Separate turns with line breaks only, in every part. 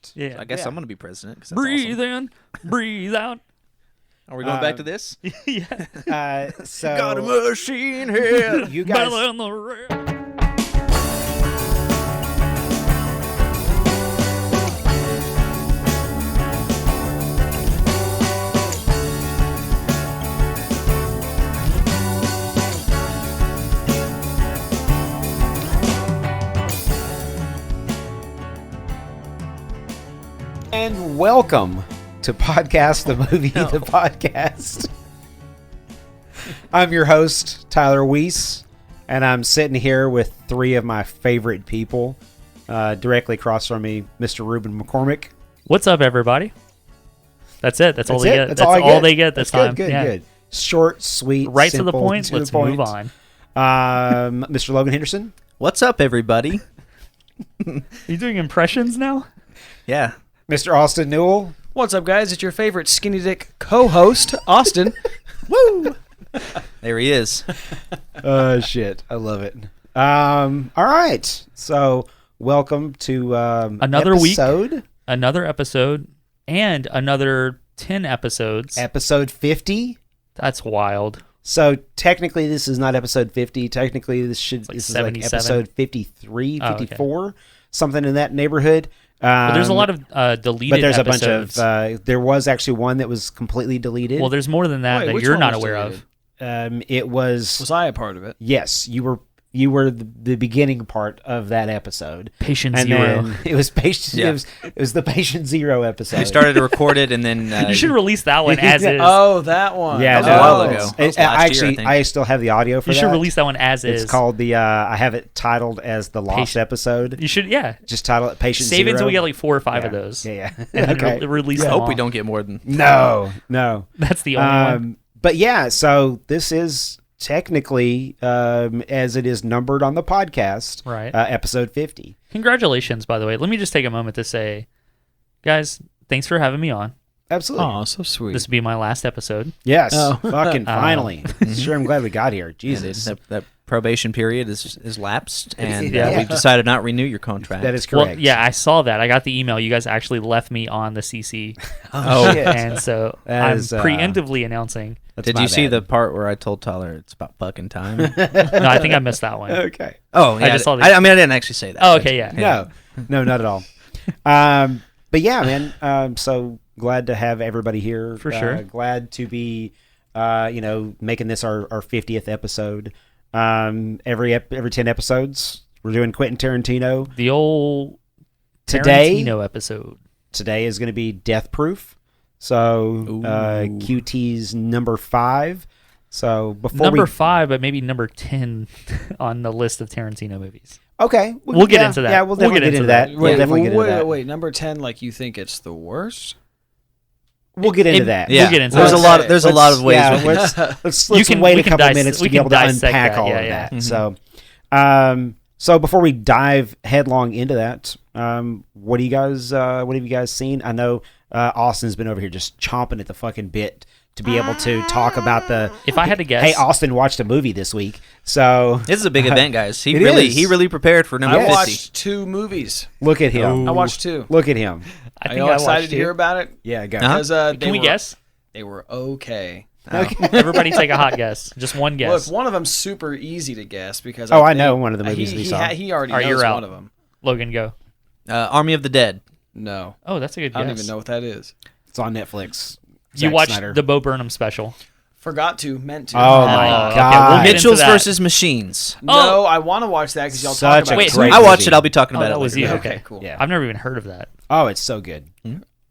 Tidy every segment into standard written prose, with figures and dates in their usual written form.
president.
Yeah.
I guess I'm going to be president. 'Cause that's
Breathe
awesome.
in, breathe out.
Are we going back to this?
Yeah.
So
Got a machine here.
you guys,
Battle on the rail.
and welcome to Podcast the Movie the Podcast. I'm your host, Tyler Weiss, and I'm sitting here with three of my favorite people. Directly across from me, Mr. Rubyen McCormick.
What's up, everybody? That's it. That's all they get.
That's all
they get this time.
Good,
Yeah.
good. Short, sweet,
Right
simple,
to the point. Let's move on.
Mr. Logan Henderson.
What's up, everybody?
Are you doing impressions now?
Yeah.
Mr. Austin Newell.
What's up, guys? It's your favorite skinny dick co-host, Austin.
Woo!
There he is.
Shit. I love it. All right. So, welcome to
Another
episode,
week. Another episode. And another 10 episodes.
Episode 50.
That's wild.
So, technically, this is not episode 50. Technically, this is like
77.
episode 53,
Oh,
54, something in that neighborhood.
But there's a lot of deleted
But there's
episodes.
a bunch of... there was actually one that was completely deleted.
Well, there's more than that
Wait,
that
which
you're
one
not
was
aware
deleted?
of.
It was...
Was I a part of it?
Yes, you were the beginning part of that episode.
Patient
And
Zero.
then it was patient.
Yeah.
It was the Patient Zero episode.
We started to record it, and then...
You should release that one as is.
Oh, that one.
Yeah,
That was a while ago.
it's-
That was
I
last year, I
actually,
think.
I still have the audio for
You
that.
should release that one as is.
It's called the. I have it titled as the Lost
Patient-
episode.
You should, yeah.
Just title it Patient
Save
Zero.
it until we get like 4 or 5
Yeah.
of those.
Yeah,
And
yeah.
then
Okay.
release
I
them
hope
all.
we don't get more than...
No.
That's the only one.
But yeah, so this is technically, as it is numbered on the podcast,
Right.
episode 50.
Congratulations, by the way. Let me just take a moment to say, guys, thanks for having me on.
Absolutely.
Oh, so sweet.
This will be my last episode.
Yes.
Oh.
Fucking finally. Sure, I'm glad we got here. Jesus.
That probation period is lapsed, and
Yeah.
we've decided not to renew your contract.
That is correct.
Well, yeah, I saw that. I got the email. You guys actually left me on the CC.
Oh, shit.
And so
That
I'm
is,
preemptively announcing.
That's
Did
my
you see
bad.
the part where I told Tyler it's about fucking time?
No, I think I missed that one.
Okay.
Oh, yeah.
I just saw the-
I mean, I didn't actually say that.
Oh,
but-
okay, yeah.
No, not at all. But yeah, man. So glad to have everybody here.
For sure.
Glad to be, making this our 50th episode. Every 10 episodes, we're doing Quentin Tarantino.
The old
Today-
Tarantino episode.
Today is going to be Death Proof. So QT's number 5. So before
Number
we
5, but maybe number 10 on the list of Tarantino movies.
okay,
We'll get into that.
Yeah, we'll definitely get into that. We'll
Wait,
definitely get into that.
wait. Number 10, like you think it's the worst?
We'll get into that.
Yeah.
We'll get into
there's
that.
a lot. There's a lot of ways.
Yeah,
we can-
let's
You can-
wait
we
a
can
couple
dis-
minutes
we
to be
can
able to
dissect
unpack
that.
all
Yeah,
of
yeah.
that. So before we dive headlong into that, what have you guys seen? I know Austin's been over here just chomping at the fucking bit to be able to talk about the.
If I had to guess,
Hey, Austin watched a movie this week, so
This is a big event, guys. He
It is.
really prepared for number
I
50.
watched 2 movies.
look at him.
I watched 2.
Look at him.
I
Are
think
you
I
all
watched
excited to
it.
hear about it?
Yeah, go.
Uh-huh.
Because
Can we guess?
They were okay.
Everybody take a hot guess. Just one guess.
Look, one of them's super easy to guess because
Oh, I
think-
know one of the movies we saw.
He already
All right,
knows
you're out.
one of them.
Logan, go.
Army of the Dead.
No,
Oh, that's a good guess.
I don't even know what that is.
It's on Netflix.
You
Zack
watched
Snyder.
the Bo Burnham special.
Forgot to, meant to.
Oh my
okay,
god!
we'll get
Mitchell's
into that.
versus Machines.
No, I want to watch that because y'all
Such
talk
a
about it.
great
I watched
movie.
it. I'll be talking
Oh,
about
that
it
was
later.
you.
Okay,
Okay,
cool.
Yeah.
I've never even heard of that.
Oh, it's so good.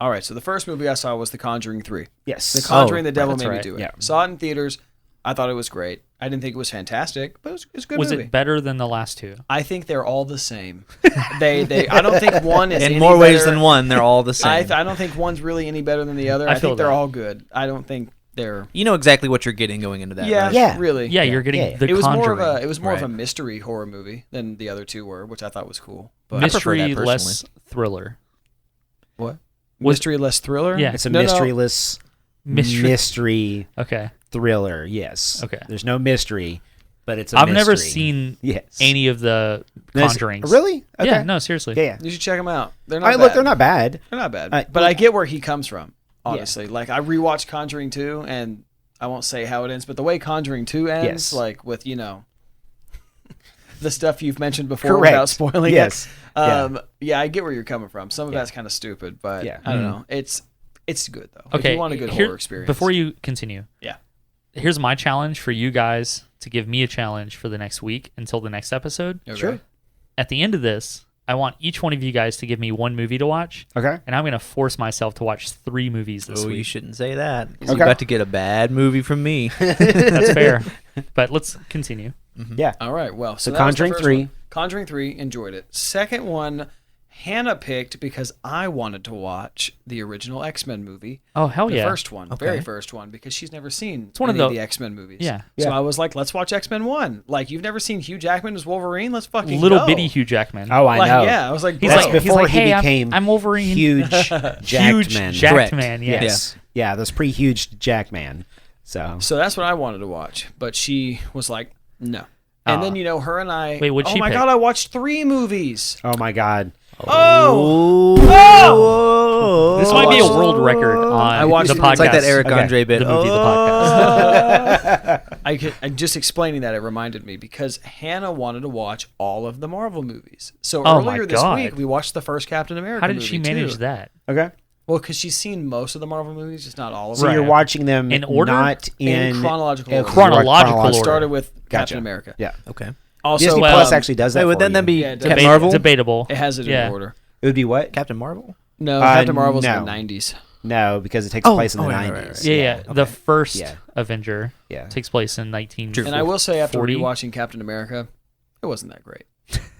All right, so the first movie I saw was The Conjuring 3.
Yes.
The Conjuring, the Devil
that's
Made
right.
Me Do It.
Yeah.
Saw it in theaters. I thought it was great. I didn't think it was fantastic, but it was a good
Was
movie.
it better than the last 2?
I think they're all the same. I don't think one is
In
any
more ways
better.
than one, they're all the
I
same.
don't think one's really any better than the other.
I
I,
feel
think they're
that.
all good. I don't think they're.
You know exactly what you're getting going into that,
Yeah,
right?
Yeah.
really.
Yeah, you're getting
yeah.
the
It was
Conjuring.
more of a
Right.
mystery horror movie than the other 2 were, which I thought was cool. But
I prefer
mystery,
that
less thriller.
what?
Was-
Mystery less thriller?
Yeah.
It's a
No, no.
mysteryless
Mystery.
mystery
Okay.
thriller. Yes.
Okay.
There's no mystery, but it's a
I've never
mystery.
seen
Yes.
any of the
No, it's-
Conjurings.
Really? Okay.
Yeah, no, seriously.
Yeah.
You should check them out. They're
I
not
mean,
bad.
look, they're not bad.
They're not bad.
I-
But I get where he comes from, honestly. Like, I rewatched Conjuring 2, and I won't say how it ends, but the way Conjuring 2 ends,
Yes.
like, with, the stuff you've mentioned before
Correct.
without spoiling
Yes.
it. Yeah, I get where you're coming from. Some of
Yeah.
that's kind of stupid, but
Yeah.
I don't know. It's good, though.
Okay.
If you want a good
here-
horror experience.
Before you continue.
Yeah.
Here's my challenge for you guys to give me a challenge for the next week until the next episode.
Okay.
Sure.
At the end of this, I want each one of you guys to give me one movie to watch,
Okay.
and I'm going to force myself to watch 3 movies this
Oh, you
week.
shouldn't say that. 'Cause
Okay.
You're about to get a bad movie from me.
That's fair. But let's continue.
Yeah.
All right. Well,
So
that was the
Conjuring
first
3.
one. Conjuring 3, enjoyed it. Second one, Hannah picked because I wanted to watch the original X-Men movie.
Oh, hell
The
yeah.
first one,
Okay.
very first one, because she's never seen
one of
any of
the-
the X-Men movies.
Yeah.
So
Yeah.
I was like, let's watch X-Men 1. Like, you've never seen Hugh Jackman as Wolverine? Let's fucking
Little
go.
bitty Hugh Jackman.
Oh, I
Like,
know.
yeah, I was like,
He's
That's
like,
before
hey,
he
I'm-
became
I'm Wolverine.
huge
Huge
Jackman.
jacked
Correct.
man, yeah.
Yes. Yeah, that's pre-huge Jackman. So
So that's what I wanted to watch, but she was like, no. And then, her and I,
Wait, what'd
oh
she
my
pick?
God, I watched 3 movies.
oh my God.
Oh!
Oh!
This might be a world record on
I watched
the
it.
podcast.
It's like that Eric
Okay.
Andre bit.
The movie, the podcast.
I'm just explaining that, it reminded me because Hannah wanted to watch all of the Marvel movies. So
Oh my
earlier this
God.
week, we watched the first Captain America
How did
movie,
she manage
too.
that?
Okay.
Well, because she's seen most of the Marvel movies, just not all of
So
them.
you're watching them
In order?
not
In
in
chronological order.
Chronological
It
order.
started with
Gotcha.
Captain America.
Yeah.
Okay.
Also,
Disney
well,
Plus actually does that.
Wait, would
for
then that
you.
be
Yeah,
Captain
debate-
Marvel?
Debatable.
it has it
Yeah.
in order.
It would be what?
Captain Marvel?
No, Captain Marvel's
no.
in the 90s.
No, because it takes
Oh,
place in the
right,
90s.
right, right.
Yeah. The first
Yeah.
Avenger
Yeah.
takes place in 1940.
And I will say, after
40?
rewatching Captain America, it wasn't that great.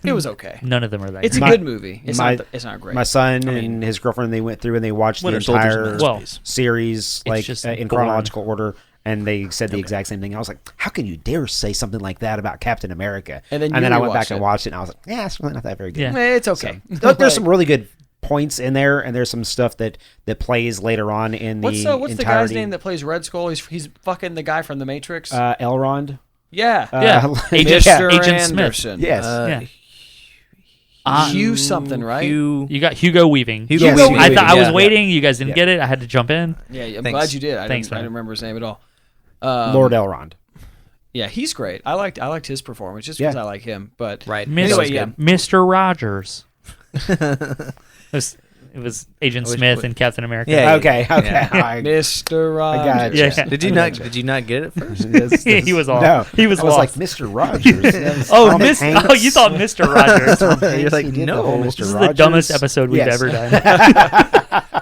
It was okay.
None of them are that
It's a
great.
good movie. It's
my-
not great.
My son
I
and
mean-
his girlfriend, they went through and they watched the
Winter Soldier's
entire
masterpiece.
series like
just
in
boring.
chronological order, and they said the exact same thing. I was like, "How can you dare say something like that about Captain America?"
And then
I went
rewatched
back and
it.
watched it, and I was like, "Yeah, it's really not that very good."
Yeah.
It's okay.
Look, there's some really good points in there, and there's some stuff that plays later on in the
What's the guy's
entirety.
name that plays Red Skull? He's fucking the guy from The Matrix.
Elrond.
Yeah.
Yeah.
Agent-
Mr.
Agent Smith.
Anderson.
Yes.
Yeah.
Hugh something, right?
Hugh.
You got Hugo Weaving.
Hugo
Yes,
Weaving.
I thought I was
Yeah.
waiting. You guys didn't
Yeah.
get it. I had to jump in.
Yeah, I'm
Thanks.
glad you did. I
Thanks,
didn't
man.
remember his name at all.
Lord Elrond.
Yeah, he's great. I liked his performance just
Yeah.
because I like him. But
Right.
Mr.
Anyway, yeah.
Mr. Rogers. It was Agent
I wish
Smith
we-
and Captain America.
Yeah.
Okay. Okay.
Yeah.
Mr. Rogers.
got
Yeah.
Did you not get it at first?
He was off.
No,
He was
I was
lost.
like Mr. Rogers.
Oh,
Tom Hanks.
oh, you thought Mr. Rogers.
You're like,
He did the
no.
whole
This
Mr.
is the
Rogers.
dumbest episode we've
Yes.
ever done.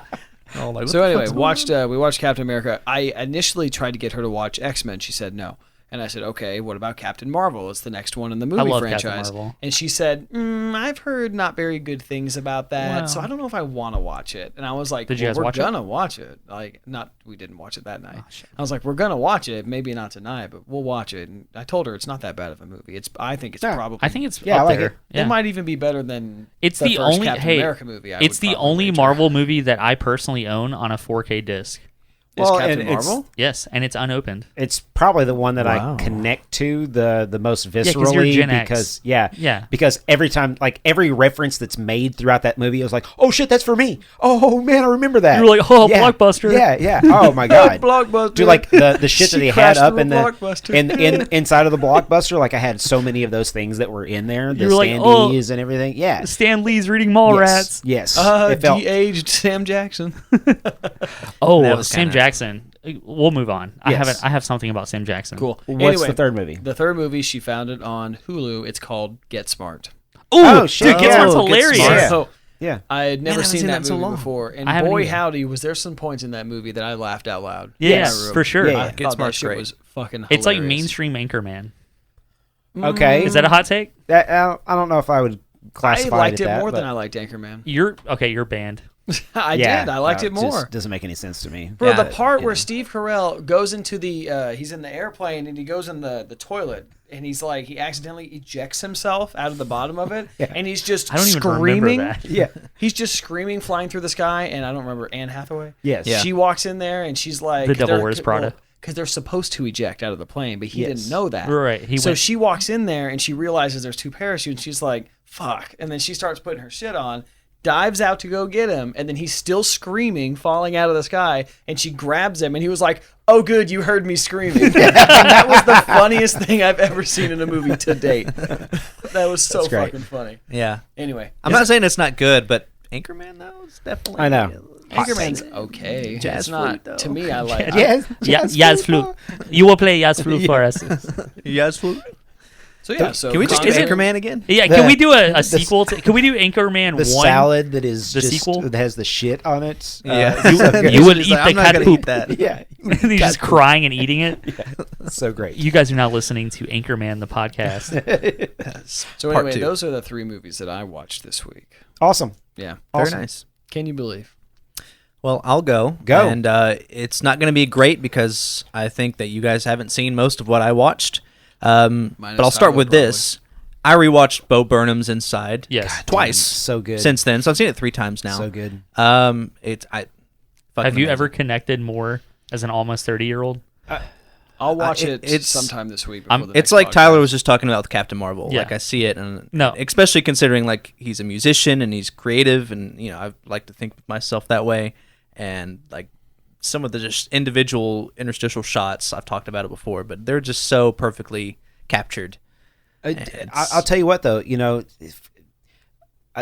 Oh, like, what
So
the
anyway,
fuck's going on?
we watched Captain America. I initially tried to get her to watch X-Men. She said no. And I said, okay, what about Captain Marvel? It's the next one in the movie
love
franchise.
Captain Marvel.
And she said, I've heard not very good things about that,
Wow.
so I don't know if I want to watch it. And I was like,
Did you guys
we're
watch it?
gonna watch it. Like, we didn't watch it that night.
Oh, shit.
I was like, we're gonna watch it. Maybe not tonight, but we'll watch it. And I told her it's not that bad of a movie. I think it's
Yeah.
probably.
I think it's
Yeah, I
up
like
there.
it.
Yeah.
It might even be better than
It's
the
the
first
only
Captain America movie.
It's the only Marvel movie that I personally own on a 4K disc.
Is
Well,
Captain
and it's-
Marvel?
Yes, and it's unopened.
It's probably the one that
Wow.
I connect to the most
'cause you're
viscerally
Gen X.
because
Yeah.
because every time like every reference that's made throughout that movie I was like, oh shit, that's for me. Oh man, I remember that.
You were like, oh,
Yeah.
Blockbuster.
Yeah. Oh my god.
Blockbuster.
Dude, like the shit that
She
he had
crashed
up
through
in
a
the
Blockbuster.
inside of the Blockbuster, like I had so many of those things that were in there, the
You were like,
standees and everything. Yeah.
Stan Lee's reading Mallrats.
Yes. It felt
de-aged Sam Jackson.
Oh,
That was
Sam
kinda-
Jackson. We'll move on.
Yes.
I have something about Sam Jackson.
Cool.
What's
Anyway,
the third movie?
The third movie, she found it on Hulu. It's called Get Smart.
Ooh,
Oh, shit.
dude, Get Smart's
Oh, Get
hilarious.
Smart.
Yeah.
So
Yeah.
I had never
I haven't
seen
seen
that
that in so
movie
long.
before, and
I haven't
boy
either.
howdy, was there some points in that movie that I laughed out loud.
Yeah,
Yes.
for sure.
Yeah, yeah.
I
Get
thought that
Smart's
shit
great.
was fucking hilarious.
It's like mainstream Anchorman.
Okay.
Is that a hot take?
That I don't know if I would
I
classify
liked
it,
it
that,
more than
but-
I liked Anchorman.
You're banned.
I
Yeah,
did. I liked
no,
it more.
just doesn't make any sense to me.
Bro,
Yeah,
the part where
yeah.
Steve Carell goes into the, he's in the airplane and he goes in the toilet and he's like, he accidentally ejects himself out of the bottom of it
Yeah.
and he's just
I don't even
screaming.
remember that.
Yeah.
He's just screaming, flying through the sky, and I don't remember Anne Hathaway.
Yes.
Yeah.
She walks in there and she's like,
The Devil
they're-
Wears Prada.
well, because they're supposed to eject out of the plane, but he
Yes.
didn't know that.
Right.
So she walks in there and she realizes there's 2 parachutes. And she's like, fuck. And then she starts putting her shit on, dives out to go get him. And then he's still screaming, falling out of the sky. And she grabs him. And he was like, oh, good, you heard me screaming. And that was the funniest thing I've ever seen in a movie to date. That was so
That's great.
fucking funny.
Yeah.
Anyway.
I'm not saying it's not good, but Anchorman, though, is definitely...
I know.
Anchorman's okay.
Jazz
It's not,
flute, though.
to me, I like it.
Jazz flute. You will play jazz flute for us.
Yes, fool.
So, yeah. So
Can we just do
Is it-
Anchorman again?
Yeah, can we do a sequel? Can we do Anchorman 1?
The salad that is
The
just,
sequel?
that has the shit on it.
Yeah.
So good.
You would
He's
eat
like,
the
I'm not
cat
gonna
poop.
eat that.
Yeah,
And he's just crying and eating it.
so great.
You guys are now listening to Anchorman, the podcast.
So
Part
anyway,
2.
those are the 3 movies that I watched this week.
Awesome.
Yeah.
Very
Awesome.
nice.
Can you believe?
Well, I'll go.
Go.
And it's not going to be great because I think that you guys haven't seen most of what I watched. But I'll start
Tyler,
with this. I rewatched Bo Burnham's Inside.
Yes.
Twice.
So good.
Since then. So I've seen it 3 times now.
So good.
It's
Have
fucking
you
amazing.
ever connected more as an almost 30-year-old?
I'll watch
it's-
it sometime this week. Before the
It's
next
like
podcast.
Tyler was just talking about with Captain Marvel.
Yeah.
Like I see it, and
No.
especially considering like he's a musician and he's creative, and I like to think of myself that way. And like some of the just individual interstitial shots, I've talked about it before, but they're just so perfectly captured.
I'll tell you what, though.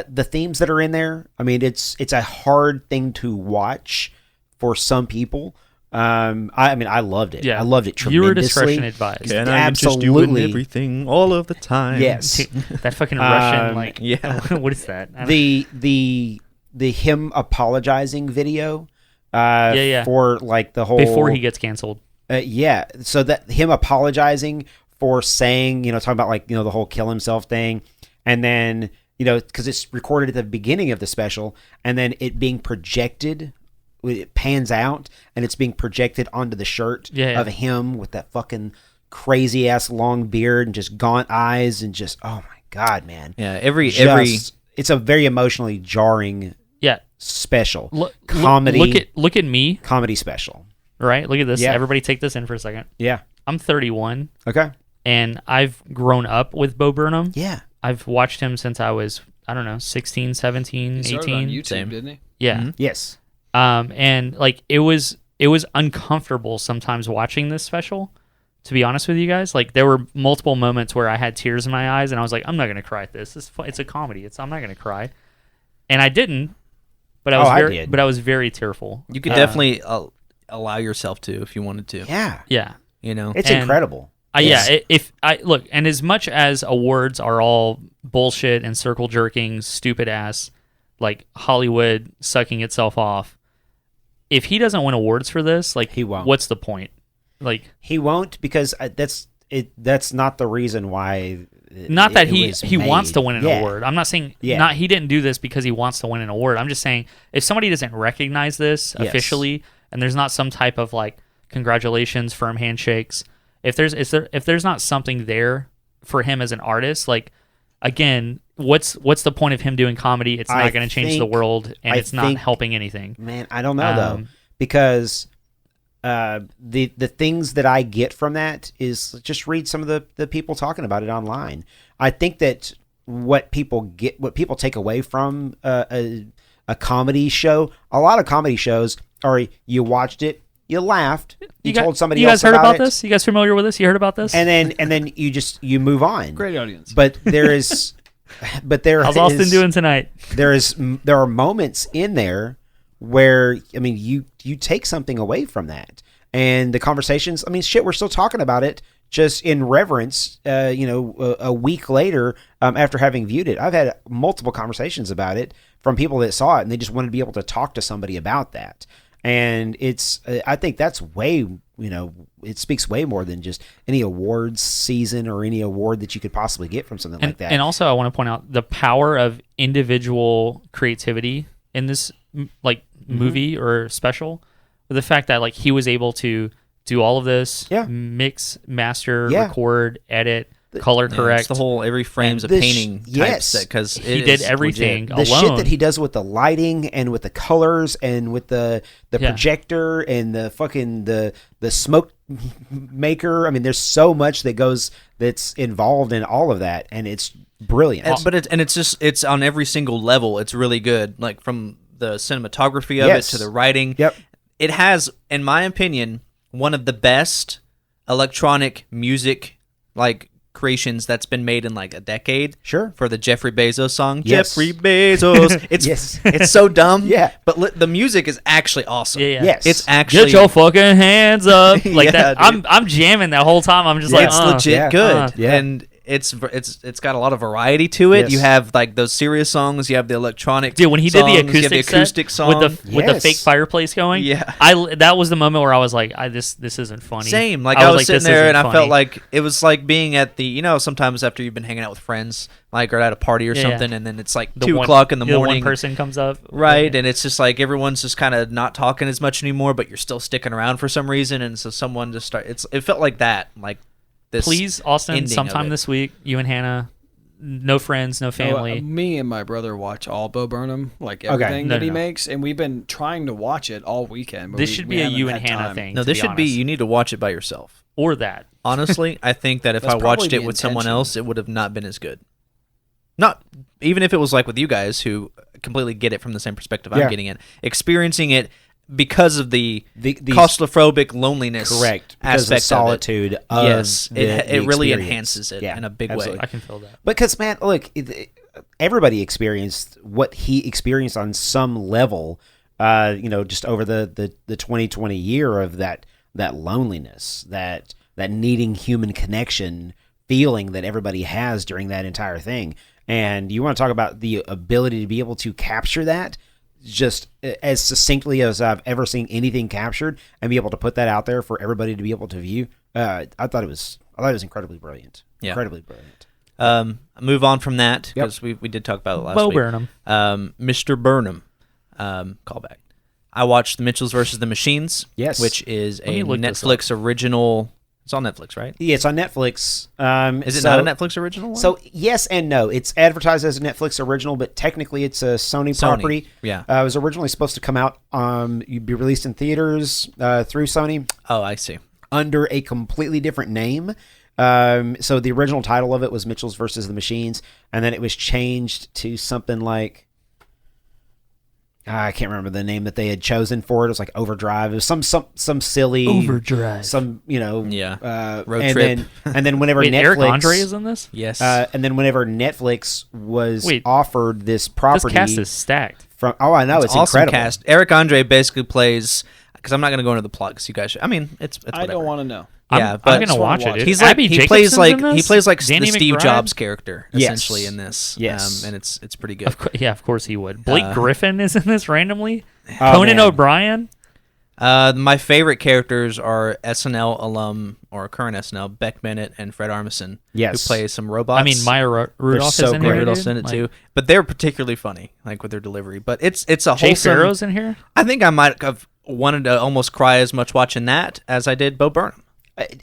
The themes that are in there. I mean, it's a hard thing to watch for some people. I mean, I loved it.
Yeah.
I loved it tremendously.
Viewer discretion advised.
Can I interest you in Absolutely.
everything all of the time?
Yes.
That fucking Russian, like,
yeah.
what is that? I don't-
The him apologizing video.
Yeah.
For like the whole
before he gets canceled.
yeah. So that him apologizing for saying, talking about like, the whole kill himself thing. And then, because it's recorded at the beginning of the special and then it being projected, it pans out and it's being projected onto the shirt
Yeah.
of him with that fucking crazy ass long beard and just gaunt eyes and just, oh my God, man.
Yeah.
It's a very emotionally jarring
Yeah.
special.
Comedy.
Comedy.
Look at me,
Comedy special.
right? Look at this.
Yeah.
Everybody take this in for a second.
Yeah.
I'm 31,
Okay.
and I've grown up with Bo Burnham.
Yeah.
I've watched him since I was, I don't know, 16, 17,
He started on
18.
YouTube,
Same.
didn't he?
Yeah.
Mhm.
Yes.
And like it was uncomfortable sometimes watching this special, to be honest with you guys. Like there were multiple moments where I had tears in my eyes and I was like, I'm not going to cry at this. It's a comedy. I'm not going to cry. And I didn't, but I
did.
was very tearful.
You could definitely allow yourself to if you wanted to.
Yeah.
Yeah.
It's
And-
incredible.
If I look, and as much as awards are all bullshit and circle jerking, stupid ass, like Hollywood sucking itself off, if he doesn't win awards for this, like
He won't.
What's the point? Like,
He won't because that's not the reason why.
not that
it
he
was
wants
made.
to win an
Yeah.
award. I'm not saying
Yeah.
he didn't do this because he wants to win an award. I'm just saying if somebody doesn't recognize this
Yes.
officially, and there's not some type of like congratulations, firm handshakes. If there's not something there for him as an artist, like again, what's the point of him doing comedy? It's
I
not going to change the
think-
world, and
I
it's not
think-
helping anything.
Man, I don't know though,
Um,
because the things that I get from that is just read some of the people talking about it online. I think that what people take away from a comedy show, a lot of comedy shows are you watched it, you laughed, you told somebody
You
else
guys heard about
it,
this? You guys familiar with this? You heard about this?
and then you move on.
Great audience.
But there is,
How's Austin doing tonight?
there are moments in there where I mean you take something away from that, and the conversations. I mean, shit, we're still talking about it just in reverence. A week later, after having viewed it, I've had multiple conversations about it from people that saw it, and they just wanted to be able to talk to somebody about that. And it's, I think that's way, it speaks way more than just any awards season or any award that you could possibly get from something like that.
And also, I want to point out the power of individual creativity in this movie or special. The fact that like he was able to do all of this,
Yeah.
mix, master,
Yeah.
record, edit, color correct.
It's the whole every frame's a
this-
painting
yes.
typeset because
He did everything
the
alone.
shit that he does with the lighting and with the colors and with the
Yeah.
projector and the fucking the smoke maker. I mean, there's so much that's involved in all of that, and it's brilliant.
But it's on every single level. It's really good, like from the cinematography of
Yes.
it to the writing.
Yep.
It has, in my opinion, one of the best electronic music like creations that's been made in like a decade.
Sure.
For the Jeffrey Bezos song.
Yes.
Jeffrey Bezos. It's
Yes.
it's so dumb.
Yeah.
But the music is actually awesome.
Yeah.
Yes.
It's actually
Get your fucking hands up like
Yeah,
that.
dude.
I'm jamming that whole time. I'm just like,
it's legit
Yeah.
good.
Yeah.
And it's got a lot of variety to it.
Yes.
You have like those serious songs, you have the electronic
Dude, when he
songs,
did the
you have
acoustic,
song.
with the
Yes.
fake fireplace going,
Yeah.
that was the moment where I was like, this isn't funny.
Same. Like I was sitting
this
there
isn't
and I
funny.
felt like it was like being at the, sometimes after you've been hanging out with friends, like or at a party or
Yeah.
something, and then it's like
The
2
one-
o'clock in the
the
morning.
one person comes up,
Right, and it's just like everyone's just kind of not talking as much anymore, but you're still sticking around for some reason, and so someone just it felt like that, like this.
Please, Austin,
ending of
sometime
it.
this week, you and Hannah, no friends, no family.
Me and my brother watch all Bo Burnham, like everything
No,
that he
no.
makes, and we've been trying to watch it all weekend. But
This
we-
should
we
be a
haven't
you and
had
Hannah
time.
thing.
No,
to
this
be
should be.
honest.
You need to watch it by yourself.
Or that.
Honestly, I think that if
That's
I watched
probably
it
the
with someone
intention.
else, it would have not been as good. Not even if it was like with you guys who completely get it from the same perspective
Yeah.
I'm getting it, experiencing it because of the
The
claustrophobic loneliness
correct because
aspect
the solitude
of it.
of
Yes,
the
it really
experience.
enhances it
Yeah,
in a big
absolutely.
way.
I can feel that.
Because man, look, everybody experienced what he experienced on some level. Just over the 2020 year of that loneliness, that needing human connection feeling that everybody has during that entire thing. And you want to talk about the ability to be able to capture that just as succinctly as I've ever seen anything captured, and be able to put that out there for everybody to be able to view. I thought it was incredibly brilliant.
Yeah.
Incredibly brilliant.
Move on from that
Yep.
because we did talk about it last
Bo
week.
Burnham.
Mr. Burnham, callback. I watched The Mitchells versus the Machines.
Yes.
Which is
me
a
look this
Netflix original. It's on Netflix, right?
Yeah, it's on Netflix.
Is it not a Netflix original one?
So yes and no. It's advertised as a Netflix original, but technically it's a Sony property.
Yeah.
It was originally supposed to come out. You'd be released in theaters through Sony
Oh, I see.
under a completely different name. So the original title of it was Mitchells versus the Machines, and then it was changed to something like I can't remember the name that they had chosen for it. It was like Overdrive. It was some silly
Overdrive.
Some
Yeah. Road
and
trip.
and then whenever
Wait,
Netflix,
Eric Andre is in this?
Yes.
and then whenever Netflix was
Wait,
offered this
This
property
cast is stacked.
from, I know it's
awesome
incredible.
cast. Eric Andre basically plays, because I'm not going to go into the plot because you guys should, I mean, it's
I
whatever.
don't want to know.
Yeah,
I'm
but
gonna
just wanna
watch it.
watch
dude.
it.
He's like
Abby
he plays
Jacobson's
like
in
he
this?
plays like
Danny
the Steve
McBride?
Jobs character
Yes.
essentially in this.
Yes.
And it's pretty good.
Of course he would. Blake Griffin is in this randomly.
Oh,
Conan
man.
O'Brien.
My favorite characters are SNL alum or current SNL Beck Bennett and Fred Armisen.
Yes.
Who play some robots.
I mean, Maya Rudolph
so
is in
great.
here.
Rudolph's
dude.
in it
Like,
too, but they're particularly funny, like with their delivery. But it's a
Jay
wholesome.
Farrow's in here.
I think I might have wanted to almost cry as much watching that as I did Bo Burnham.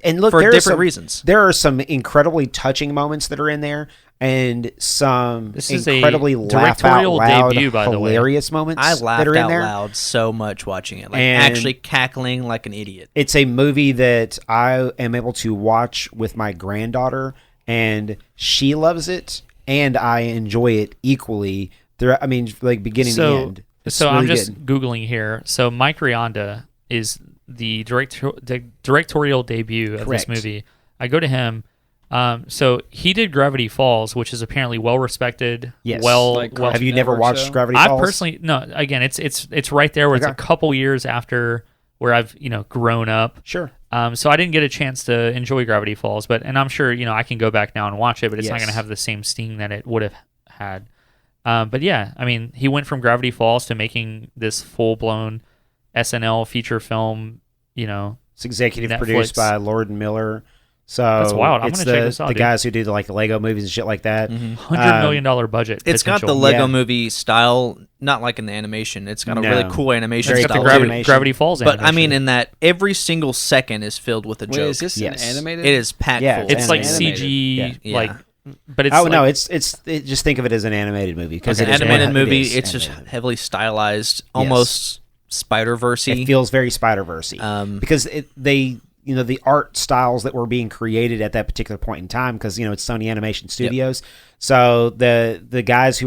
And look,
For
there are
different
some
reasons.
There are some incredibly touching moments that are in there, and some
This is a
incredibly laugh out
directorial
loud,
debut, by the way.
hilarious moments
I
that
laughed
are in
out
there.
loud so much watching it, like
And-
actually cackling like an idiot.
It's a movie that I am able to watch with my granddaughter, and she loves it, and I enjoy it equally. I mean, like beginning to end. It's
So I'm
really
just
good.
Googling here. So Mike Rianda is the directorial debut of
Correct.
this movie. I go to him. So he did Gravity Falls, which is apparently well respected.
Yes.
Like
well.
Have you never
Network
watched
show?
Gravity
I
Falls?
personally no. Again, it's right there where it's
Okay.
a couple years after where I've grown up.
Sure.
So I didn't get a chance to enjoy Gravity Falls, and I'm sure I can go back now and watch it, but it's not
Yes.
going to have the same sting that it would have had. But yeah, I mean, he went from Gravity Falls to making this full blown SNL feature film.
It's executive
Netflix.
produced by Lord and Miller. So
That's wild. I'm
it's
gonna check this out,
the
dude.
guys who do the Lego movies and shit like that.
$100 million budget.
It's got the
potential.
Lego
Yeah.
movie style, not like in the animation. It's got a
No.
really cool animation
Very
It's got
style
the
cool
too.
animation.
Gravity Falls.
But I
animation.
mean, in that every single second is filled with a
Wait,
joke.
is this
Yes.
an animated?
It is packed
Yeah,
full.
it's like
animated.
CG,
Yeah.
like, but it's
Oh
like,
no, just think of it as an animated movie because
It's an
it is
animated
it
movie.
is
It's just
animated.
heavily stylized, almost Spider-Verse-y.
It feels very Spider-Verse-y
Um,
because the art styles that were being created at that particular point in time, because it's Sony Animation Studios. So the guys that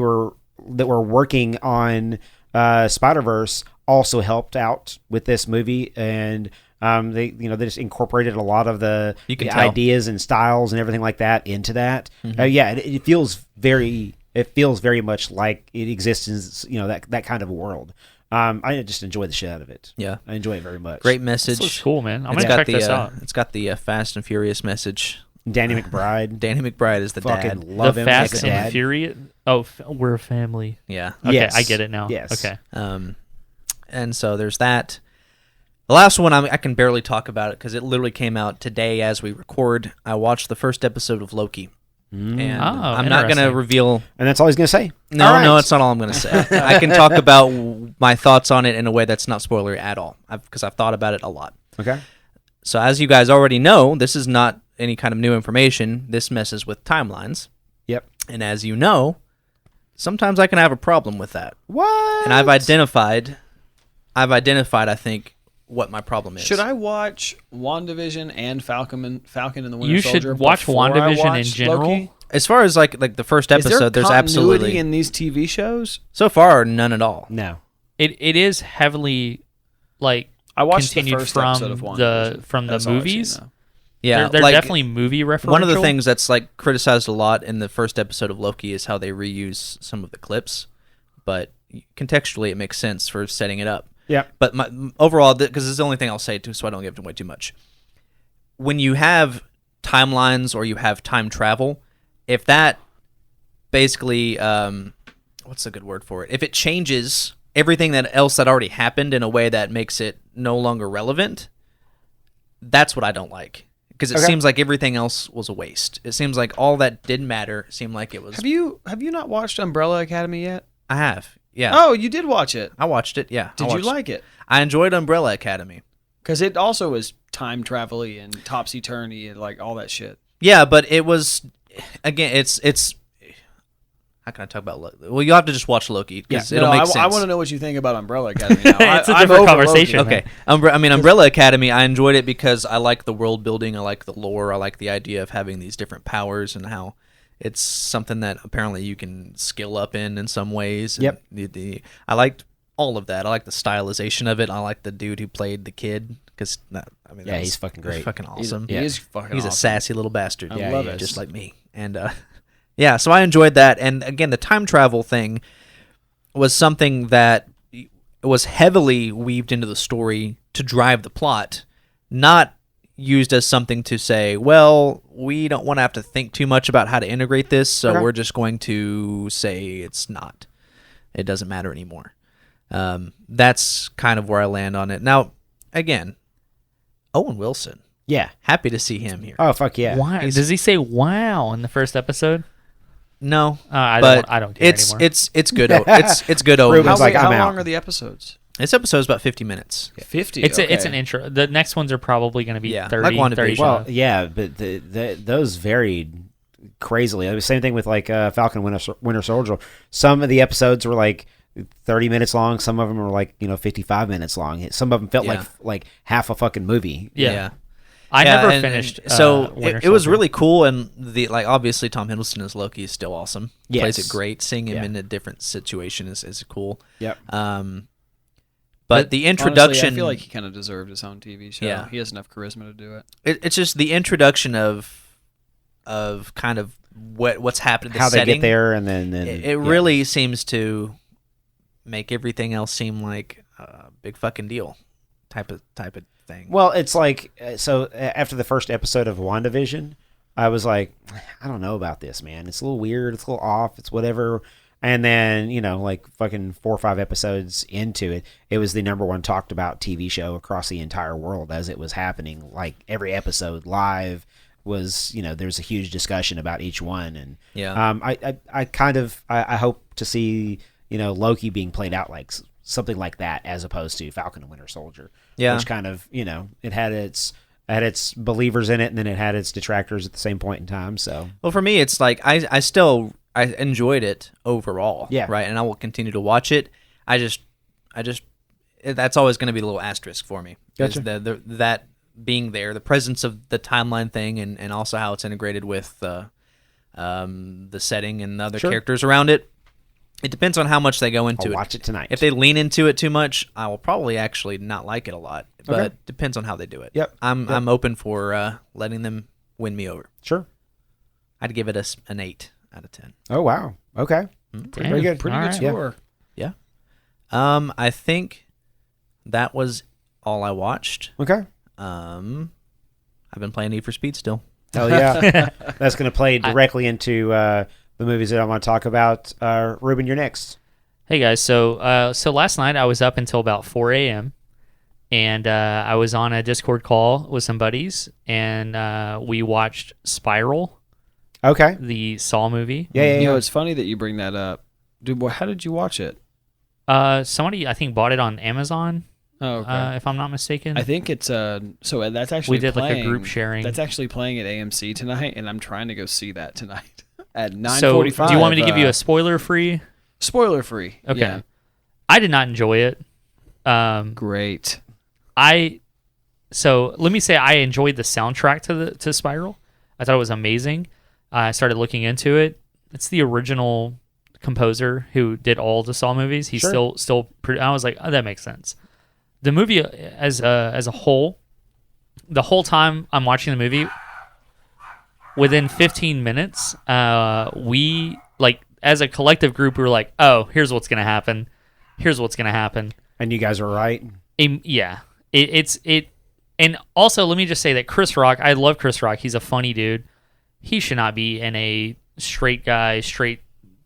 were working on Spider-Verse also helped out with this movie, and they just incorporated a lot of the ideas and styles and everything like that into that. It feels very much like it exists in that kind of a world. I just enjoy the shit out of it.
Yeah,
I enjoy it very much.
Great message.
This looks cool, man. I'm gonna check this out.
It's got the Fast and Furious message.
Danny McBride.
Danny McBride is the
Fucking
dad.
love
The
him.
Fast
like a
and
dad.
Furious. Oh, we're a family.
Yeah.
Okay,
Yes.
I get it now.
Yes.
Okay.
And so there's that. The last one, I can barely talk about it because it literally came out today as we record. I watched the first episode of Loki. And I'm not going to
interesting.
reveal...
And that's all he's gonna say.
No,
All right.
no, it's not all I'm going to say. I can talk about my thoughts on it in a way that's not spoilery at all, because I've thought about it a lot.
Okay.
So as you guys already know, this is not any kind of new information. This messes with timelines.
Yep.
And as you know, sometimes I can have a problem with that.
What?
And I've identified, I think, what my problem is.
Should I watch WandaVision and Falcon and the Winter
You
Soldier?
should watch
before I
WandaVision in
watch
general.
Loki?
As far as like the first
Is there
episode, there's
continuity
absolutely
in these TV shows?
so far none at all.
No.
It is heavily like
I watched the
continued
first
from
episode of WandaVision.
from the
That's all I've
movies.
seen, though.
Yeah,
they're
like,
definitely movie referential.
one of the things that's like criticized a lot in the first episode of Loki is how they reuse some of the clips, but contextually it makes sense for setting it up.
Yeah.
But overall, because this is the only thing I'll say too, so I don't give away too much. When you have timelines or you have time travel, if that basically, what's a good word for it? If it changes everything else that already happened in a way that makes it no longer relevant, that's what I don't like. Because it seems like everything else was a waste. It seems like all that didn't matter seemed like it was.
Have you not watched Umbrella Academy yet?
I have. Yeah.
Oh, you did watch it.
I watched it. Yeah.
Did you like it?
I enjoyed Umbrella Academy.
Because it also is time travel-y and topsy-turvy and like all that shit.
Yeah, but it was, again, it's. How can I talk about Loki? Well, you'll have to just watch Loki because it'll make sense.
I want to know what you think about Umbrella Academy now.
It's a
I'm
different
over
conversation.
Loki.
Okay. Umbrella Academy, I enjoyed it because I like the world building, I like the lore, I like the idea of having these different powers and how it's something that apparently you can skill up in some ways.
Yep.
And I liked all of that. I like the stylization of it. I like the dude who played the kid because
He's fucking great.
Fucking awesome.
He is fucking
He's
awesome.
a sassy little bastard.
I love it.
Just like me. And yeah, so I enjoyed that. And again, the time travel thing was something that was heavily weaved into the story to drive the plot, not used as something to say, well, we don't want to have to think too much about how to integrate this, so we're just going to say it's not. It doesn't matter anymore. That's kind of where I land on it. Now, again, Owen Wilson.
Yeah.
Happy to see him here.
Oh, fuck yeah.
Why does he say "wow" in the first episode?
No,
I
but
don't care anymore.
it's good. It's good. Owen
Ruben's
Wilson.
like,
how
I'm
long
out.
are the episodes?
This episode's about 50 minutes.
50.
It's
okay.
it's an intro. The next ones are probably going to be
Yeah,
30,
like WandaVision.
35.
Well, yeah, but those varied crazily. The same thing with like Falcon Winter Soldier. Some of the episodes were like 30 minutes long. Some of them were like 55 minutes long. Some of them felt
Yeah.
like half a fucking movie.
yeah. I
Yeah,
never
and
finished.
So
Winter
it was
Soldier.
really cool, and obviously Tom Hiddleston as Loki is still awesome.
Yes.
Plays it great. Seeing him
Yeah.
in a different situation is cool.
Yep.
But the introduction,
Honestly, I feel like he kind of deserved his own TV show.
Yeah.
He has enough charisma to do it.
it's just the introduction of kind of what's happening. The
How they
setting,
get there, and then
It really seems to make everything else seem like a big fucking deal, type of thing.
Well, it's like after the first episode of WandaVision, I was like, I don't know about this, man. It's a little weird. It's a little off. It's whatever. And then, like fucking 4 or 5 episodes into it, it was the number one talked about TV show across the entire world as it was happening. Like every episode live was, there was a huge discussion about each one. And
Yeah.
I hope to see, Loki being played out like something like that as opposed to Falcon and Winter Soldier.
Yeah.
Which kind of, it had its believers in it, and then it had its detractors at the same point in time. So,
Well, for me, it's like I enjoyed it overall.
Yeah.
Right. And I will continue to watch it. I just that's always going to be a little asterisk for me.
Gotcha.
being there, the presence of the timeline thing, and also how it's integrated with the setting and the other characters around it. It depends on how much they go into
I'll
it.
watch it tonight.
If they lean into it too much, I will probably actually not like it a lot. But depends on how they do it.
Yep.
I'm open for letting them win me over.
Sure.
I'd give it an 8 out of 10.
Oh wow. Okay. Pretty good.
Pretty
All
good
right.
score.
Yeah. I think that was all I watched.
Okay.
I've been playing Need for Speed still.
Hell yeah. That's going to play directly into the movies that I want to talk about. Rubyen, you're next.
Hey guys, so last night I was up until about 4 a.m. and I was on a Discord call with some buddies, and we watched Spiral,
Okay.
the Saw movie.
Yeah.
You know, it's funny that you bring that up. Dude, how did you watch it?
Somebody I think bought it on Amazon,
Oh, okay.
if I'm not mistaken.
I think it's so that's actually
we did like a
playing-
group sharing.
That's actually playing at AMC tonight, and I'm trying to go see that tonight at 9:45.
So, do you want me to give you a spoiler-free?
spoiler free?
Okay.
Yeah.
I did not enjoy it.
Great.
So let me say I enjoyed the soundtrack to Spiral. I thought it was amazing. I started looking into it. It's the original composer who did all the Saw movies. He's
Sure.
still. I was like, oh, that makes sense. The movie as a whole, the whole time I'm watching the movie, within 15 minutes, we like as a collective group, we were like, oh, here's what's gonna happen. Here's what's gonna happen.
And you guys are right.
Yeah, it's and also let me just say that Chris Rock, I love Chris Rock. He's a funny dude. He should not be in a straight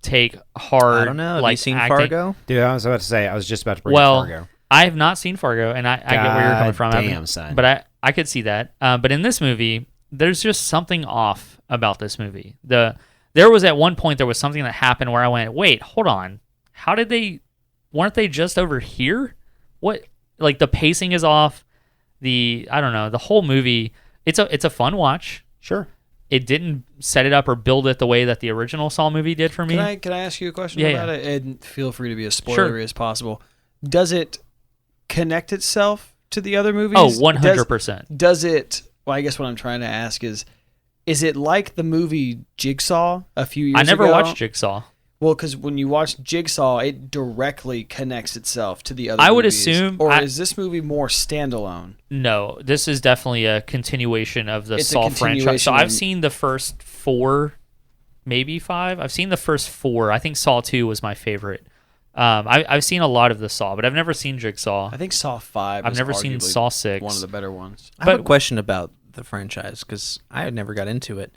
take hard.
I don't know. Have
like
you seen
acting.
Fargo?
Dude, I was about to say, I was just about to bring
Well,
up Fargo.
I have not seen Fargo, and I get where you're coming from. I
Damn,
haven't-
son.
But I could see that. But in this movie, there's just something off about this movie. There was at one point there was something that happened where I went, wait, hold on, how did weren't they just over here? What, like the pacing is off. I don't know, the whole movie. It's a fun watch.
Sure.
It didn't set it up or build it the way that the original Saw movie did for me.
Can I ask you a question
Yeah,
about
yeah.
it? And feel free to be as spoilery
Sure.
as possible. Does it connect itself to the other movies?
Oh, 100%.
Does it? Well, I guess what I'm trying to ask is it like the movie Jigsaw a few years ago?
I never watched Jigsaw.
Well, because when you watch Jigsaw, it directly connects itself to the other
I would
movies.
assume-
Or
I-
is this movie more standalone?
No, this is definitely a continuation of the
It's a
Saw franchise. So
continuation
I've
of-
seen the first 4, maybe 5. I've seen the first 4. I think Saw 2 was my favorite. I've seen a lot of the Saw, but I've never seen Jigsaw.
I think Saw 5
I've
is
never seen
arguably
Saw 6.
one of the better ones.
I have a
But-
question about the franchise because I had never got into it.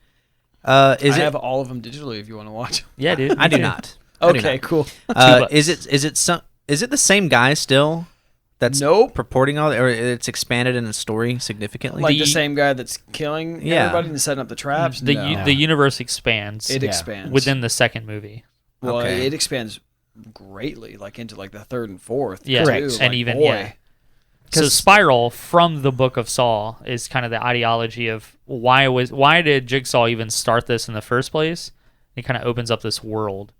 I have all of them digitally if you want to watch them.
Yeah, dude.
I do
me too.
not. I do
Okay,
not.
cool.
$2.
Is it the same guy still? That's
Nope.
purporting all, or it's expanded in the story significantly.
Like the
The-
same guy that's killing
Yeah.
everybody and setting up the traps?
The
No.
the universe expands
It
Yeah.
expands.
within the second movie.
Well,
Okay.
it expands greatly, like into like the third and fourth.
Yeah,
too.
Correct.
Like,
and even
boy.
yeah. So Spiral from the Book of Saw is kind of the ideology of why did Jigsaw even start this in the first place? It kind of opens up this world.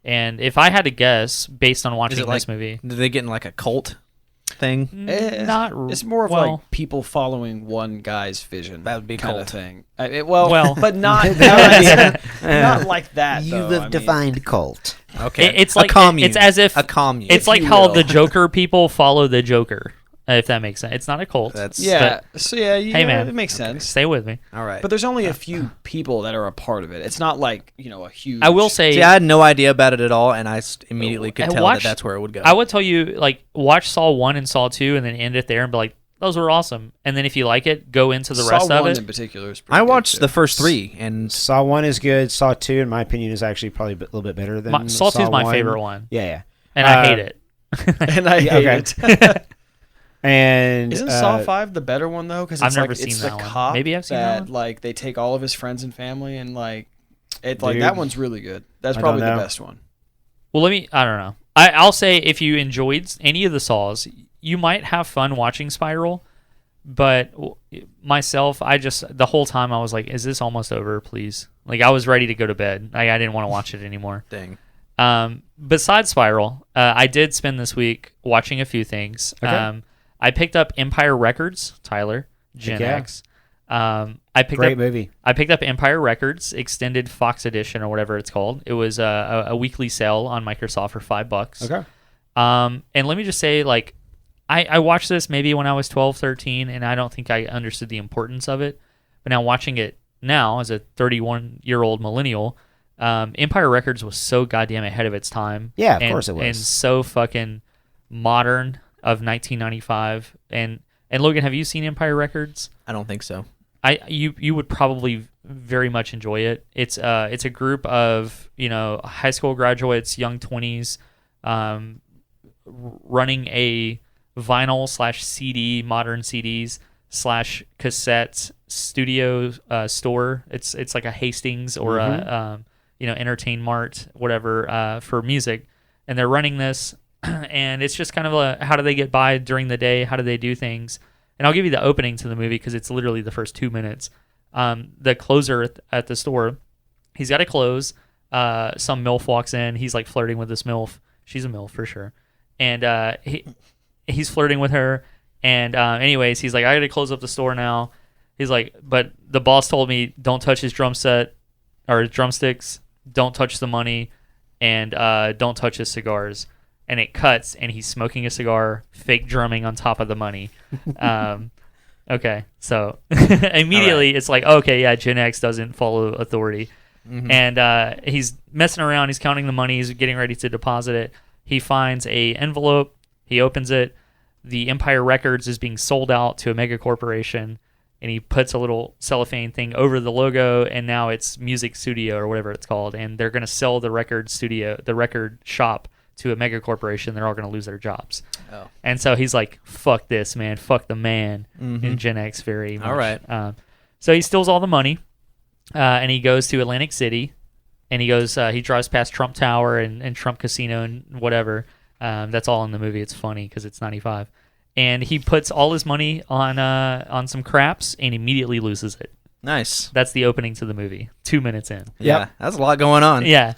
And if I had to guess, based on watching
Is it
this
like
movie,
do they get in like a cult thing?
not
It's more of
well,
like people following one guy's vision.
That would be
kind
cult.
of thing.
Well-
but not not like that.
You
though.
have
I mean,
defined cult.
Okay,
it's like
a commune.
it's as if
a commune.
it's like
you
how
will.
the Joker people follow the Joker, if that makes sense. It's not a cult.
That's
Yeah. So yeah,
Hey, man.
it makes sense.
Stay with me.
all right.
But there's only a few people that are a part of it. It's not like a huge.
I will say,
See, I had no idea about it at all, and I immediately could
And
tell
watch-
that that's where it would go.
I would tell you, like, watch Saw 1 and Saw 2 and then end it there and be like, those were awesome. And then if you like it, go into the
Saw
rest of
1
it.
in particular is pretty
I
good,
watched
too.
the first 3, and
Saw 1 is good. Saw 2, in my opinion, is actually probably a little bit better than
Saw 2 is my
1.
favorite one.
Yeah.
And I hate it.
and I
Yeah,
hate
okay.
it.
And
Isn't Saw 5 the better one though? Because
I've never
like,
seen
it's
that
the
one.
cop
Maybe I've seen that one.
like they take all of his friends and family and like it like
Dude.
that one's really good. That's
I
probably
don't
the
know.
best one.
Well, I don't know. I'll say if you enjoyed any of the Saws, you might have fun watching Spiral. But myself, the whole time I was like, is this almost over, please? Like, I was ready to go to bed. Like, I didn't want to watch it anymore.
dang.
Besides Spiral, I did spend this week watching a few things.
Okay.
I picked up Empire Records, Tyler. Gen
Yeah.
X. I picked
Great
up
movie.
I picked up Empire Records Extended Fox Edition or whatever it's called. It was a weekly sale on Microsoft for $5.
Okay.
And let me just say, like, I watched this maybe when I was 12, 13, and I don't think I understood the importance of it. But now watching it now as a 31-year-old millennial, Empire Records was so goddamn ahead of its time.
Yeah, of course it was.
And so fucking modern of 1995. And Logan, have you seen Empire Records?
I don't think so.
You would probably very much enjoy it. It's a group of high school graduates, young 20s, running a vinyl / CD, modern CDs / cassette studio store. It's like a Hastings or a Entertain Mart, whatever, for music, and they're running this, and it's just kind of a how do they get by during the day? How do they do things? And I'll give you the opening to the movie because it's literally the first 2 minutes. The closer at the store, he's got to close. Some MILF walks in. He's like flirting with this MILF. She's a MILF for sure. And he's flirting with her. And anyways, he's like, I got to close up the store now. He's like, but the boss told me don't touch his drum set or his drumsticks. Don't touch the money. And don't touch his cigars. And it cuts, and he's smoking a cigar, fake drumming on top of the money. Okay, so immediately it's like, okay, yeah, Gen X doesn't follow authority. Mm-hmm. And he's messing around. He's counting the money. He's getting ready to deposit it. He finds a envelope. He opens it. The Empire Records is being sold out to a mega corporation, and he puts a little cellophane thing over the logo, and now it's Music Studio or whatever it's called, and they're going to sell the record shop to a mega corporation. They're all going to lose their jobs. Oh. And so he's like, fuck this, man. Fuck the man. Mm-hmm. In Gen X very much.
All right.
So he steals all the money, and he goes to Atlantic City, and he goes, he drives past Trump Tower and Trump Casino and whatever. That's all in the movie. It's funny because it's 95. And he puts all his money on some craps and immediately loses it.
Nice.
That's the opening to the movie. 2 minutes in.
Yeah, that's a lot going on.
Yeah.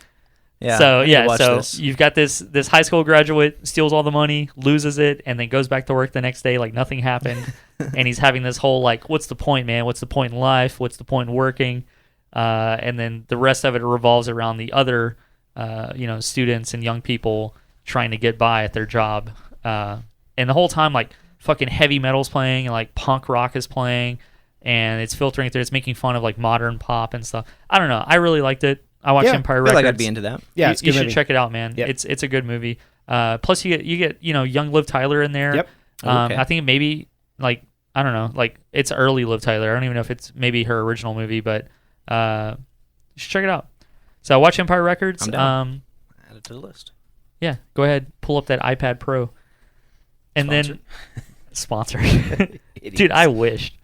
Yeah.
So
this.
You've got this high school graduate steals all the money, loses it, and then goes back to work the next day like nothing happened, and he's having this whole like, what's the point, man? What's the point in life? What's the point in working? And then the rest of it revolves around the other, students and young people trying to get by at their job. And the whole time, like fucking heavy metal's playing and like punk rock is playing, and it's filtering through. It's making fun of like modern pop and stuff. I don't know. I really liked it. I watched Empire Records.
I feel like I'd be into that.
Yeah, you should check it out, man. Yep. It's a good movie. Plus you get young Liv Tyler in there.
Yep.
Okay. I think maybe like I don't know, like it's early Liv Tyler. I don't even know if it's maybe her original movie, but you should check it out. So I watch Empire Records.
I'm down. Add it to the list.
Yeah, go ahead, pull up that iPad Pro, and
Sponsored.
then sponsored. Dude, I wished.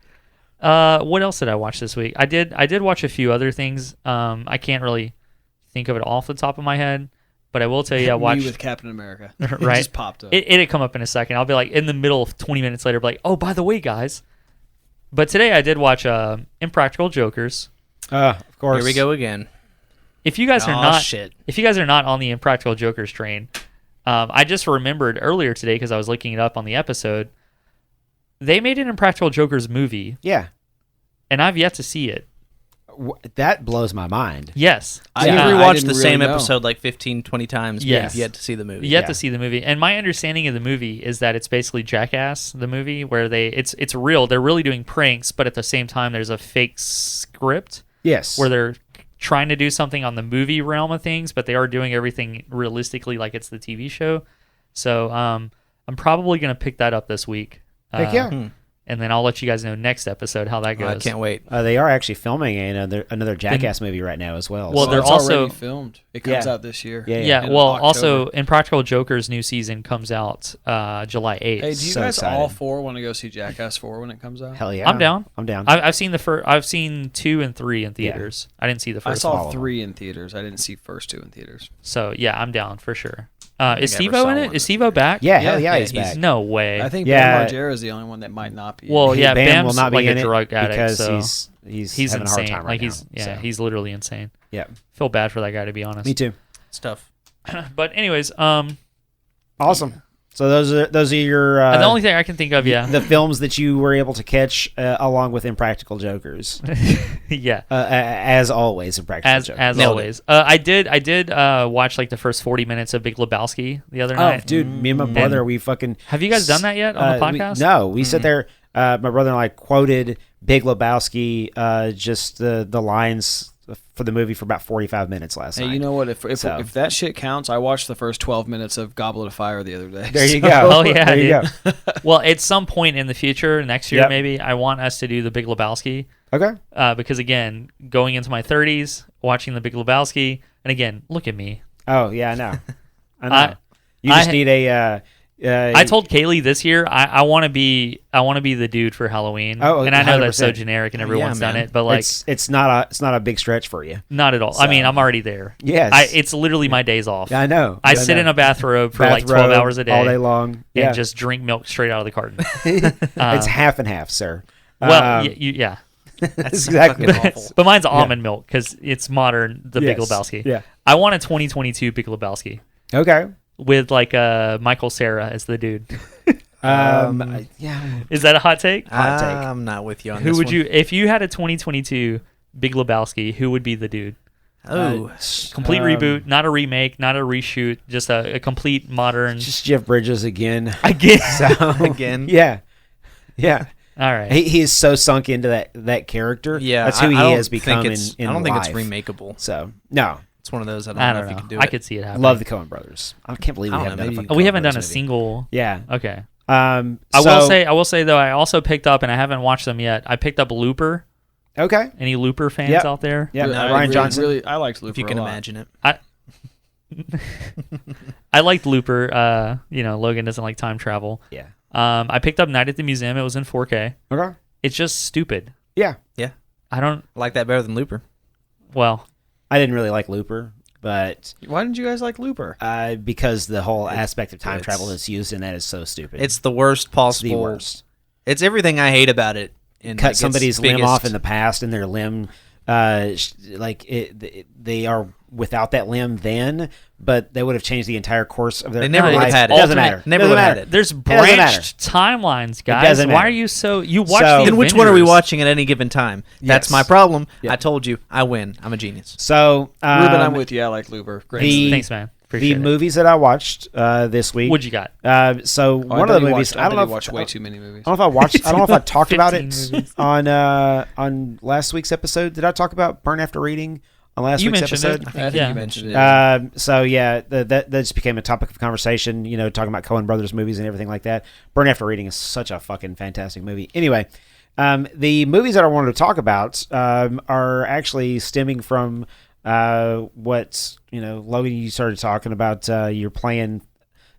What else did I watch this week? I did watch a few other things. I can't really think of it off the top of my head, but I will tell you I watched...
Me with Captain America.
Right?
It just popped up.
It'd come up in a second. I'll be like, in the middle of 20 minutes later, be like, oh, by the way, guys. But today I did watch Impractical Jokers.
Of course.
Here we go again.
If you guys are
shit.
If you guys are not on the Impractical Jokers train, I just remembered earlier today because I was looking it up on the episode. They made an Impractical Jokers movie.
Yeah.
And I've yet to see it.
That blows my mind.
Yes.
I rewatched the same episode like 15, 20 times.
Yes.
But yet to see the movie.
Yet to see the movie. And my understanding of the movie is that it's basically Jackass, the movie, where it's real. They're really doing pranks, but at the same time there's a fake script.
Yes.
Where they're trying to do something on the movie realm of things, but they are doing everything realistically like it's the TV show. So I'm probably going to pick that up this week.
Heck yeah.
And then I'll let you guys know next episode how that goes.
I can't wait.
They are actually filming another Jackass movie right now as well.
Well,
so.
they're
it's
also
already filmed. It comes out this year.
Yeah. Well, also Impractical Jokers new season comes out July 8th.
Hey, do you guys all four want to go see Jackass 4 when it comes out?
Hell yeah, I'm down. I've seen I've seen 2 and 3 in theaters. Yeah. I didn't see the first.
I saw 3 in theaters. I didn't see first 2 in theaters.
So yeah, I'm down for sure. Is Steve-O in it? Is Steve-O back?
Yeah, hell yeah, he's back.
No way.
I think Bam Margera is the only one that might not be.
Well, yeah,
Bam
Bam's
will not be
like
in
a drug addict
because he's having
insane.
a hard time right now.
He's literally insane.
Yeah,
feel bad for that guy, to be honest.
Me too.
It's tough.
But anyways,
awesome. So those are your
the only thing I can think of, yeah.
the films that you were able to catch along with Impractical Jokers.
Yeah.
As always, Impractical Jokers.
As always. I did watch like the first 40 minutes of Big Lebowski the other night.
Oh, dude, me and my brother, we fucking...
Have you guys done that yet on the podcast?
No, we sit there, my brother and I quoted Big Lebowski, just the lines for the movie for about 45 minutes last night.
Hey, you know what? If that shit counts, I watched the first 12 minutes of Goblet of Fire the other day.
There you
So-
go.
Oh, yeah,
there you
dude.
go.
Well, at some point in the future, next year
Yep.
maybe, I want us to do the Big Lebowski.
Okay.
Because again, going into my 30s, watching the Big Lebowski, and again, look at me.
Oh, yeah, I know. You
I
just need a...
I told Kaylee this year I want to be the dude for Halloween.
Oh,
and I know that's so
100%.
generic and everyone's done
man.
it, but like
it's not a big stretch for you.
not at all. I mean, I'm already there.
Yes.
It's literally my days off.
I know.
I sit in a bathrobe for like 12
Bathrobe
hours a day
all day long. Yeah.
and just drink milk straight out of the carton.
It's half and half, sir.
Well, yeah.
That's
exactly.
fucking awful.
But mine's almond milk because it's modern, the Big
Yes.
Lebowski.
Yeah.
I want a 2022 Big Lebowski
Okay.
with like Michael Cera as the dude.
Yeah.
Is that a hot take?
Hot take.
I'm not with you on
Who
this
would
one.
you, if you had a 2022 Big Lebowski, who would be the dude?
Oh,
Complete reboot, not a remake, not a reshoot, just a complete modern.
Just Jeff Bridges again.
Again.
again.
Yeah. Yeah.
All right.
He is so sunk into that character.
Yeah,
That's who
I
he
don't
has
think
become
it's-
in
I don't think
life.
it's remakeable.
So, no.
It's one of those I
I
don't know
don't
if you
know.
can do
I
it.
could see it happening.
Love the Coen Brothers. I can't believe we
I don't
haven't
know,
done a
maybe-
fucking
We
Coen
haven't done a
Brothers movie.
single.
Yeah.
Okay.
I
I will say though, I also picked up, and I haven't watched them yet. I picked up Looper.
Okay.
Any Looper fans
Yep.
out there?
Yeah.
I
Ryan Johnson.
I liked Looper
If you can
a lot.
imagine it.
I liked Looper. Logan doesn't like time travel.
Yeah.
I picked up Night at the Museum. It was in 4K.
Okay.
It's just stupid.
Yeah.
I don't.
I like that better than Looper.
Well,
I didn't really like Looper, but
Why didn't you guys like Looper?
because the whole aspect of time
it's-
travel that's used in that is so stupid.
It's the worst
It's
possible.
the worst.
It's everything I hate about it. And
Cut
like,
somebody's
its
limb
biggest-
off in the past, and their limb, they are without that limb then, but they would have changed the entire course of their
They never
would
life.
have had it.
It doesn't
Alternate-
matter.
never
Doesn't
would have
matter.
had it.
there's
doesn't matter.
branched timelines, guys.
doesn't
Why
matter.
are you so? You watch
So-
the
Then which one are we
Avengers.
watching at any given time? That's
Yes.
my problem.
Yeah.
I told you. I win. I'm a genius.
So,
Ruben, I'm with you. I like Looper. Great.
the-
Thanks, man.
the
Appreciate it.
movies that I watched this week.
What'd you got?
So one of the movies. I don't know.
I
If,
watched
I
way
don't
too many movies.
know if I watched. I don't know if I talked about it
15 movies.
on last week's episode. Did I talk about Burn After Reading on last
You
week's
mentioned
episode?
it.
I think
Yeah.
you mentioned it.
So yeah, that just became a topic of conversation. Talking about Coen Brothers movies and everything like that. Burn After Reading is such a fucking fantastic movie. Anyway, the movies that I wanted to talk about are actually stemming from what Logan. You started talking about. You're playing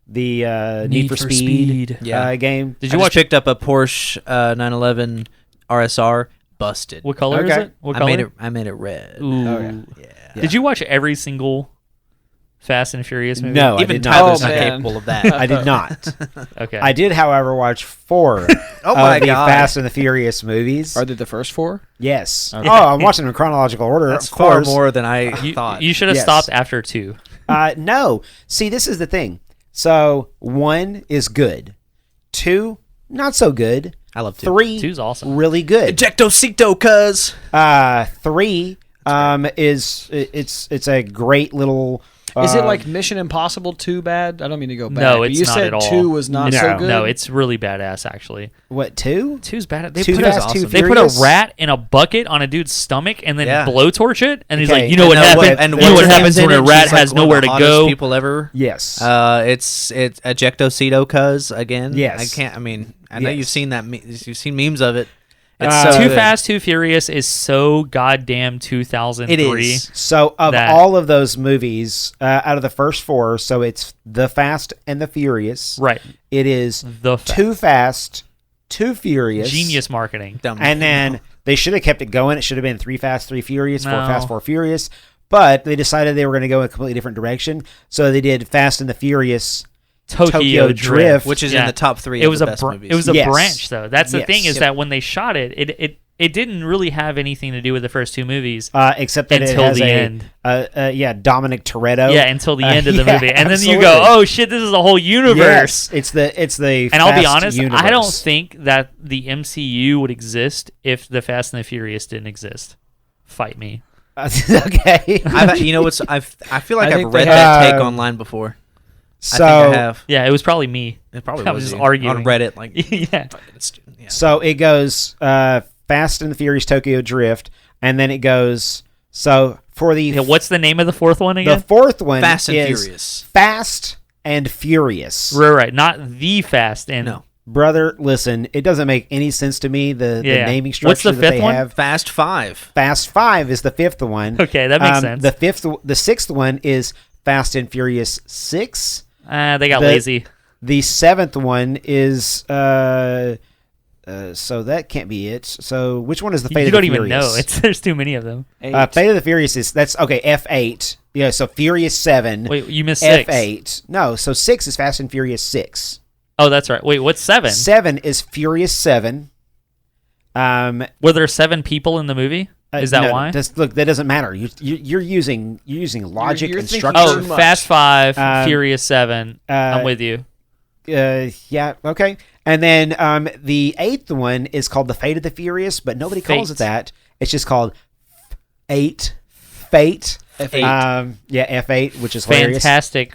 the Need for Speed
Yeah.
game.
Did
I
you
just
watch?
picked up a Porsche 911 RSR. Busted.
What color is
Okay.
it? What
I
color?
made it red.
Ooh.
Oh, yeah.
Yeah.
Did you watch every single Fast and Furious movie?
No, I
Even
did not.
Tyler's
Oh,
not
man.
capable of that.
I did not.
Okay.
I did, however, watch 4
Oh my
of the
God.
Fast and the Furious movies.
Are they the first 4?
Yes.
Okay.
Oh, I'm watching them in chronological order.
That's
of
far
course.
more than I
You,
thought.
you should have
Yes.
stopped after 2.
No. See, this is the thing. So 1 is good. 2, not so good.
I love 2.
3,
2's awesome.
really good.
Ejectocito, cuz.
3 is it's a great little.
Is it like Mission Impossible 2 bad? I don't mean to go back.
No,
but
it's
you
not
said
at all.
2 was not
No.
so good.
No, it's really badass actually.
what 2?
2's bad. They
Too
put
Fast,
a,
Too
they put a
Furious?
rat in a bucket on a dude's stomach and then
Yeah.
blowtorch it, and he's
Okay.
like, you know what
And
happens?
and
you know what
what's her
happens
name's
when
in
a
it?
rat
She's, like,
has
one of
nowhere
the
to
hottest
go?
People ever.
Yes.
It's Ejectocito, cuz again.
Yes.
I mean, I know
Yes.
you've seen that. You've seen memes of it. It's
Uh,
so
Too
good.
Fast, Too Furious is so goddamn 2003.
It is.
So of
that-
all of those movies, out of the first 4, so it's The Fast and the Furious.
Right.
It is
The fa-
Too Fast, Too Furious.
genius marketing.
Dumb.
And then they should have kept it going. It should have been 3 Fast, 3 Furious, 4
No.
Fast, 4 Furious. But they decided they were going to go a completely different direction. So they did Fast and the Furious
Tokyo
Drift,
Drift,
which is
yeah.
in the top 3
It
of
was
the
a
best movies.
it was a
Yes.
branch though. That's the
Yes.
thing is
Yep.
that when they shot it it didn't really have anything to do with the first two movies
except that
until
it has
the end.
Dominic Toretto.
Yeah, until the end of the
yeah,
movie, and
absolutely.
then you go, "Oh shit, this is a whole universe."
Yes, it's the.
And I'll be
Fast
honest,
universe.
I don't think that the MCU would exist if the Fast and the Furious didn't exist. Fight me.
Okay.
You know what's? I feel like
I
I've
think
read
they
that
have-
take online before.
So
I think I have.
Yeah, it was probably me.
It probably
I
was
was just
you.
arguing.
On Reddit. Like,
Yeah.
yeah.
So it goes Fast and the Furious Tokyo Drift, and then it goes. So for the
Yeah, what's the name of the fourth one
the
again?
fourth one
Fast and
is
Furious.
Fast and Furious.
Right, not the Fast and
No.
Brother, listen, it doesn't make any sense to me the
Yeah.
naming structure
What's the
that
fifth
they
one?
have.
Fast 5.
Fast 5 is the fifth one.
Okay, that makes sense.
The sixth one is Fast and Furious 6.
They got
the-
lazy.
The seventh one is so that can't be it. So which one is the Fate
You
of the
don't even
Furious?
know. There's too many of them.
Fate of the Furious that's okay. F8. Yeah. So Furious 7.
Wait, you missed 6.
F8. No. So 6 is Fast and Furious 6.
Oh, that's right. Wait, what's 7?
7 is Furious 7.
Were there 7 people in the movie? Is that
no,
why?
Look, that doesn't matter. You're using logic
you're
and
thinking
structure.
Oh,
too much.
Fast 5,
Um,
Furious 7. I'm with you.
Yeah, okay. And then the eighth one is called The Fate of the Furious, but nobody calls
Fate.
it that. It's just called Fate.
F8.
F8, which is hilarious.
Fantastic.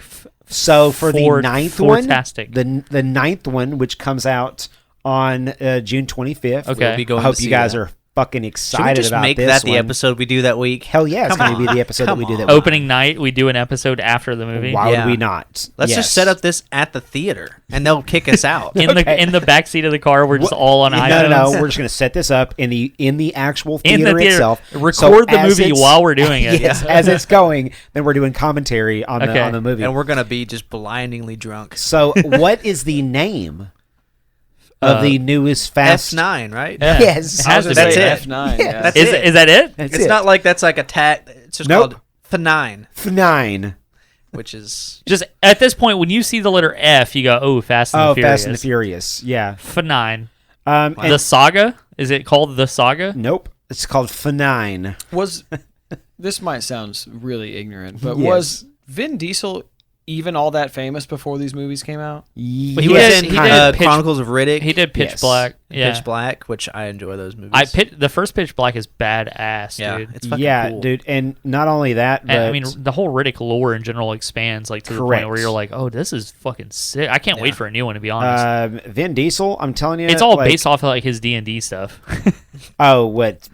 So for the ninth
Fantastic.
one, the ninth one, which comes out on June 25th.
Okay.
We'll be
I
going
hope
to
you
see
guys
that.
are fucking
Should we
excited
just
about
make
this
that the
one.
episode we do that week?
Hell yeah, it's
Come
going to be
on.
the episode that
Come
we do
on.
that week.
Opening night, we do an episode after the movie.
Why
Yeah.
would we not?
Let's
Yes.
just set up this at the theater, and they'll kick us out.
In the back seat of the car, we're just all on iPhones.
No, we're just going to set this up in the actual
In
theater,
the theater.
itself.
Record
So
the
as
movie
it's-
while we're doing it.
Yes, as it's going, then we're doing commentary on
Okay.
the movie.
And we're gonna be just blindingly drunk.
So, what is the name of the newest Fast?
F9, right?
Yeah.
Yes.
It has to be.
That's
That's
it.
F9.
Yeah.
Yeah.
That's
Is,
it.
is that it?
That's
It's
it.
not like that's like a tag. It's just
Nope.
called F9,
F9.
which is
Just at this point, when you see the letter F, you go, "Oh, Fast and the Furious."
Fast and the Furious. Yeah.
F9.
And-
The Saga? Is it called the Saga?
nope. It's called F9.
Was this might sound really ignorant, but
Yes.
was Vin Diesel even all that famous before these movies came out?
he
he was
did-
in
he did Pitch-
Chronicles of Riddick.
He did Pitch
Yes.
Black. Yeah.
Pitch Black, which I enjoy those movies.
The first Pitch Black is badass,
yeah,
dude.
it's fucking
Yeah,
cool.
dude. And not only that, but
And I mean, the whole Riddick lore in general expands like to the
Correct.
point where you're like, "Oh, this is fucking sick." I can't wait for a new one, to be honest.
Vin Diesel, I'm telling you.
it's all
like-
based off of like his D&D stuff.
Oh, what?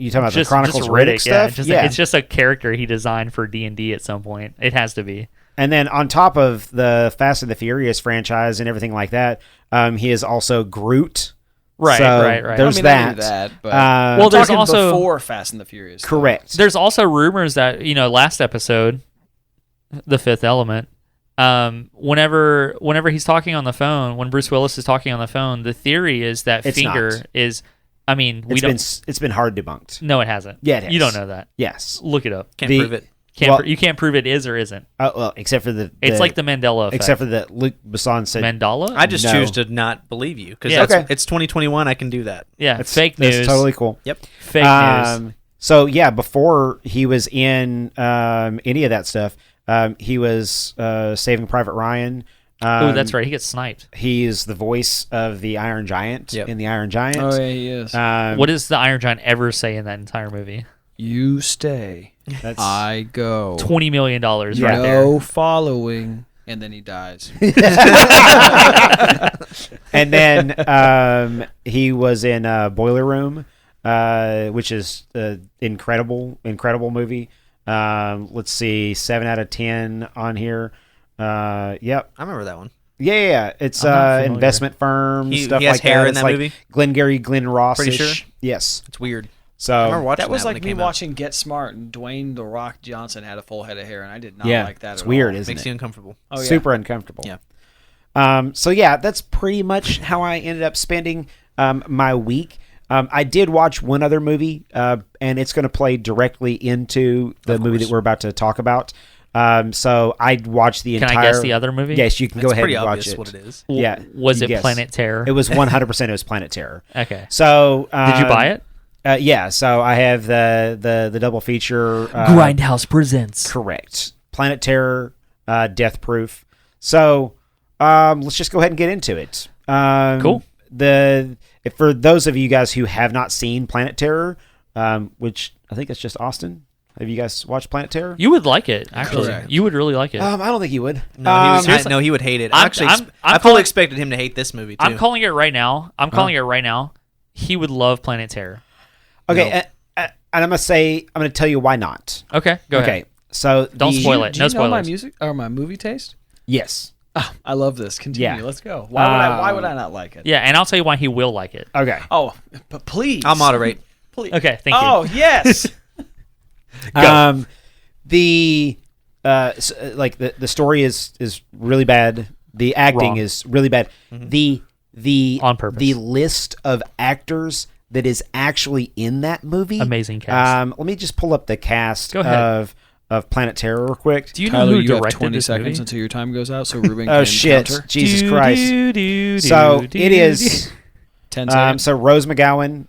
You talking about the Chronicles of Riddick stuff?
It's just a character he designed for D&D at some point. It has to be.
And then on top of the Fast and the Furious franchise and everything like that, he is also Groot.
Right,
So
right.
There's
I
that.
knew that, but
Well,
well,
there's
talking
also-
before Fast and the Furious. though.
Correct.
There's also rumors that, last episode, The Fifth Element, whenever he's talking on the phone, when Bruce Willis is talking on the phone, the theory is that
It's
Finger
not.
is, I mean,
It's been hard debunked.
no, it hasn't.
Yeah, it
You
has.
don't know that.
Yes.
Look it up.
Can't
the-
prove it.
You can't prove it is or isn't.
Well, except for
It's like the Mandela effect.
except for that Luc Besson said
Mandela?
I just
No.
choose to not believe you because
Yeah.
Okay.
it's 2021. I can do that.
yeah,
that's
fake news.
That's totally cool.
Yep.
Fake news.
So yeah, before he was in any of that stuff, he was Saving Private Ryan.
Oh, that's right. He gets sniped.
He's the voice of the Iron Giant
Yep.
in the Iron Giant.
Oh yeah, he is.
What does the Iron Giant ever say in that entire movie?
You stay,
That's,
I go.
$20 million
Yeah.
right there.
No following, and then he dies.
and then he was in Boiler Room, which is incredible movie. Let's see, 7 out of 10 on here. Yep.
I remember that one.
Yeah. It's
I'm not familiar.
investment firm
He
stuff
has
like
hair
that.
in
It's
that
like
movie?
Glengarry Glen Ross.
Pretty sure?
Yes.
It's weird.
So
I remember watching
That was
when
like
it
me
came out.
watching Get Smart, and Dwayne the Rock Johnson had a full head of hair, and I did not
yeah,
like that.
it's
at
weird,
all.
isn't
Makes
it?
you uncomfortable.
Oh, yeah.
Super uncomfortable.
Yeah.
So yeah, that's pretty much how I ended up spending my week. I did watch one other movie, and it's going to play directly into the movie that we're about to talk about. So I watched the
Can
entire.
I guess the other movie?
Yes, you can go
It's
ahead
pretty
and watch
obvious
it.
what it is.
Yeah,
Was
you
it
guess.
Planet Terror?
It was 100%. It was Planet Terror.
Okay.
So
Did you buy it?
Yeah. So I have the double feature.
Grindhouse presents.
Correct. Planet Terror, Death Proof. So let's just go ahead and get into it.
Cool.
For those of you guys who have not seen Planet Terror, which I think it's just Austin. Have you guys watched Planet Terror?
You would like it, actually.
Correct.
You would really like it.
I don't think you would.
No,
seriously.
no, he would hate it.
I'm
I fully
calling-
expected him to hate this movie too.
I'm calling it right now. He would love Planet Terror.
Okay, and I'm gonna tell you why not.
Okay, go ahead.
Okay, so
Don't spoil it.
Do
No
you know my
spoilers.
music or my movie taste?
Yes.
Oh, I love this. Continue.
Yeah.
Let's go. Why would I not like it?
Yeah, and I'll tell you why he will like it.
Okay.
Oh, but please.
I'll moderate.
Please.
Okay, thank you.
Oh yes.
The the story is really bad. The acting
Wrong.
is really bad. The
On purpose.
The list of actors that is actually in that movie.
Amazing cast.
Let me just pull up the cast
Go ahead.
of Planet Terror real quick.
Do you know
Tyler,
who
you have
directed
20
this
seconds
movie?
until your time goes out, so Rubyen
Oh
can
shit!
counter.
Jesus Christ! So it is.
10 seconds.
So Rose McGowan,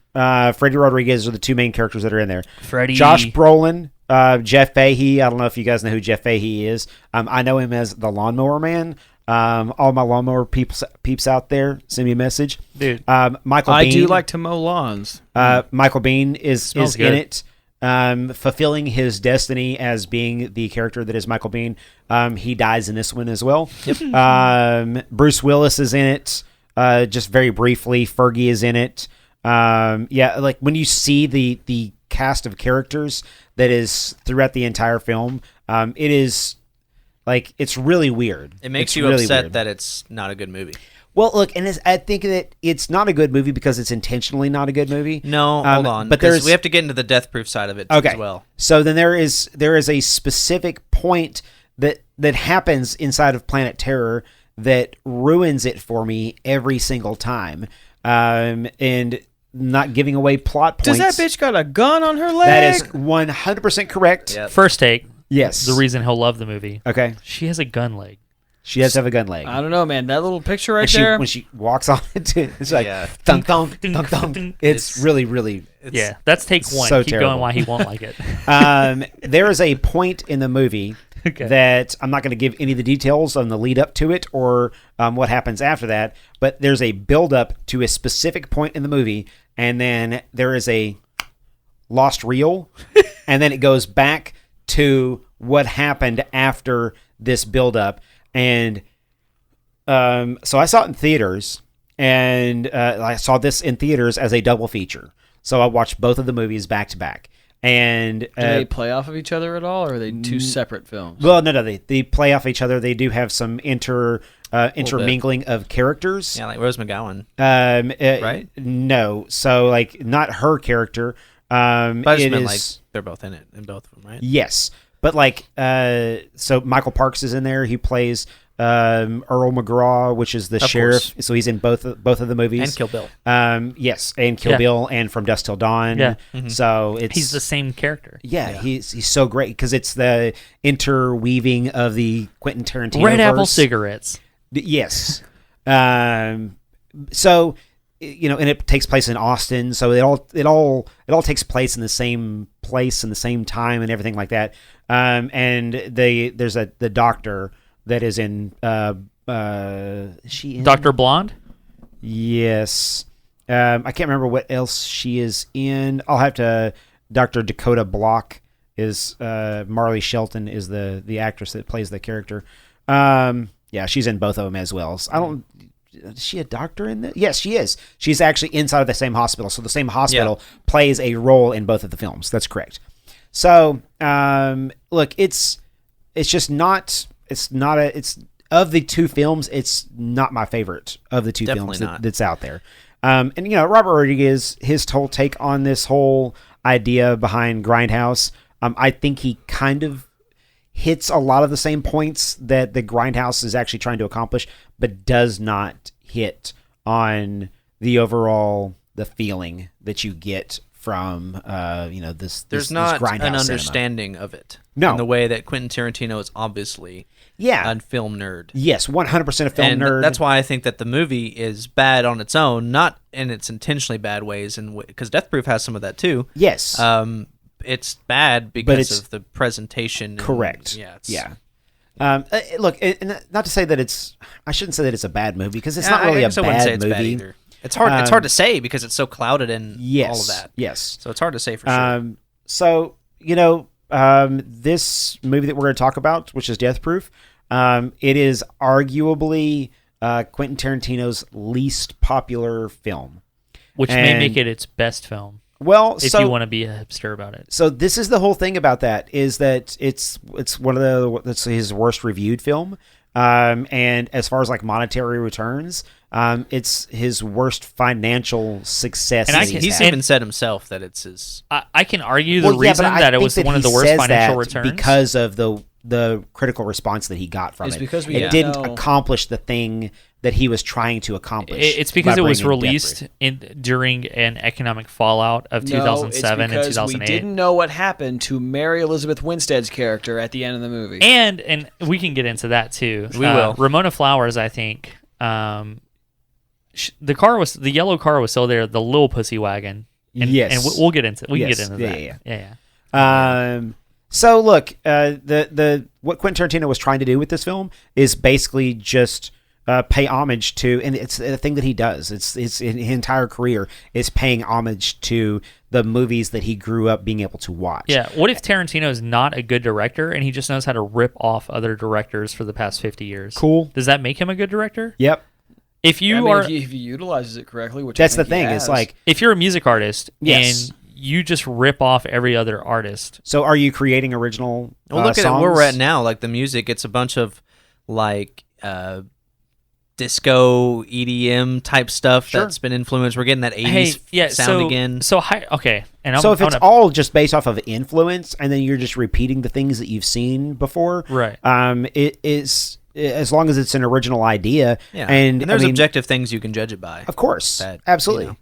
Freddie Rodriguez are the two main characters that are in there.
Freddie.
Josh Brolin, Jeff Fahey. I don't know if you guys know who Jeff Fahey is. I know him as the Lawnmower Man. All my lawnmower peeps out there, send me a message.
Dude.
Michael
I
Biehn.
do like to mow lawns.
Michael Biehn is
Smells
in
good.
it, fulfilling his destiny as being the character that is Michael Biehn. He dies in this one as well. Yep. Bruce Willis is in it. Just very briefly, Fergie is in it. Yeah, like when you see the cast of characters that is throughout the entire film, it is like it's really weird.
It makes
It's
you
really
upset
weird.
that it's not a good movie.
Well, look, and I think that it's not a good movie because it's intentionally not a good movie.
No, hold on.
but
But
there's
we have to get into the death proof side of it
okay.
as well.
So then there is a specific point that happens inside of Planet Terror that ruins it for me every single time, and not giving away plot points.
Does that bitch got a gun on her leg?
That is 100% correct.
Yep.
First take.
Yes.
The reason he'll love the movie.
Okay.
She has a gun leg.
She does have a gun leg.
I don't know, man. That little picture right
And
there.
when she walks on it, it's like
Yeah.
thunk thunk thunk thunk. It's really really.
Yeah, that's take one.
so
Keep
terrible.
going why he won't like it.
There is a point in the movie
Okay.
that I'm not going to give any of the details on the lead up to it or what happens after that, but there's a build up to a specific point in the movie, and then there is a lost reel, and then it goes back to what happened after this build up, and so I saw it in theaters, and I saw this in theaters as a double feature. So I watched both of the movies back to back. And
Do they play off of each other at all, or are they two separate films?
well, no, they play off each other. They do have some intermingling of characters.
Yeah, like Rose McGowan.
Right? No, so like not her character.
But I just
it
meant
is-
like they're both in it, in both of them, right?
yes, but like so Michael Parks is in there. He plays Earl McGraw, which is the
Of
sheriff.
course.
So he's in both of the movies.
And Kill Bill.
Yes, and Kill
Yeah.
Bill, and From Dusk Till Dawn.
Yeah.
So it's
He's the same character.
yeah, he's so great because it's the interweaving of the Quentin Tarantino
Red Apple
verse.
cigarettes.
Yes. So and it takes place in Austin, so it all takes place in the same place and the same time and everything like that. And there's the doctor that is in is she in?
Dr. Blonde?
Yes. I can't remember what else she is in. I'll have to. Dr. Dakota Block is Marley Shelton is the actress that plays the character. Yeah, she's in both of them as well. So I don't. Is she a doctor in this? Yes, she is. She's actually inside of the same hospital. So the same hospital plays a role in both of the films. That's correct. So look, it's just not. It's of the two films. It's not my favorite of the two
Definitely
films
not.
that's out there. And Robert Rodriguez, his whole take on this whole idea behind Grindhouse, I think he kind of hits a lot of the same points that the Grindhouse is actually trying to accomplish, but does not hit on the overall the feeling that you get from this.
There's
this
not
Grindhouse
an
cinema.
understanding of it.
No.
In the way that Quentin Tarantino is obviously
Yeah.
a film nerd.
Yes, 100% a film
And
nerd.
that's why I think that the movie is bad on its own, not in its intentionally bad ways, and because Death Proof has some of that too.
Yes.
It's bad because
it's
of the presentation. And,
correct.
Yeah.
Look, and not to say that it's. I shouldn't say that it's a bad movie because it's
Yeah,
not really
I
a
guess I wouldn't say
bad
it's
movie.
bad either. It's hard. It's hard to say because it's so clouded in
Yes.
all of that.
Yes.
So it's hard to say for sure.
So this movie that we're going to talk about, which is Death Proof, it is arguably Quentin Tarantino's least popular film.
Which may
And-
make it its best film,
Well,
if you want to be a hipster about it.
So this is the whole thing about that is that it's one of that's his worst reviewed film, and as far as like monetary returns, it's his worst financial success.
And
that
He's
had.
even said himself that it's his.
I can argue the
Well, yeah,
reason
but I
that it
think
was
that
one of
he
the worst
says
financial
that
returns
because of the critical response that he got from
It's
it.
because we
it
didn't
didn't
know-
accomplish the thing that he was trying to accomplish.
It's because
by
it was
bringing Death
released
Proof.
during an economic fallout of 2007 and
because
2008.
we didn't know what happened to Mary Elizabeth Winstead's character at the end of the movie.
And we can get into that too.
We will.
Ramona Flowers, I think. The yellow car was still there. The little pussy wagon. And,
Yes.
and we'll get into. We can
Yes.
get into
Yeah,
that. Yeah.
So look, the what Quentin Tarantino was trying to do with this film is basically just pay homage to, and it's the thing that he does. It's his entire career is paying homage to the movies that he grew up being able to watch.
Yeah. What if Tarantino is not a good director and he just knows how to rip off other directors for the past 50 years?
Cool.
Does that make him a good director?
Yep.
If you
I mean,
are,
if he utilizes it correctly, which
That's
I
the
think he
thing. It's
has.
like,
if you're a music artist
Yes.
and you just rip off every other artist,
so are you creating original
Well, look at
songs?
where we're at now. Like the music, it's a bunch of like disco EDM type stuff
Sure.
that's been influenced. We're getting that 80s sound again.
So okay, and
So if it's
I'm
all just based off of influence, and then you're just repeating the things that you've seen before,
Right.
It is, as long as it's an original idea,
Yeah,
and
there's
I mean,
objective things you can judge it by.
of course,
that,
absolutely.
you know.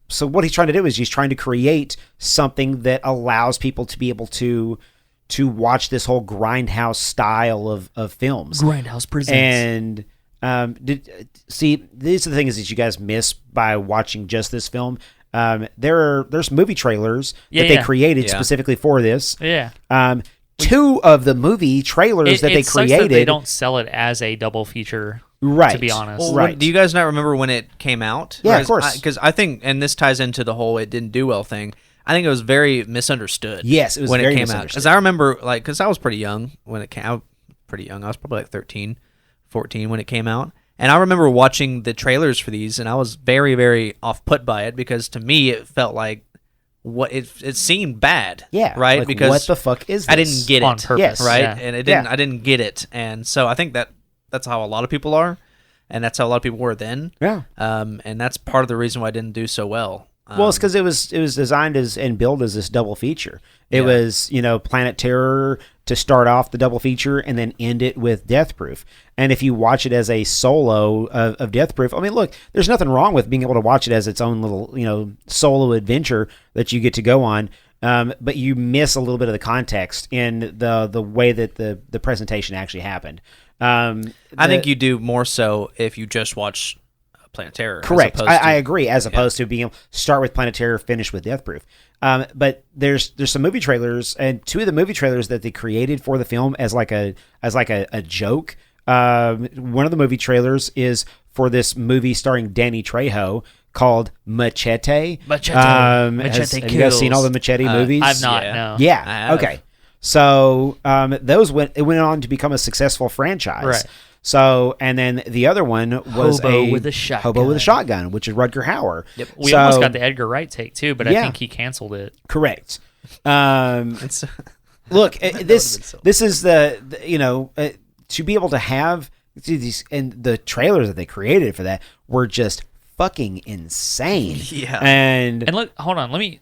So what he's trying to do is he's trying to create something that allows people to be able to watch this whole grindhouse style of films.
Grindhouse presents.
And these are the things that you guys miss by watching just this film. There's movie trailers
Yeah,
that they
yeah.
created
Yeah.
specifically for this.
Yeah.
Two of the movie trailers that they
sucks that
created,
they don't sell it as a double feature.
right?
To be honest.
Well,
right?
do you guys not remember when it came out?
Yeah, of course.
Because I think, and this ties into the whole "it didn't do well" thing. I think it was very misunderstood.
Yes, it was
when
very
it came out.
misunderstood.
Because I remember, like, because I was pretty young when it came out. Pretty young. I was probably like 13, 14 when it came out. And I remember watching the trailers for these, and I was very, very off put by it because to me it felt like it seemed bad.
Yeah,
right.
like,
Because
what the fuck is this?
I didn't get it
On purpose.
Yes.
right,
Yeah.
and it didn't.
Yeah.
I didn't get it, and so I think that's how a lot of people are, and that's how a lot of people were then.
Yeah.
And that's part of the reason why I didn't do so well.
Well, it's because it was designed as and billed as this double feature. It
Yeah.
was Planet Terror to start off the double feature and then end it with Death Proof. And if you watch it as a solo of Death Proof, I mean, look, there's nothing wrong with being able to watch it as its own little solo adventure that you get to go on. But you miss a little bit of the context in the way that the presentation actually happened.
I think you do more so if you just watch Planet Terror. as
Correct.
opposed to-
I agree. As opposed to being able to start with Planet Terror, finish with Death Proof. But there's some movie trailers, and two of the movie trailers that they created for the film as like a joke. One of the movie trailers is for this movie starring Danny Trejo called Machete.
Machete.
Have you guys seen all the Machete movies?
I've not.
Yeah.
No.
I
Yeah.
have.
Okay. So those went on to become a successful franchise.
Right.
So, and then the other one was
Hobo with a Shotgun.
Hobo with a Shotgun, which is Rutger Hauer.
Yep.
We
So-
almost got the Edgar Wright take too, but I
Yeah.
think he canceled it.
Correct.
It's,
Look, this
been so-
is to be able to have these, and the trailers that they created for that were just fucking insane.
Yeah.
And
Hold on. Let me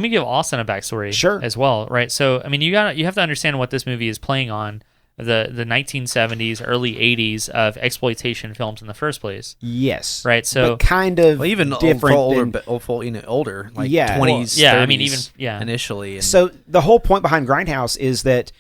give Austin a backstory
Sure.
as well, right? So I mean, you have to understand what this movie is playing on. the 1970s, early 80s of exploitation films in the first place.
Yes.
Right. So
but kind of
Well, even
different
older, like
Yeah.
20s,
Well, yeah,
30s
I mean,
initially. And
So the whole point behind Grindhouse is that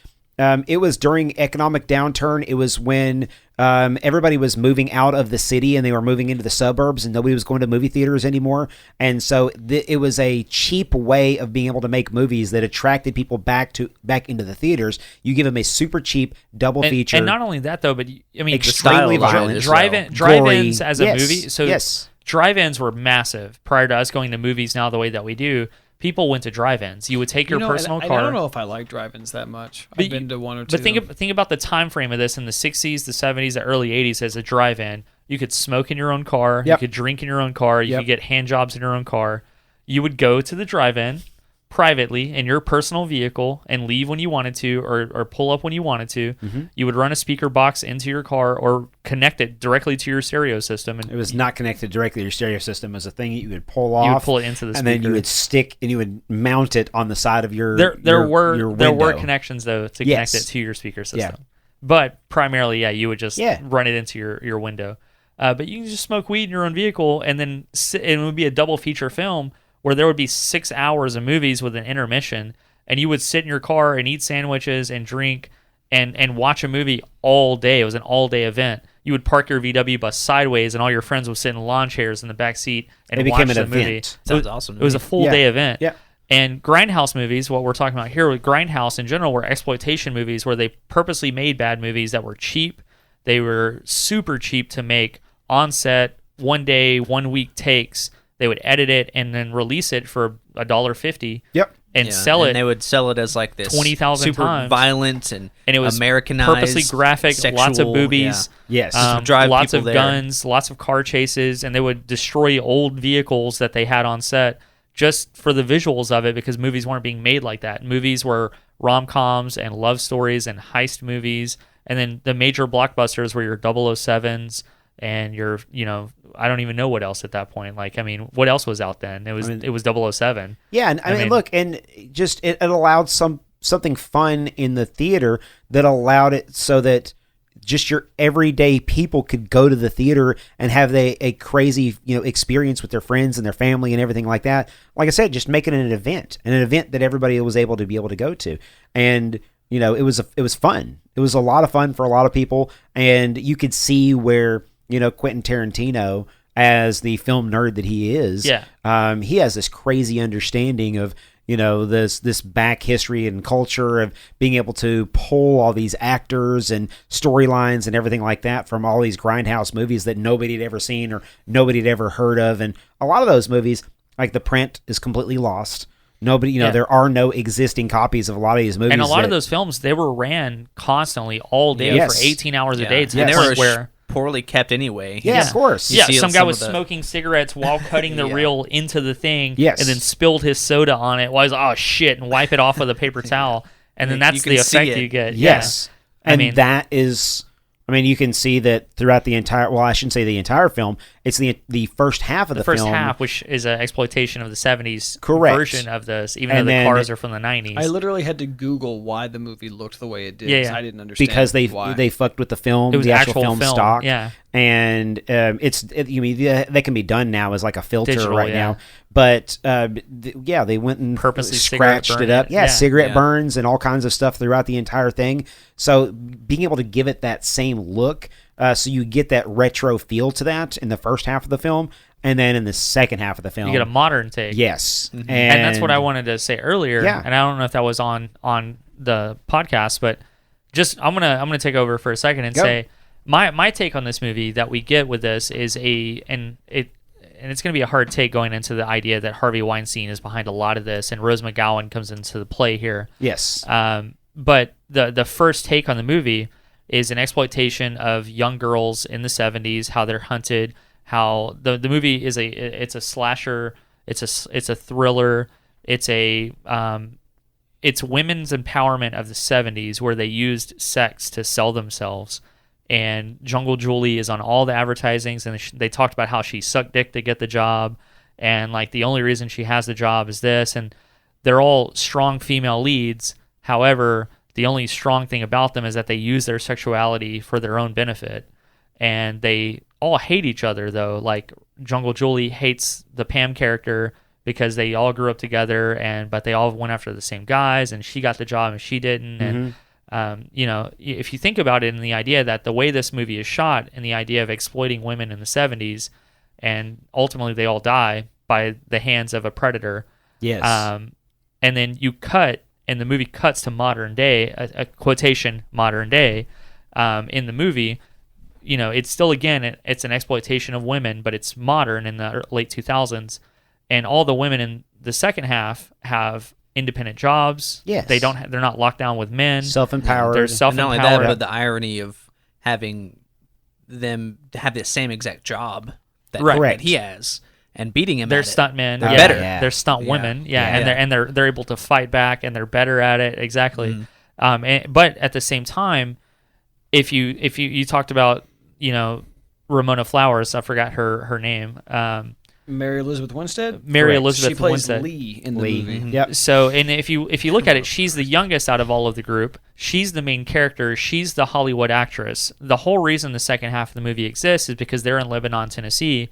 it was during economic downturn. It was when everybody was moving out of the city and they were moving into the suburbs, and nobody was going to movie theaters anymore. And so it was a cheap way of being able to make movies that attracted people back into the theaters. You give them a super cheap double feature,
and not only that though, but I mean,
extremely violent,
drive-ins as a
Yes.
movie. So
yes.
drive-ins were massive prior to us going to movies now the way that we do. People went to drive-ins. You would take your personal car.
I don't know if I like drive-ins that much. I've been to one or two.
But think about the time frame of this in the 60s, the 70s, the early 80s as a drive-in. You could smoke in your own car.
Yep.
You could drink in your own car. You
Yep.
could get hand jobs in your own car. You would go to the drive-in privately in your personal vehicle and leave when you wanted to, or pull up when you wanted to.
Mm-hmm.
You would run a speaker box into your car or connect it directly to your stereo system. And
It was not connected directly to your stereo system. It was a thing that you would pull
you
off.
would pull it into the speaker.
and then you would stick and you would mount it on the side of your
There were
window.
connections though to
Yes.
connect it to your speaker system.
Yeah.
But primarily, you would just
Yeah.
run it into your window. But you can just smoke weed in your own vehicle, and then it would be a double feature film where there would be 6 hours of movies with an intermission, and you would sit in your car and eat sandwiches and drink and watch a movie all day. It was an all-day event. You would park your VW bus sideways, and all your friends would sit in lawn chairs in the back seat and
It became
watch
an
the movie.
event.
Sounds awesome.
It was a full-day event.
Yeah.
And Grindhouse movies, what we're talking about here with Grindhouse in general, were exploitation movies where they purposely made bad movies that were cheap. They were super cheap to make on set, 1 day, 1 week takes. They would edit it and then release it for $1.50.
Yep.
And sell it.
And they would sell it as like this
20,000
super
times.
violent and
it was
Americanized,
purposely graphic, lots of
sexual,
boobies.
Yes.
to drive
lots
people
of
there.
guns, lots of car chases, and they would destroy old vehicles that they had on set just for the visuals of it, because movies weren't being made like that. Movies were rom-coms and love stories and heist movies, and then the major blockbusters were your 007s and your, I don't even know what else at that point. Like, I mean, what else was out then? It was 007.
Yeah, and I mean, look, and just it allowed something fun in the theater that allowed it so that just your everyday people could go to the theater and have a crazy experience with their friends and their family and everything like that. Like I said, just making it an event that everybody was able to go to, and it was fun. It was a lot of fun for a lot of people, and you could see where Quentin Tarantino, as the film nerd that he is, he has this crazy understanding of this back history and culture of being able to pull all these actors and storylines and everything like that from all these Grindhouse movies that nobody had ever seen or nobody had ever heard of. And a lot of those movies, like the print, is completely lost. Nobody, there are no existing copies of a lot of these movies.
And a lot of those films, they were ran constantly all day for 18 hours a day. To
and
the
they
point
were
where
poorly kept anyway.
Yeah, of course.
Yeah,
see
some guy was
of the-
smoking cigarettes while cutting the reel into the thing,
Yes.
and then spilled his soda on it. While he's like, oh shit, and wipe it off with a paper towel, and then
You
that's
can
the
see
effect
it.
you get.
Yes.
Yeah.
And that is, you can see that throughout the entire, well, I shouldn't say the entire film. It's the first half of the
first
film.
half, which is an exploitation of the 70s
Correct.
version of this, even
And
though the
then-
cars are from the 90s.
I literally had to Google why the movie looked the way it did.
Yeah,
'cause
yeah.
I didn't understand
Because
why.
they fucked with the film,
It was
the actual
actual film,
stock,
yeah.
and they can be done now as like a filter
Digital,
right
yeah.
now. But they went and
Purposely
scratched
cigarette
it
burn
up.
it.
Yeah,
Yeah.
cigarette
Yeah.
burns and all kinds of stuff throughout the entire thing. So being able to give it that same look, so you get that retro feel to that in the first half of the film, and then in the second half of the film,
you get a modern take.
yes,
and that's what I wanted to say earlier.
Yeah.
And I don't know if that was on the podcast, but just I'm gonna take over for a second and
Go.
say my take on this movie that we get with this is it's gonna be a hard take going into the idea that Harvey Weinstein is behind a lot of this, and Rose McGowan comes into the play here.
yes,
But the first take on the movie is an exploitation of young girls in the 70s, how they're hunted, how the movie is it's a slasher, it's a thriller, it's women's empowerment of the 70s where they used sex to sell themselves. And Jungle Julie is on all the advertisings, and they talked about how she sucked dick to get the job, and like the only reason she has the job is this, and they're all strong female leads. However, the only strong thing about them is that they use their sexuality for their own benefit. And they all hate each other, though. Like, Jungle Julie hates the Pam character because they all grew up together, but they all went after the same guys, and she got the job and she didn't. And, you know, if you think about it in the idea that the way this movie is shot and the idea of exploiting women in the 70s, and ultimately they all die by the hands of a predator.
Yes.
And then you cut, and the movie cuts to modern day, a quotation, modern day, in the movie. You know, it's still, again, it's an exploitation of women, but it's modern in the late 2000s. And all the women in the second half have independent jobs.
Yes.
They're not locked down with men.
Self-empowered.
They're
And
self-empowered.
not only that, but the irony of having them have the same exact job that he has and beating him
They're
at it.
stuntmen.
They're
Yeah.
better.
Yeah.
They're stunt women. Yeah.
Yeah.
And they're able to fight back, and they're better at it. Exactly. But at the same time, if you talked about, you know, Ramona Flowers, I forgot her name.
Mary Elizabeth Winstead.
Mary
Correct.
Elizabeth
She plays
Winstead.
Lee in the
Lee.
movie.
Yep.
So, and if you look at it, she's the youngest out of all of the group. She's the main character. She's the Hollywood actress. The whole reason the second half of the movie exists is because they're in Lebanon, Tennessee,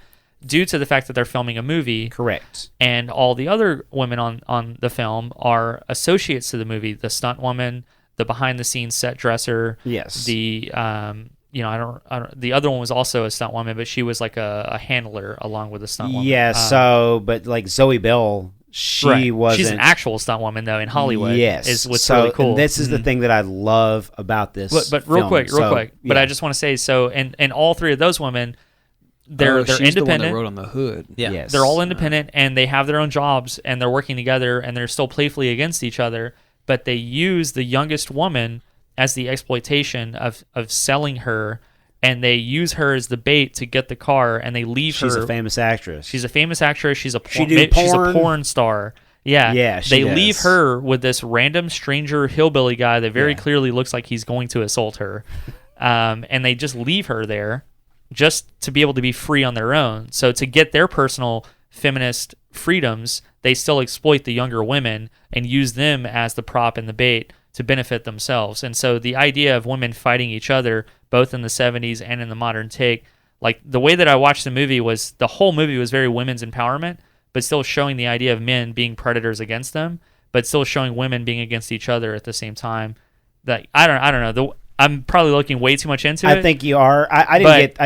due to the fact that they're filming a movie.
Correct.
And all the other women on the film are associates to the movie. The stunt woman, the behind the scenes set dresser.
Yes.
The you know, I don't. The other one was also a stunt woman, but she was like a handler along with the stunt woman.
Yeah. But like Zoe Bell, she
right.
wasn't.
She's an actual stunt woman though in Hollywood.
Yes.
Is what's
so,
really cool.
And this is the thing that I love about this.
But real
film.
quick. But
yeah.
I just want to say, so, and all three of those women, they're
she's
independent.
The one that wrote on the hood.
Yeah.
Yes.
They're all independent, and they have their own jobs, and they're working together, and they're still playfully against each other. But they use the youngest woman as the exploitation of selling her, and they use her as the bait to get the car, and they leave her.
She's a famous actress.
She's a famous actress. She's a
She do
she's a
porn?
porn star. Yeah.
Yeah, she
They
does.
leave her with this random stranger hillbilly guy that very
Yeah.
clearly looks like he's going to assault her. And they just leave her there just to be able to be free on their own. So to get their personal feminist freedoms, they still exploit the younger women and use them as the prop and the bait to benefit themselves. And so the idea of women fighting each other, both in the 70s and in the modern take, like the way that I watched the movie was the whole movie was very women's empowerment, but still showing the idea of men being predators against them, but still showing women being against each other at the same time. That I don't know. I'm probably looking way too much into it.
I think you are. I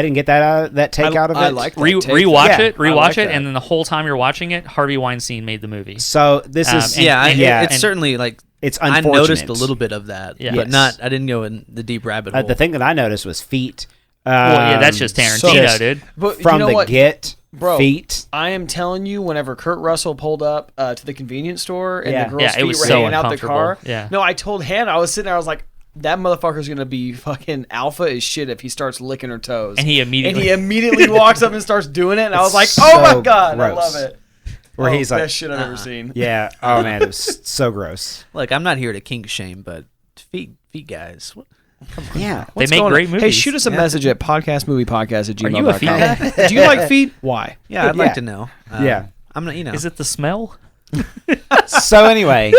didn't get that take out of it.
I like that take.
Rewatch
Yeah,
it,
I
rewatch
like
it,
that.
and then the whole time you're watching it, Harvey Weinstein made the movie.
So this is
It's certainly like
it's
I
unfortunate.
noticed a little bit of that,
Yeah.
but
Yes.
I didn't go in the deep rabbit hole.
The thing that I noticed was feet.
Well, yeah, that's just Tarantino, dude.
But
From
you know
the
what?
get,
Bro,
feet.
I am telling you, whenever Kurt Russell pulled up to the convenience store and
Yeah.
the girl's
Yeah, it
feet
was
were
so
hanging out the
uncomfortable.
car,
Yeah.
no, I told Hannah, I was sitting there, I was like, that motherfucker's gonna be fucking alpha as shit if he starts licking her toes.
And he immediately
walks up and starts doing it, and I was like,
It's
oh my
so
god, I
gross.
love it.
Where he's like,
best shit I've ever seen.
yeah. Oh man, it was so gross.
Look, I'm not here to kink shame, but feet guys. What?
Yeah.
They make great movies.
Hey, shoot us a message at podcastmoviepodcast@gmail.com.
Are you a feet guy?
Do you like feet? Why?
Yeah, I'd
Yeah.
like to know.
Yeah.
I'm not. You know.
Is it the smell?
So anyway,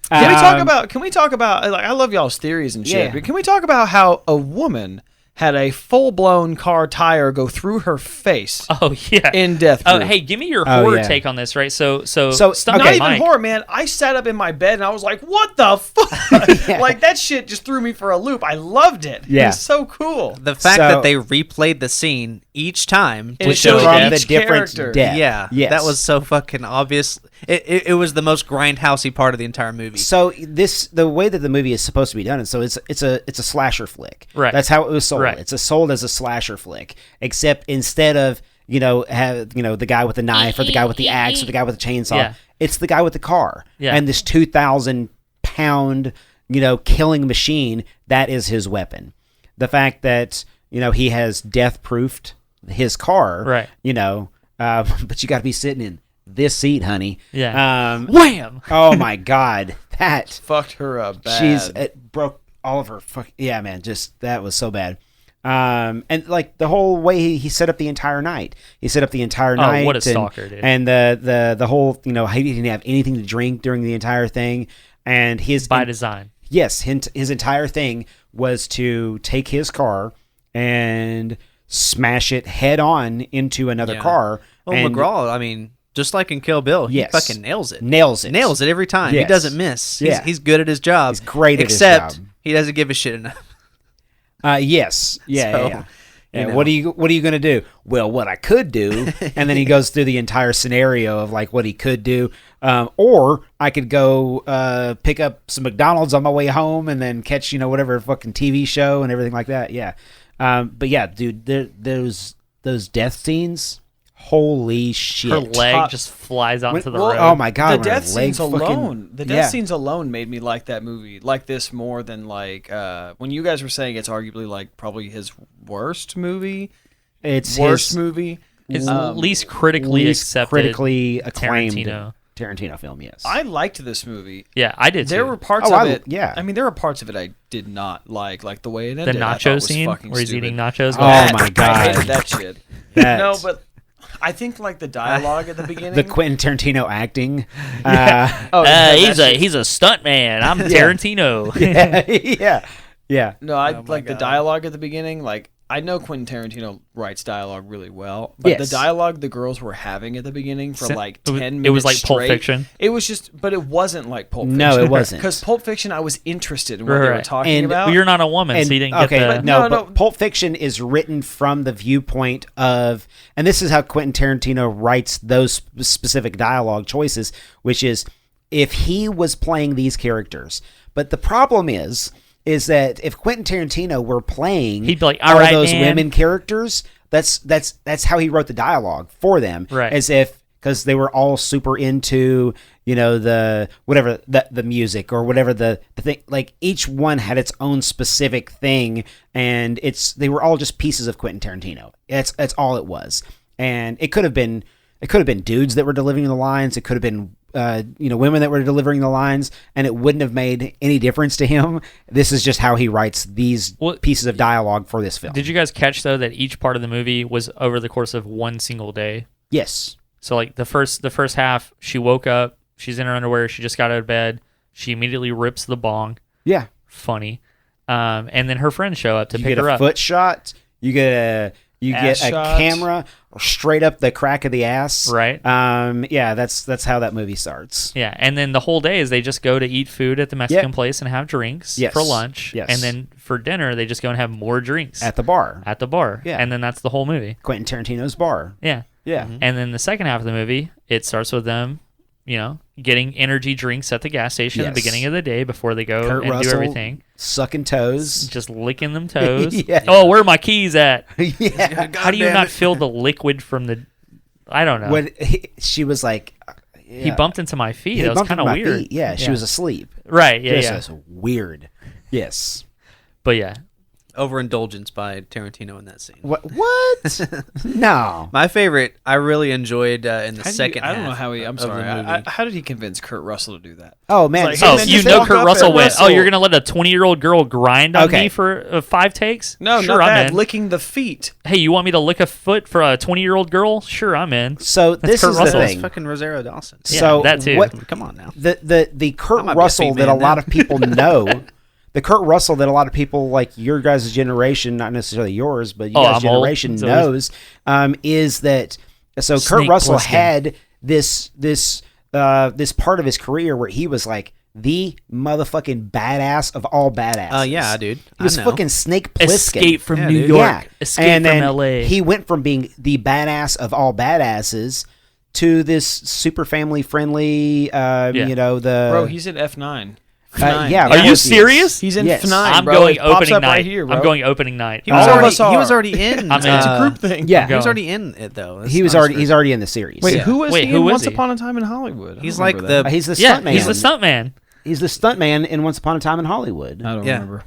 Can we talk about like I love y'all's theories and shit,
Yeah.
but can we talk about how a woman had a full-blown car tire go through her face
Oh yeah.
in Death
Oh,
Proof?
hey, give me your
Oh,
horror
yeah.
take on this, right? So Stuntman
okay.
Not even
Mike.
horror, man. I sat up in my bed and I was like, "What the fuck?"
Yeah.
Like that shit just threw me for a loop. I loved it. It
Yeah.
was so cool.
the fact
So-
that they replayed the scene each time
And
to
it
show
showed
that.
from the
each
different
character.
death.
Yeah,
Yes.
that was so fucking obvious. It was the most grindhousey part of the entire movie.
So the way that the movie is supposed to be done, and so it's a slasher flick.
Right.
That's how it was sold.
Right.
It's sold as a slasher flick, except instead of the guy with the knife or the guy with the axe or the guy with the chainsaw,
Yeah.
it's the guy with the car.
Yeah.
And this 2,000-pound killing machine, that is his weapon. The fact that he has death proofed his car,
Right.
but you got to be sitting in this seat, honey.
Yeah. Wham!
Oh my God, that
Fucked her up bad.
it broke all of her. Yeah, man, just that was so bad. And like the whole way he set up the entire night. He set up the entire night.
what a stalker, dude.
And the whole he didn't have anything to drink during the entire thing. And his
By design.
Yes, his entire thing was to take his car and smash it head on into another car.
Well,
and
McGraw, I mean, just like in Kill Bill, he
Yes.
fucking nails it.
nails it.
Nails it every time. He
Yes.
doesn't miss.
Yeah.
He's good at his job.
He's great at his
except
job.
he doesn't give a shit enough.
Yes. Yeah.
So,
yeah.
you
Yeah,
know.
what are you gonna do? Well, what I could do, and then he goes through the entire scenario of like what he could do, or I could go pick up some McDonald's on my way home, and then catch whatever fucking TV show and everything like that. Yeah, but yeah, dude, those death scenes, holy shit!
Her leg just flies out into the road.
Oh my god,
The
when
death
her leg
scenes
fucking-
alone, the death
yeah.
scenes alone made me like that movie, like this more than like when you guys were saying it's arguably like probably his worst movie,
It's
worst
his
movie.
His least critically
least
accepted
critically acclaimed
Tarantino.
film. Yes,
I liked this movie.
Yeah, I did
There
too.
were parts
Oh,
of
I-
it.
yeah.
I mean, there were parts of it I did not like the way it
the
ended. I thought
nacho
was
scene
fucking
where he's
stupid.
eating nachos.
Oh
That-
my
I
God.
hated that shit.
That-
No, but I think like the dialogue at the beginning.
the Quentin Tarantino acting.
Oh,
he's a stunt man. I'm Tarantino.
yeah.
No, I
Oh my
like the
God.
dialogue at the beginning. Like I know Quentin Tarantino writes dialogue really well, but
Yes.
the dialogue the girls were having at the beginning for like
It was-
10 minutes
it was like Pulp
straight,
Fiction.
It was just, but it wasn't like Pulp Fiction.
No, it wasn't.
Because Pulp Fiction, I was interested in what they were
Right.
talking
And
about.
Well, you're not a woman, so you didn't
okay,
get the.
but no,
No.
but Pulp Fiction is written from the viewpoint of, and this is how Quentin Tarantino writes those specific dialogue choices, which is if he was playing these characters. But the problem is that if Quentin Tarantino were playing
He'd be like,
all
"All right,
those
man."
women characters, that's how he wrote the dialogue for them,
Right.
as if. Because they were all super into, the whatever the music or whatever the thing. Like each one had its own specific thing, and they were all just pieces of Quentin Tarantino. That's all it was. And it could have been dudes that were delivering the lines. It could have been women that were delivering the lines, and it wouldn't have made any difference to him. This is just how he writes these pieces of dialogue for this film.
Did you guys catch though that each part of the movie was over the course of one single day?
Yes.
So like the first half, she woke up, she's in her underwear, she just got out of bed, she immediately rips the bong.
Yeah.
Funny. And then her friends show up to
You
pick
get
her
a
up.
foot shot. You get a
Ass shot.
camera straight up the crack of the ass.
Right.
Yeah, that's how that movie starts.
Yeah, and then the whole day is they just go to eat food at the Mexican
Yep.
place and have drinks
Yes.
for lunch.
Yes.
And then for dinner, they just go and have more drinks
At the bar.
at the bar.
Yeah.
And then that's the whole movie.
Quentin Tarantino's bar.
Yeah.
Yeah.
And then the second half of the movie, it starts with them, getting energy drinks at the gas station at the
Yes.
beginning of the day before they go
Kurt
and
Russell
do everything.
sucking toes.
Just licking them toes.
Yeah.
Oh, where are my keys at?
Yeah.
How do you not feel the liquid from the... I don't know.
She was like...
He bumped into my feet.
He
That was
bumped
kind of
into my
weird.
feet. Yeah, she was asleep.
Right, yeah,
Just
yeah.
was weird. Yes.
But yeah.
Overindulgence by Tarantino in that scene.
What? No.
My favorite, I really enjoyed in the
How do you-
second
I don't know
half
how he. I'm
of
sorry.
the movie.
How did he convince Kurt Russell to do that?
Oh man.
It's like,
Oh,
then
you
just
know
walk
Kurt
up
Russell
and
went,
Russell-
oh, you're going to let a 20-year-old girl grind on
Okay.
me for 5 takes?
No,
sure,
not
I'm
that.
in.
Licking the feet.
Hey, you want me to lick a foot for a 20-year-old girl? Sure, I'm in.
So this
Kurt
is
Russell.
the
That's
thing.
fucking Rosario Dawson.
Yeah,
So
that too.
what-
Come on now.
The Kurt
I might be a
Russell
big
that a
man
lot
now.
of people know, the Kurt Russell that a lot of people like your guys' generation, not necessarily yours, but your guys'
I'm old.
generation
It's
knows, is that so Kurt
Snake
Russell
Plissken.
had this part of his career where he was like the motherfucking badass of all badasses.
Yeah, dude.
He was
I know.
fucking Snake Plissken.
Escape from
Yeah,
New
dude.
York.
Yeah.
Escape
and
from
then
L.A.
he went from being the badass of all badasses to this super family friendly, the
Bro, he's in F9.
yeah.
Are
of
you
course he is.
serious?
He's in
Yes.
F9.
I'm
bro.
going
It pops
opening
up
night.
right here, bro.
I'm going opening night.
He was,
All of
already,
us are.
he was already in.
I'm in.
It's a group thing.
Yeah.
He was
Going.
already in it though. That's
He's
not
already
true.
in the series.
Wait,
Yeah.
who was
Wait,
he
who
in
was
Once
he?
Upon a Time in Hollywood? I
He's
don't
like
remember
the.
He's the
Yeah,
stuntman.
he's the stuntman.
He's the stuntman in Once Upon a Time in Hollywood.
that. I don't
Yeah.
remember.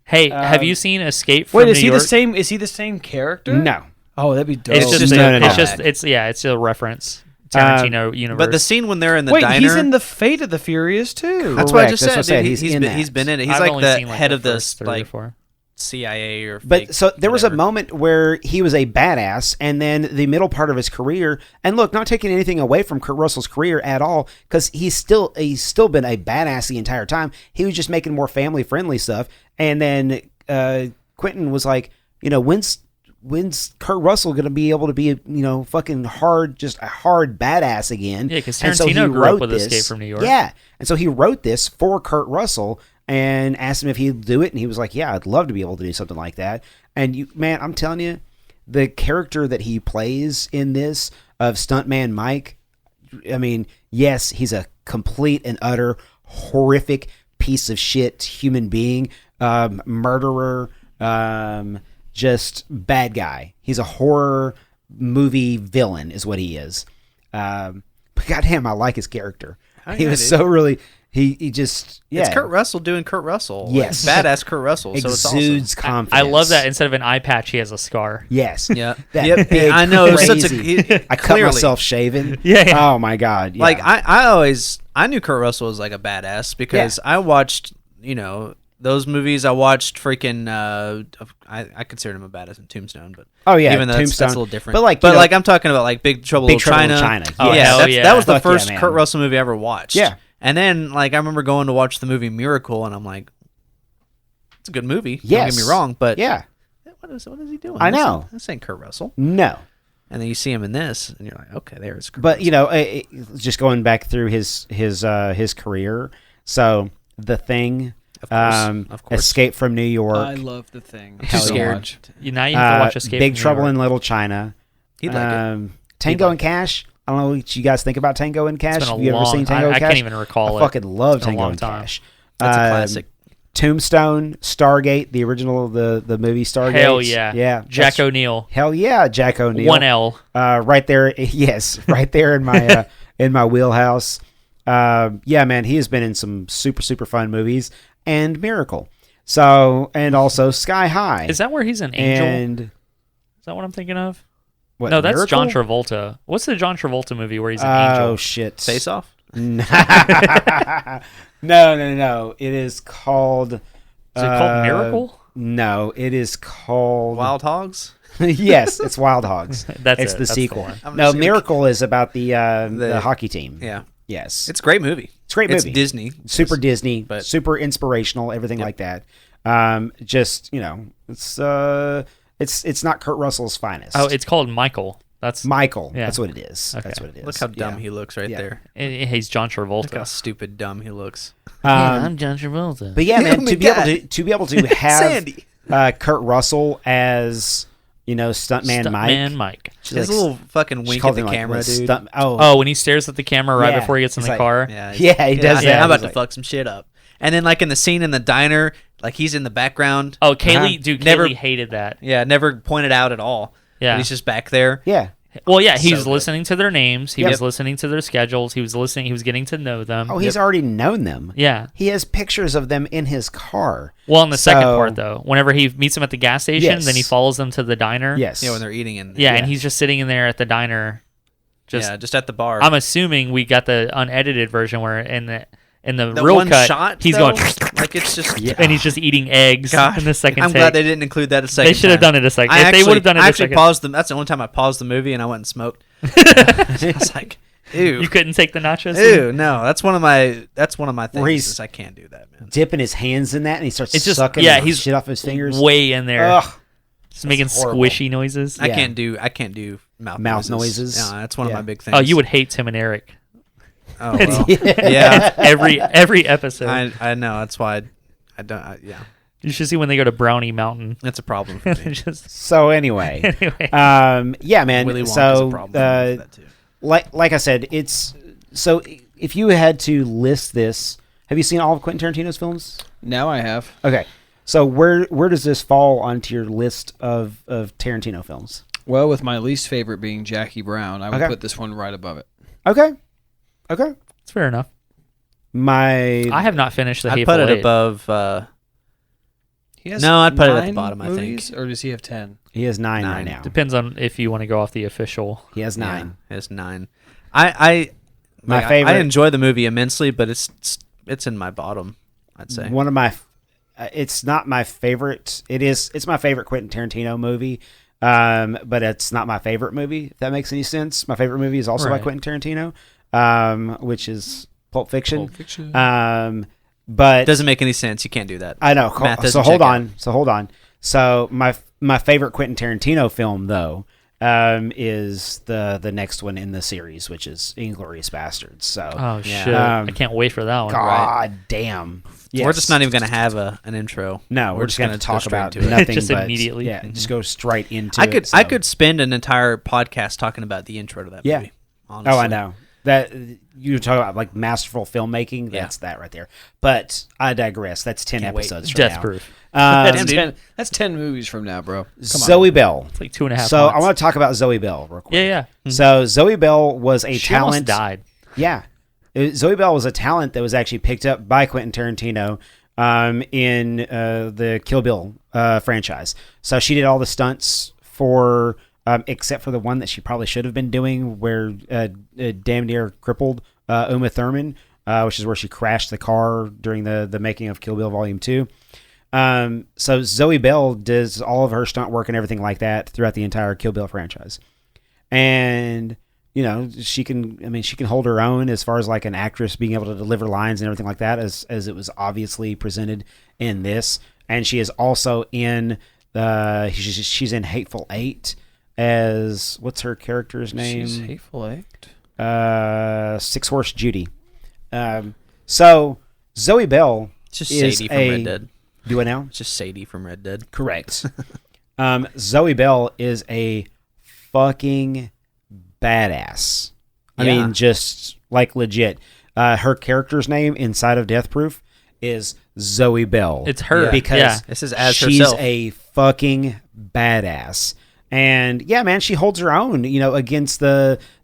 Hey, have you seen Escape from
Wait,
New
is he
York?
the same? Is he the same character?
No.
Oh, that'd be dope.
It's just,
No, no, no.
it's a reference. Tarantino universe.
But the scene when they're in the
Wait,
diner.
he's in the Fate of the Furious too.
That's what I
Correct,
just
that's
said.
what I said.
Dude.
He's in that.
He's been in it. He's
I've
like
only
the
seen,
head of
the
this
first 3 or
like
4.
CIA or.
But
fake
so there was a
whatever.
moment where he was a badass, and then the middle part of his career. And look, not taking anything away from Kurt Russell's career at all, because he's still been a badass the entire time. He was just making more family friendly stuff. And then Quentin was like, when's Kurt Russell going to be able to be, fucking just a hard badass again?
Yeah, because
And so he
Tarantino grew up
wrote
with
this.
Escape from New York.
Yeah. And so he wrote this for Kurt Russell and asked him if he'd do it. And he was like, yeah, I'd love to be able to do something like that. And man, I'm telling you, the character that he plays in this of Stuntman Mike, I mean, yes, he's a complete and utter horrific piece of shit human being, murderer, just bad guy. He's a horror movie villain is what he is. But goddamn, I like his character. He was so really, he just, yeah.
It's Kurt Russell doing Kurt Russell.
Yes.
Like, badass Kurt Russell. So it's awesome.
Exudes confidence.
I love that instead of an eye patch, he has a scar.
Yes.
Yeah.
That
Yep.
big,
I know. It was such
crazy-
a.
I cut
clearly.
myself shaving.
Yeah.
Oh my God. Yeah.
Like I knew Kurt Russell was like a badass because I watched those movies. I watched freaking I considered him a badass in Tombstone, but
Oh, yeah,
even though that's a
Tombstone.
little different.
But
Like I'm talking about like Big Trouble in
Big Trouble in
China.
China.
Oh,
Yes.
hell
That's-
yeah.
that was the
Fuck yeah,
first
man.
Kurt Russell movie I ever watched.
Yeah.
And then like I remember going to watch the movie Miracle, and I'm like, it's a good movie.
Yes.
Don't get me wrong, but
yeah.
what is he doing?
I know.
This ain't Kurt Russell.
No.
And then you see him in this, and you're like, okay, there's Kurt
But
Russell.
just going back through his career. So The Thing,
Of course.
Escape from New York,
I love The Thing.
too scared.
Much.
Now you have to watch Escape
Big
from New
Trouble
York.
in Little China,
He'd like it.
Tango and Cash. I don't know what you guys think about Tango and Cash.
It's been
Have
a
you ever
long
seen
time.
Tango and
I
Cash?
can't even recall
I
it.
fucking love
It's been a
Tango
long
and
time.
Cash.
That's a classic.
Tombstone, Stargate, the original, the movie Stargate.
Hell yeah.
Yeah.
Jack
that's-
O'Neill.
Hell yeah, Jack O'Neill.
1L.
Right there. Yes, right there in my in my wheelhouse. Yeah, man, he has been in some super fun movies and Miracle. So, and also Sky High.
Is that where he's an angel?
And
Is that what I'm thinking of?
what?
No, that's
Miracle?
John Travolta. What's the John Travolta movie where he's an
Oh
angel?
shit!
Face Off.
No. It is called.
Is it called Miracle?
No, it is called.
Wild Hogs.
Yes, it's Wild Hogs.
That's
it's
it.
the
That's
sequel.
one.
I'm
No,
just gonna-
Miracle is about the hockey team.
Yeah.
Yes,
It's a great movie.
It's a great movie.
It's Disney.
Super Disney,
but-
super inspirational, everything like that. Just it's not Kurt Russell's finest.
Oh, it's called Michael. That's
Michael.
Yeah.
That's what it is.
Okay.
That's what it is.
Look how dumb
Yeah.
he looks right
Yeah.
there.
he's John
Look how
Travolta.
stupid dumb he looks.
I'm John Travolta.
But yeah,
Oh
man,
my
to be able
God.
to be able to have
Sandy.
Kurt Russell as Stuntman Mike.
Stuntman Mike.
She's
His
like-
little fucking
she
wink
calls
at the
him, like,
camera,
the
dude.
stunt-
Oh, when he stares at the camera right
Yeah.
before he gets in
He's
the
like-
car.
Yeah,
Yeah, he does that.
I'm about
He's
to
like-
fuck some shit up. And then, like in the scene in the diner, like he's in the background.
Oh, Kaylee,
Uh-huh.
dude,
Never-
Kaylee hated that.
Yeah, never pointed out at all.
Yeah.
And he's just back there.
Yeah.
Well, yeah, he
So
was
good.
listening to their names. He
Yep.
was listening to their schedules. He was listening. He was getting to know them.
Oh, he's already known them.
Yeah.
He has pictures of them in his car.
Well, in the second
So-
part, though, whenever he meets them at the gas station,
Yes.
then he follows them to the diner.
Yes.
Yeah, when they're eating in.
Yeah,
Yeah.
and he's just sitting in there at the diner. Just,
just at the bar.
I'm assuming we got the unedited version where in the
the
real
one
cut,
shot,
he's
though,
going
like it's just.
Yeah.
and he's just eating eggs
God,
in the second
I'm
take.
glad they didn't include that a second.
They should have
time.
done it a second.
I
If they would have done it
I
a
actually
second,
paused them. That's the only time I paused the movie and I went and smoked. I was like, ew,
you couldn't take the nachos.
ew, no. That's one of my
Where
things.
he's-
Is I can't do that, man.
Dipping his hands in that, and he starts
It's just-
sucking
yeah,
the
he's
shit off his fingers.
Way in there,
Ugh.
just making
horrible.
squishy noises.
I
Yeah.
can't do mouth
noises.
Yeah, that's one of
Yeah.
my big things.
Oh, you would hate Tim and Eric.
Oh, well. yeah.
every episode.
I know. That's why I don't. Yeah,
You should see when they go to Brownie Mountain.
that's a problem for me.
Just
So anyway,
anyway.
yeah, man.
Willy Wonka's a
So,
problem for me with that too.
like I said, it's so. If you had to list this, have you seen all of Quentin Tarantino's films?
Now I have.
Okay, so where does this fall onto your list of Tarantino films?
Well, with my least favorite being Jackie Brown, I would
Okay.
put this one right above it.
Okay,
It's fair enough.
my
I have not finished the
I'd
Hateful
put it
Eight.
above.
He has
No, I'd put it at the
9
bottom, I think.
movies, or does he have 10?
he has nine right
9.
now.
Depends on if you want to go off the official.
He has 9.
Yeah, it's 9. I
My
like,
favorite.
I enjoy the movie immensely, but it's in my bottom. I'd say.
One of my it's not my favorite. It's my favorite Quentin Tarantino movie. But it's not my favorite movie, if that makes any sense. My favorite movie is also by Quentin Tarantino, which is Pulp Fiction. But
It doesn't make any sense. You can't do that.
I know.
Math
Hold on. So my favorite Quentin Tarantino film, though, is the next one in the series, which is Inglourious Bastards. So
Oh shit! I can't wait for that one.
God damn. Yes.
We're just not even going to have an intro.
No, we're just going to
go
talk
straight
about
to it.
nothing
Just
but
immediately.
Yeah, just go straight into
I
it.
could
so.
I could spend an entire podcast talking about the intro to that
Yeah.
movie. Honestly.
Oh, I know. That you talk about like masterful filmmaking. That's that right there. But I digress. That's 10
Can't wait.
episodes from
Death
now.
Proof.
That's 10 movies from now, bro.
Zoe Bell.
It's like 2.5
So I
months.
want to talk about Zoe Bell real quick.
Yeah.
So Zoe Bell was a
She almost
talent.
died.
Yeah. Zoe Bell was a talent that was actually picked up by Quentin Tarantino in the Kill Bill franchise. So she did all the stunts for, except for the one that she probably should have been doing, where damn near crippled Uma Thurman, which is where she crashed the car during the making of Kill Bill Volume 2. So Zoe Bell does all of her stunt work and everything like that throughout the entire Kill Bill franchise. And you know, she can hold her own as far as like an actress being able to deliver lines and everything like that, as it was obviously presented in this. And she is also in she's in Hateful Eight as, what's her character's name?
She's Hateful Eight.
Six Horse Judy. So Zoe Bell
It's just
is
Sadie from Red Dead.
Do it now?
It's just Sadie from Red Dead.
Correct. Zoe Bell is a fucking badass. I
Yeah.
mean, just like legit. Her character's name inside of Death Proof is Zoe Bell.
It's her.
because
Yeah.
This is as
she's
herself.
a fucking badass. And yeah, man, she holds her own, you know, against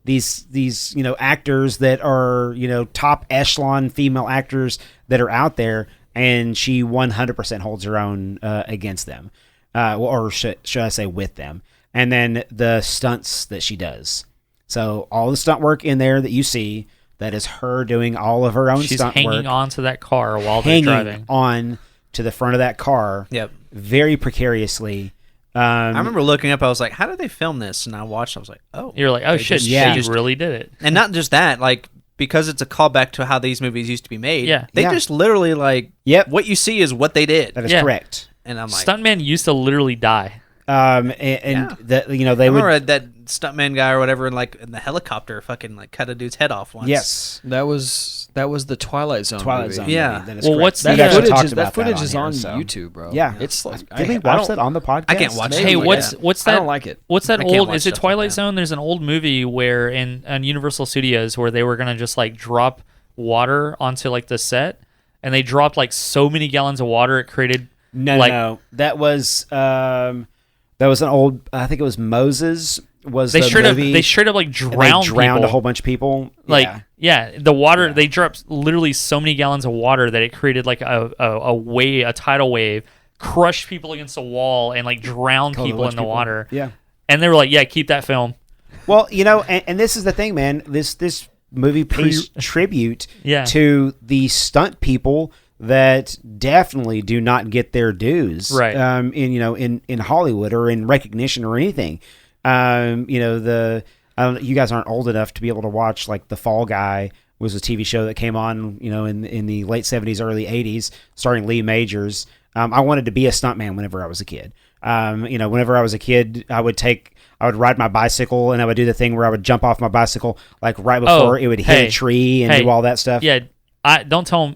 these you know, actors that are, you know, top echelon female actors that are out there, and she 100% holds her own against them, or should I say with them. And then the stunts that she does. So all the stunt work in there that you see, that is her doing all of her own
She's
stunt
hanging
work.
onto that car while they're
Hanging
driving.
on to the front of that car.
Yep.
Very precariously.
I remember looking up. I was like, "How did they film this?" And I watched. I was like, "Oh."
You're like, oh
They
shit,
just-
yeah.
she really did it.
And not just that, like, because it's a callback to how these movies used to be made.
Yeah.
They
Yeah.
just literally like,
Yep.
what you see is what they did.
That is
Yeah.
correct.
And I'm like,
Stuntman used to literally die.
And
Yeah.
that, you know, they
I
would.
remember that stuntman guy or whatever, like in the helicopter, fucking like cut a dude's head off once.
Yes.
That was the Twilight Zone.
Twilight
movie.
Zone.
Yeah.
movie. That is
Well,
correct.
what's
We
the-
actually
That
talked
footage,
about
that footage is
here,
on
so.
YouTube, bro.
Yeah.
It's like
Did we
I
watch
don't-
that on the podcast?
I can't watch
Maybe,
Hey,
stuff like
what's
that.
what's
I
that?
don't like it.
What's that
I can't
old?
watch
Is it
stuff like
Twilight
that.
Zone? There's an old movie where in Universal Studios where they were gonna just like drop water onto like the set, and they dropped like so many gallons of water it created.
No,
like,
no. That was an old. I think it was Moses. Was
They
the
straight
movie,
up they straight up like
and
drowned
they drowned
people.
a whole bunch of people.
Like
yeah.
the water
Yeah.
they dropped literally so many gallons of water that it created like a wave, a tidal wave, crushed people against the wall and like drowned
Killed a
people
bunch
in the
of people.
water.
Yeah.
And they were like, yeah, keep that film.
Well, you know, and this is the thing, man. This movie pays tribute
Yeah.
to the stunt people that definitely do not get their dues,
Right.
In Hollywood or in recognition or anything. You guys aren't old enough to be able to watch like The Fall Guy was a TV show that came on, you know, in the late 70s, early 80s, starring Lee Majors. I wanted to be a stuntman whenever I was a kid. Whenever I was a kid, I would ride my bicycle and I would do the thing where I would jump off my bicycle like right before it would hit a tree and do all that stuff.
Yeah, don't tell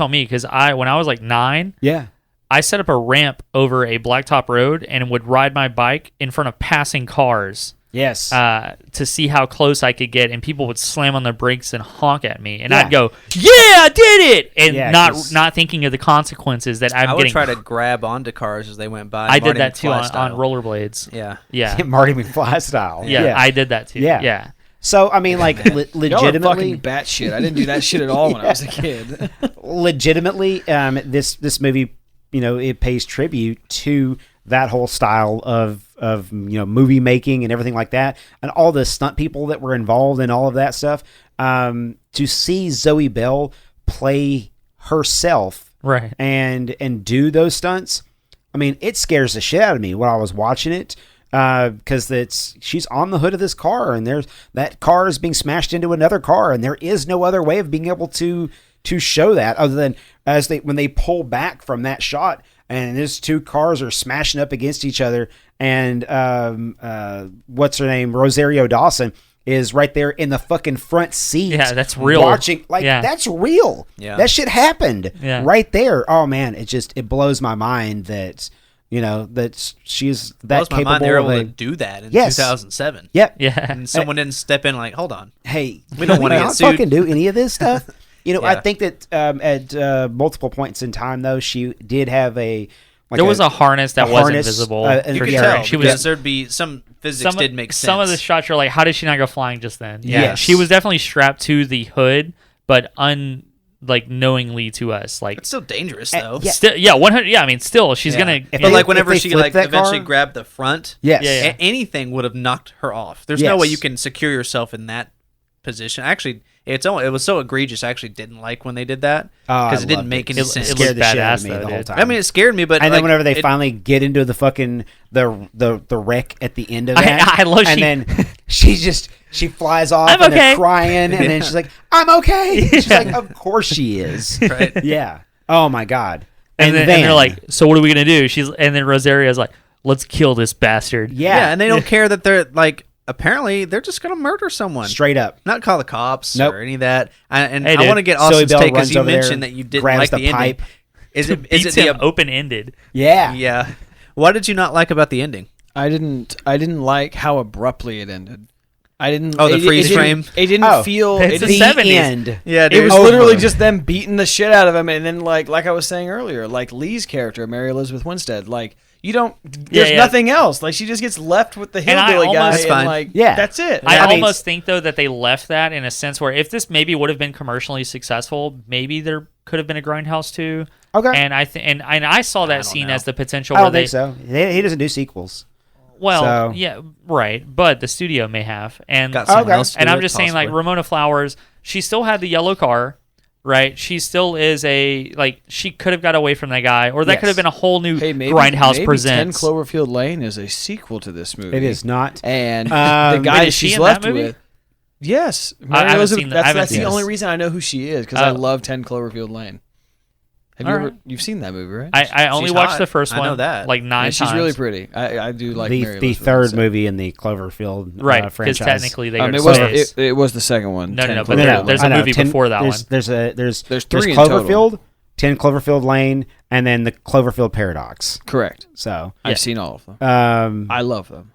me because when I was like 9,
Yeah.
I set up a ramp over a blacktop road and would ride my bike in front of passing cars
Yes.
to see how close I could get, and people would slam on their brakes and honk at me, and
Yeah.
I'd go, "Yeah, I did it!" and
Yeah,
not
'cause-
thinking of the consequences that I'm
I would
getting.
try to grab onto cars as they went by.
I did
Marty
that too
McFly
on
style.
rollerblades.
Yeah.
Yeah,
Marty McFly style.
yeah, I did that too.
Yeah.
Yeah.
So I mean, like
Y'all are
legitimately,
fucking batshit. I didn't do that shit at all when I was a kid.
legitimately, this movie, you know, it pays tribute to that whole style of movie making and everything like that, and all the stunt people that were involved in all of that stuff. To see Zoe Bell play herself
Right.
and do those stunts. I mean, it scares the shit out of me when I was watching it, because she's on the hood of this car, and that car is being smashed into another car, and there is no other way of being able to show that other than when they pull back from that shot, and these two cars are smashing up against each other, and what's her name, Rosario Dawson, is right there in the fucking front seat.
Yeah, that's real.
Watching, that's real.
Yeah.
That shit happened.
Yeah.
Right there. Oh man, it blows my mind that that she's that
Blows my
capable
mind they were
of
able
a.
to do that in
Yes.
2007.
Yep.
Yeah.
And someone didn't step in like, hold on.
Hey,
We don't wanna
can
get
not
sued.
fucking do any of this stuff. I
Yeah.
think that at multiple points in time though, she did have
There was a harness that
a
wasn't
harness,
visible.
and
You
for
could
yeah,
sure.
tell
She
because
was
there'd be some physics did make sense.
Some of the shots are like, how did she not go flying just then? Yeah,
Yes.
she was definitely strapped to the hood, but knowingly to us. Like,
It's still dangerous though.
yeah.
still, 100. Yeah, I mean, still, she's
Yeah.
gonna.
If
But
they-
like whenever
they
she
flipped
like
that
eventually
car-
grabbed the front,
yes.
Yeah, yeah.
anything would have knocked her off. There's no way
Yes.
you can secure yourself in that position. Actually, it was so egregious. I actually didn't like when they did that
I
because it didn't
loved
make
it.
any
It
sense.
looked
Scared the shit out
badass,
of me
though,
the whole
dude.
time.
I mean, it scared me, but
and
like,
then whenever they
it-
finally get into the fucking the wreck at the end of that,
I love
and
she-
then she flies off
I'm
and they're
okay.
crying, and then she's like, "I'm okay." She's
Yeah.
like, "Of course she is."
Right.
Yeah. Oh my god.
and then they're like, so what are we gonna do? And then Rosario's like, let's kill this bastard.
yeah,
and they don't care that they're like. Apparently, they're just gonna murder someone.
straight up.
Not call the cops
Nope.
or any of that.
Hey,
I
dude.
want to get
Zoe
Austin's
Bell
take because
runs
you
over there,
mentioned that you didn't
grabs
like
the
the ending.
pipe.
Is it
Beats
the
him open ended.
Yeah.
Yeah. What did you not like about the ending?
I didn't like how abruptly it ended. I didn't.
Oh, the
it
freeze
didn't-
frame?
It didn't
Oh,
feel.
it's
It
the
didn't,
70s.
End.
Yeah,
it was
Over.
literally just them beating the shit out of him, and then like I was saying earlier, like Lee's character, Mary Elizabeth Winstead, like you don't. There's
yeah.
nothing else. Like she just gets left with the
And I
hillbilly guy,
almost-
That's fine.
and like
Yeah.
that's it.
I
I mean-
almost think though that they left that in a sense where if this maybe would have been commercially successful, maybe there could have been a Grindhouse 2.
Okay.
And I saw that
don't
scene
know.
as the potential
I
where
don't
they
think so. He doesn't do sequels.
well,
So-
yeah, right, but the studio may have. And
Got someone
Okay.
else to
and
do
I'm
it,
just saying like
possibly.
Ramona Flowers, she still had the yellow car, right? She still is she could have got away from that guy, or that
Yes.
could have been a whole new
Hey, maybe,
Grindhouse
maybe
presents.
10 Cloverfield Lane is a sequel to this movie.
It is not.
And the
Wait,
guy
is she
she's
in
left
that movie?
with. Yes,
I
Mary
haven't
Elizabeth.
seen that- I haven't
That's the
seen
only
this.
reason I know who she is because I
Oh.
love 10 Cloverfield Lane. Have you
All
ever?
right.
You've seen that movie, right?
I only
She's
watched
hot.
the first
I
one.
know that.
Like 9
Yeah,
times.
she's really pretty. I do like Mary
the
Elizabeth
third
Winstead.
movie in the Cloverfield
Right, because
franchise.
technically they are
It was
twins.
it was the second one.
No,
10
no, but
No,
there-
no,
there's
I
a
know,
movie before that
there's,
one.
There's
three in
Cloverfield,
total.
10 Cloverfield Lane, and then the Cloverfield Paradox.
Correct.
So,
Yeah.
I've seen all of them.
I
I love them.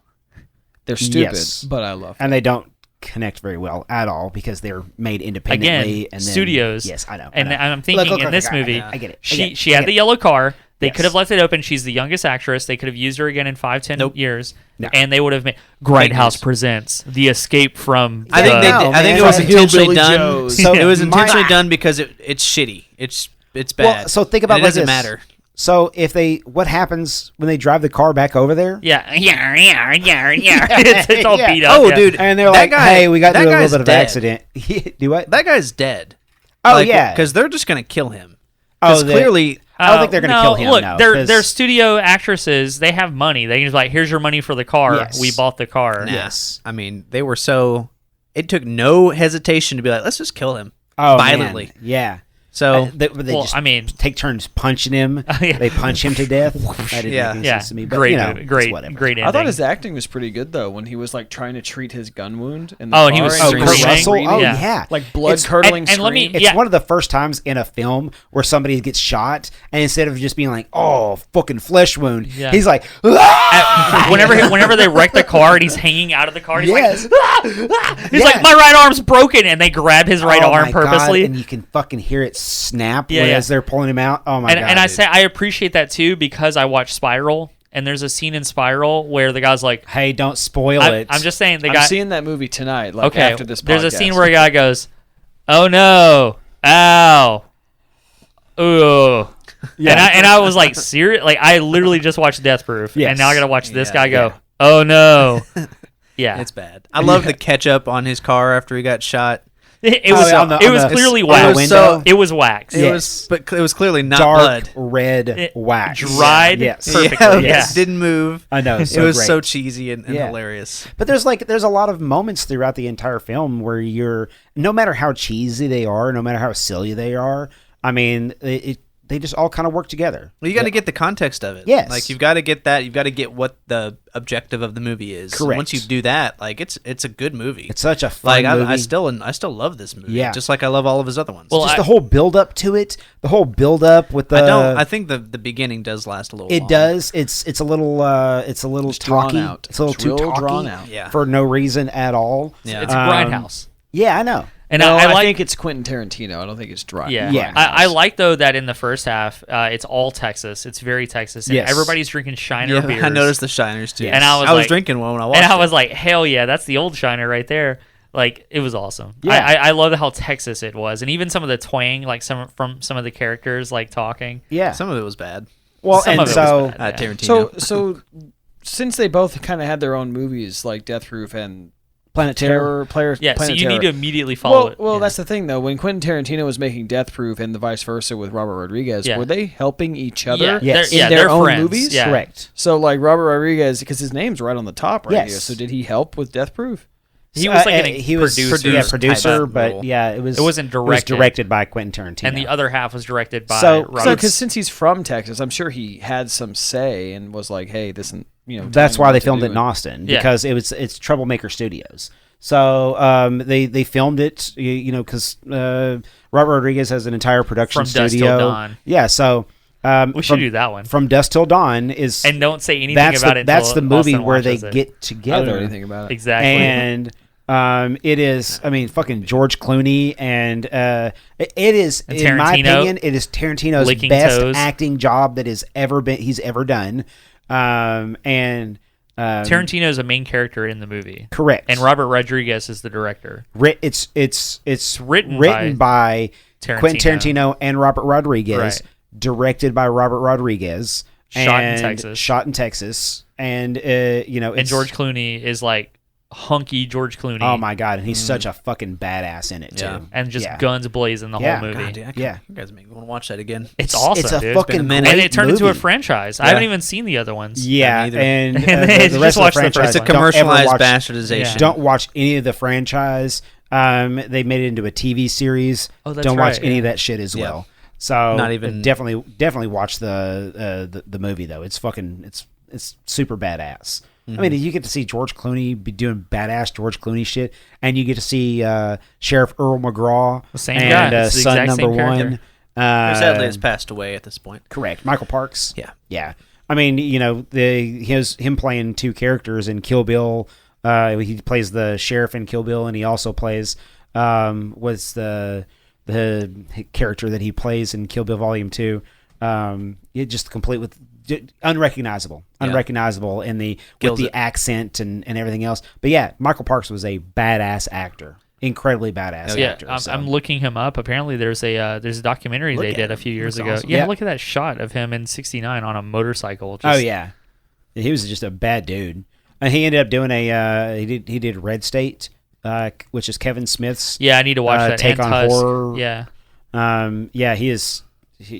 They're stupid,
Yes.
but I love them.
and they don't connect very well at all because they're made independently.
Again,
and then,
studios.
Yes, I know.
And
I know.
I'm thinking
Look,
in this
I
movie,
I get it. I
she
get it.
she
I
had
get
the
it.
yellow car. They
Yes.
could have left it open. She's the youngest actress. They could have used her again in 5-10
Nope.
years,
No.
and they would have made Grindhouse presents the escape from.
I think
the-
they
No,
did. I think
man.
it was
Like
intentionally
Hillbilly
done.
Joes.
So
it was
my-
intentionally done because it's shitty. It's bad.
Well, so think about
And it
like
doesn't
this.
matter.
So what happens when they drive the car back over there?
Yeah. It's all
Yeah.
beat up.
Oh,
yeah.
dude.
And they're
That
like,
guy-
"Hey, we got
that
into a little
guy's
bit of
dead.
accident." Do what?
That guy's dead.
Oh, yeah.
because they're just gonna kill him.
Oh,
Because
they-
clearly,
I don't think they're gonna
no,
kill him.
Look,
no,
they're
'cause-
studio actresses. They have money. They can just like, here's your money for the car.
Yes.
We bought the car.
nah.
Yes.
I mean, they were so. It took no hesitation to be like, let's just kill him
Oh,
violently.
man. Yeah.
So
They
Well,
just
I mean,
take turns punching him.
Yeah.
They punch him to death. That didn't
Yeah.
make any
yeah,
sense to me. But,
great,
you know,
movie,
it's
great,
whatever.
great ending.
I thought his acting was pretty good though when he was like trying to treat his gun wound. In the
Oh, and he
car
was
Oh,
screaming.
Kurt Russell. Oh,
Yeah.
yeah.
like blood
It's-
curdling.
and let me-
scream.
It's
Yeah.
one of the first times in a film where somebody gets shot, and instead of just being like, "Oh, fucking flesh wound,"
Yeah.
he's like, "Ah!"
whenever they wreck the car and he's hanging out of the car, he's
Yes.
like, "Ah, ah." He's
Yeah.
like, my right arm's broken, and they grab his right
Oh
arm
my God,
purposely.
and you can fucking hear it snap
Yeah,
as
yeah.
they're pulling him out. Oh my God!
and I
dude.
say I appreciate that too because I watched Spiral, and there's a scene in Spiral where the guy's like,
hey, don't spoil it.
I'm just saying the
I'm
guy.
seeing that movie tonight. Like
Okay,
after this,
there's a
podcast.
scene where a guy goes, "Oh no, ow, ooh."
Yeah.
And I was like, serious? Like, I literally just watched Death Proof,
Yes.
and now I gotta watch this
Yeah,
guy go,
yeah.
"Oh no." Yeah.
it's bad. I love the ketchup on his car after he got shot.
It was
on the-
it
on
was
the-
clearly
on the
wax.
window?
It was wax.
It
Yes.
was, but it was clearly not
Dark
blood.
red wax.
Dried
Yes.
perfectly.
Yeah,
Yeah.
it didn't move.
I know.
It
So
was
great.
so cheesy and
Yeah.
hilarious.
But there's a lot of moments throughout the entire film where you're, no matter how cheesy they are, no matter how silly they are, I mean, they just all kind of work together.
Well, you got to get the context of it.
Yes.
Like you've got to get that. You've got to get what the objective of the movie is.
Correct.
Once you do that, like it's a good movie.
It's such a fun movie.
I still love this movie.
Yeah.
Just like I love all of his other ones.
Well,
Just the whole build up to it, the whole build up with the.
I think the beginning does last a little.
It
long.
does. It's a little
drawn
talky.
out.
It's a little
It's
too
real
talky
drawn out.
Yeah.
for no reason at all.
Yeah.
It's a Grindhouse.
Yeah, I know.
And
No,
I
I
like
think it's Quentin Tarantino. I don't think it's dry.
Yeah,
Yeah.
I like though that in the first half, it's all Texas. It's very Texas, and
Yes.
everybody's drinking Shiner
Yeah,
beers.
I noticed the shiners too.
And I was like-
drinking one when I watched.
and I was
it.
like, hell yeah, that's the old Shiner right there. Like it was awesome.
Yeah.
I love how Texas it was, and even some of the twang, like some of the characters like talking.
Yeah.
some of it was bad.
Well,
some
and
of it
so
was bad, yeah.
Tarantino.
So since they both kind of had their own movies like Death Proof and
Planet Terror.
Yeah, so
Planet
you need to
Terror.
immediately follow it.
Well,
Yeah.
that's the thing though. When Quentin Tarantino was making Death Proof and the vice versa with Robert Rodriguez,
Yeah.
were they helping each other
Yeah,
Yes.
they're, yeah,
in their
they're
own
friends.
movies?
Yeah.
Correct.
So like Robert Rodriguez, because his name's right on the top right
Yes.
here. So did he help with Death Proof?
He was like
he was
producer.
yeah,
type
producer,
of
but
role.
yeah, it was.
It wasn't
It was
directed.
directed by Quentin Tarantino,
And the other half was directed by
So-
Robert.
So because since he's from Texas, I'm sure he had some say and was like, "Hey, this,"
That's why they filmed it
in
in Austin
Yeah.
because it's Troublemaker Studios. So they filmed it, because Robert Rodriguez has an entire production
From Dusk
studio.
Till Dawn.
Yeah, so
we should do that one.
From Dusk Till Dawn is
And don't say anything
that's
about
the,
it.
that's
until
the movie
Austin
where they
watches it.
get
I don't
together.
know anything about it.
Exactly.
And it is, I mean, fucking George Clooney, and it is,
And
in my
Tarantino
opinion, it is Tarantino's
licking
best
toes.
acting job that he's ever done.
Tarantino is a main character in the movie,
Correct.
and Robert Rodriguez is the director.
It's
written
by
Tarantino.
Quentin Tarantino and Robert Rodriguez,
Right.
directed by Robert Rodriguez,
Shot in
and
Texas.
Shot in Texas, and
And
it's,
George Clooney is like hunky George Clooney.
Oh my god, and he's such a fucking badass in it too.
Yeah.
And just
Yeah.
guns blazing the
Yeah.
whole movie.
God, dude,
Yeah.
you guys make me want to watch that again.
It's awesome,
It's a
dude.
fucking
It's been a minute.
And
great
it turned into a
movie.
franchise. I
Yeah.
haven't even seen the other ones.
Yeah,
neither.
and
And
the
just
rest of
watch
the
the first
franchise.
It's a
one.
don't ever
commercialized
watch-
bastardization.
Yeah.
Don't watch any of the franchise. They made it into a TV series.
Oh, that's
don't watch
right,
any
yeah.
of that shit as
Yeah.
well. So
Not even-
definitely watch the movie though. It's fucking it's super badass. I mean, you get to see George Clooney be doing badass George Clooney shit, and you get to see Sheriff Earl McGraw
The same
and
guy. It's the
son
exact
number
same character.
one.
Who sadly has passed away at this point.
Correct, Michael Parks.
Yeah.
Yeah. I mean, him playing two characters in Kill Bill. He plays the sheriff in Kill Bill, and he also plays was the character that he plays in Kill Bill Volume 2. It just complete with unrecognizable in the
Kills
with
it.
the accent and everything else. But yeah, Michael Parks was a badass actor, incredibly badass
Yeah,
actor. so.
I'm looking him up. Apparently, there's a documentary
Look
they
at
did a
him.
few years
Looks
ago.
awesome.
Yeah,
Yeah.
look at that shot of him in '69 on a motorcycle.
Oh yeah, he was just a bad dude. And he ended up doing he did Red State, which is Kevin Smith's
Yeah, I need to watch that.
take
and
on
Tusk.
horror.
Yeah,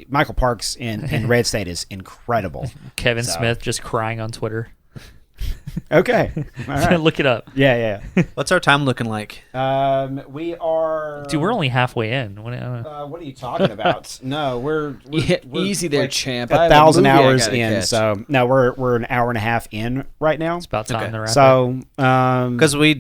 Michael Parks in Red State is incredible.
Kevin
So.
Smith just crying on Twitter.
Okay, all right.
Look it up,
Yeah.
What's our time looking like?
We are.
dude. We're only halfway in.
What are you talking about? No, we're
Easy there,
like
champ. I have
1,000
movie I
hours
gotta
in.
catch.
So no, we're an hour and a half in right now.
It's about time
Okay.
to wrap it.
So
Because we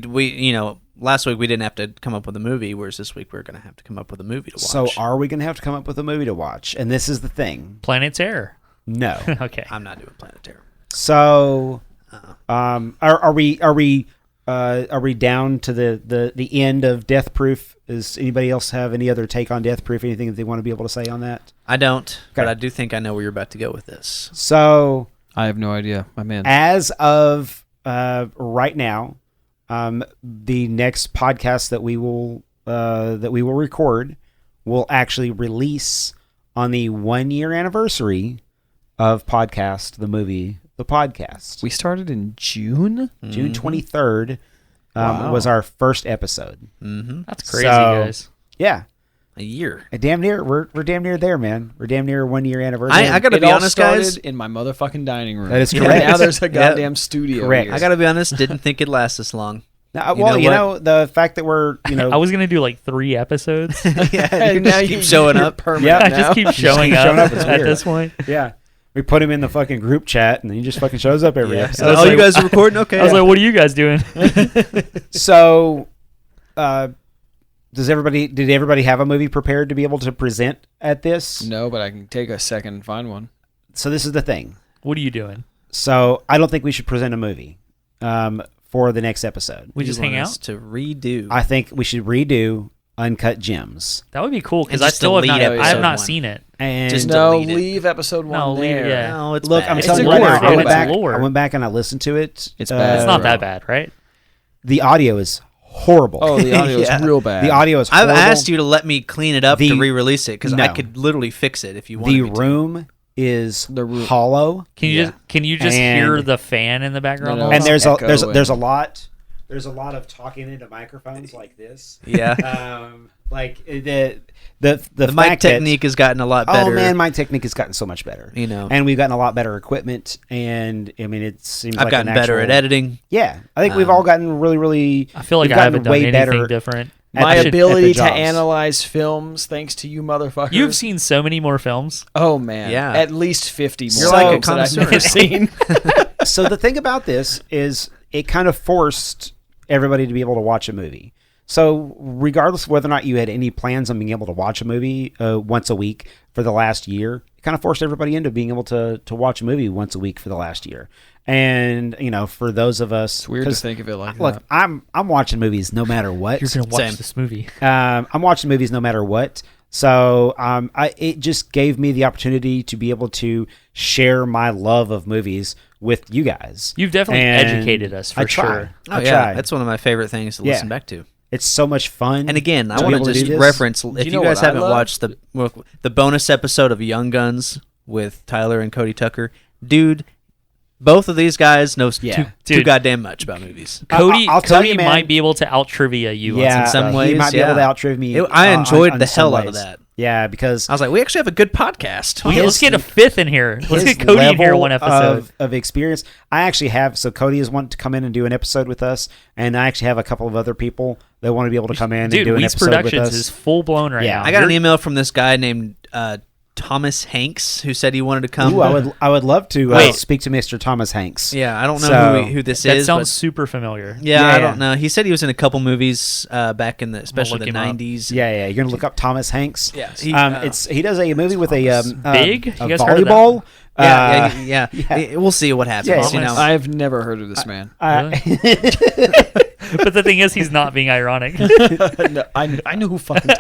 last week we didn't have to come up with a movie, whereas this week we're going to have to come up with a movie to watch.
So are we gonna have to come up with a movie to watch? And this is the thing.
Planet Terror.
No.
Okay.
I'm not doing Planet Terror.
So, are we down to the end of Death Proof? Does anybody else have any other take on Death Proof? Anything that they want to be able to say on that?
I don't, but
Okay.
I do think I know where you're about to go with this.
So,
I have no idea, my man.
as of right now, the next podcast that we will record will actually release on the 1 year anniversary of the movie The Podcast.
We started in June.
June 23rd. was our first episode.
That's crazy,
So-
guys.
Yeah.
A year.
Damn near, we're damn near there, man. We're damn near 1 year anniversary.
I gotta
It
be
all
honest,
started
guys.
in my motherfucking dining room.
That is
And
correct.
now there's a goddamn studio.
Correct.
Here.
I gotta be honest. Didn't think it'd last this long.
Now,
You
well,
know
you
what?
know, the fact that we're,
I was gonna do like 3 episodes.
Yeah,
And
you
now
just
you
keep showing
you're
up.
Permanent
Yeah,
I
now.
just keep showing
keep
up,
showing up. It's
at
weird.
this point.
yeah. We put him in the fucking group chat, and then he just fucking shows up every
Yeah.
episode.
So,
was
oh,
like-
you guys are recording? Okay.
I was like, "What are you guys doing?"
So, did everybody have a movie prepared to be able to present at this?
No, but I can take a second and find one.
So this is the thing.
What are you doing?
So I don't think we should present a movie for the next episode.
We just
You
hang
want
out.
us to redo.
I think we should redo Uncut Gems.
That would be cool because
And
I
just
still have
delete
not. I have
episode
not
one.
seen it.
And
Just
No,
delete it.
leave episode 1
No, leave-
there.
yeah.
No, it's
look,
bad.
I'm
It's
telling you
lore,
right now.
dude.
I went
It's
back.
lore.
I went back and I listened to it.
It's bad.
It's not
bro.
that bad, right?
The audio is horrible.
Oh, the audio is
Yeah.
real bad.
The audio is
I've
horrible.
asked you to let me clean it up
The-
to re-release it because I
No.
could literally fix it if you wanted
The
me to.
room is
The room-
hollow.
Can you
Yeah.
just
And-
hear the fan in the background?
No,
all
no.
And
the
there's
time?
a there's a,
echo
there's a
and-
lot there's a lot of talking into microphones like this.
Yeah.
Like the
The
fact
mic
that-
technique has gotten a lot better.
Oh man, my technique has gotten so much better.
You know.
and we've gotten a lot better equipment, and I mean, it seems
I've
like
gotten
an
better
actual-
at editing.
Yeah, I think we've all gotten really.
I feel like
we've
I haven't
gotten
done
way
anything
better
different.
My
at the
ability to
jobs.
analyze films, thanks to you motherfuckers.
You've seen so many more films.
Oh man,
Yeah.
at least 50 more
You're like a
films that I've
connoisseur.
never seen.
So the thing about this is, it kind of forced everybody to be able to watch a movie. So regardless of whether or not you had any plans on being able to watch a movie once a week for the last year, it kind of forced everybody into being able to watch a movie once a week for the last year. And you know, for those of us,
It's weird to
'cause,
think of it like
look,
that.
I'm watching movies no matter what.
You're gonna watch
Same.
this movie.
I'm watching movies no matter what. So it just gave me the opportunity to be able to share my love of movies with you guys.
You've definitely
And
educated us for
I try.
sure.
Oh
I
yeah,
try.
that's one of my faberit things to
Yeah.
listen back to.
It's so much fun.
And again, I
to be
want
able
to
do
just
this.
reference if
you
you
know
guys
what I
haven't
love?
watched the bonus episode of Young Guns with Tyler and Cody Tucker, dude. Both of these guys know
Yeah.
too
Dude.
goddamn much about movies.
Cody,
I'll tell
Cody
you, man.
might be able to out trivia you.
Yeah,
on some
some
stuff.
he
ways,
might be able to
yeah.
out-trivia me.
I enjoyed
on
the
some
hell out of
ways.
that.
Yeah, because
I was like, we actually have a good podcast.
Let's get a fifth in here. Let's
his
get Cody in here
level
one episode.
of experience. I actually have. So Cody is wanting to come in and do an episode with us, and I actually have a couple of other people that want to be able to come in
Dude,
and do an
Weeds
episode with
Productions
us.
is full blown right
Yeah.
now.
I got an
You're-
email from this guy named Thomas Hanks who said he wanted to come.
Ooh, I would love to
Wait.
speak to Mr. Thomas Hanks.
Yeah, I don't know
So-
who this
That
is.
sounds
but
super familiar.
yeah, I
Yeah.
don't know. He said he was in a couple movies back in the, especially
look
the
him up.
'90s.
Yeah. You're gonna look up Thomas Hanks.
Yeah,
He does a movie with a
Big?
a
You guys heard of that?
volleyball.
yeah.
yeah.
We'll see what happens.
Yeah,
you know,
I've never heard of this man.
But the thing is, he's not being ironic.
No, I know who fucking.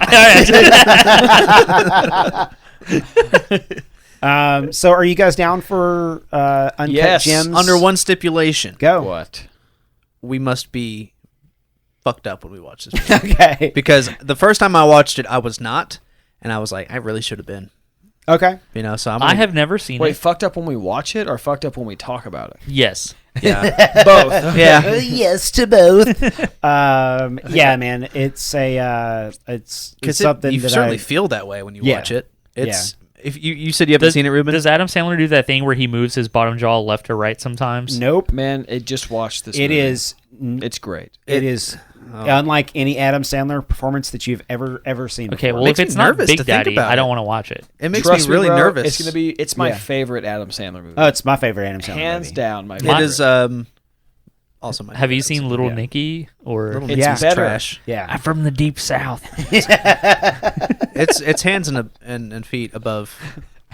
So are you guys down for Uncut
Yes.
Gems?
under one stipulation,
Go.
What?
we must be fucked up when we watch this movie.
Okay.
Because the first time I watched it, I was not, and I was like, I really should have been.
Okay.
You know, so
I have never seen
Wait,
it.
fucked up when we watch it, or fucked up when we talk about it?
Yes.
yeah,
Both.
yeah.
Yes to both. Yeah, man. It's it's
Because
something
you
that
certainly
I
feel that way when you
Yeah.
watch it. It's if you said you haven't
Does,
seen it, Ruben.
does Adam Sandler do that thing where he moves his bottom jaw left to right sometimes?
nope.
Man, it just watched this.
It
movie.
is.
It's great.
It is unlike any Adam Sandler performance that you've ever seen.
Okay,
before.
well,
Makes
if
me
it's not
nervous
Big
to think
Daddy,
about
I don't
it.
want to watch it.
It makes
Trust
me really
bro,
nervous.
It's gonna be. It's my
Yeah.
favorite Adam Sandler movie.
Oh, it's my favorite Adam Sandler
Hands
movie.
down, my
It
favorite.
is also my.
Have you
favorite.
seen Little
Yeah.
Nicky or
Little
It's
Nicky's
better.
trash.
Yeah.
I'm from the Deep South?
It's hands and feet above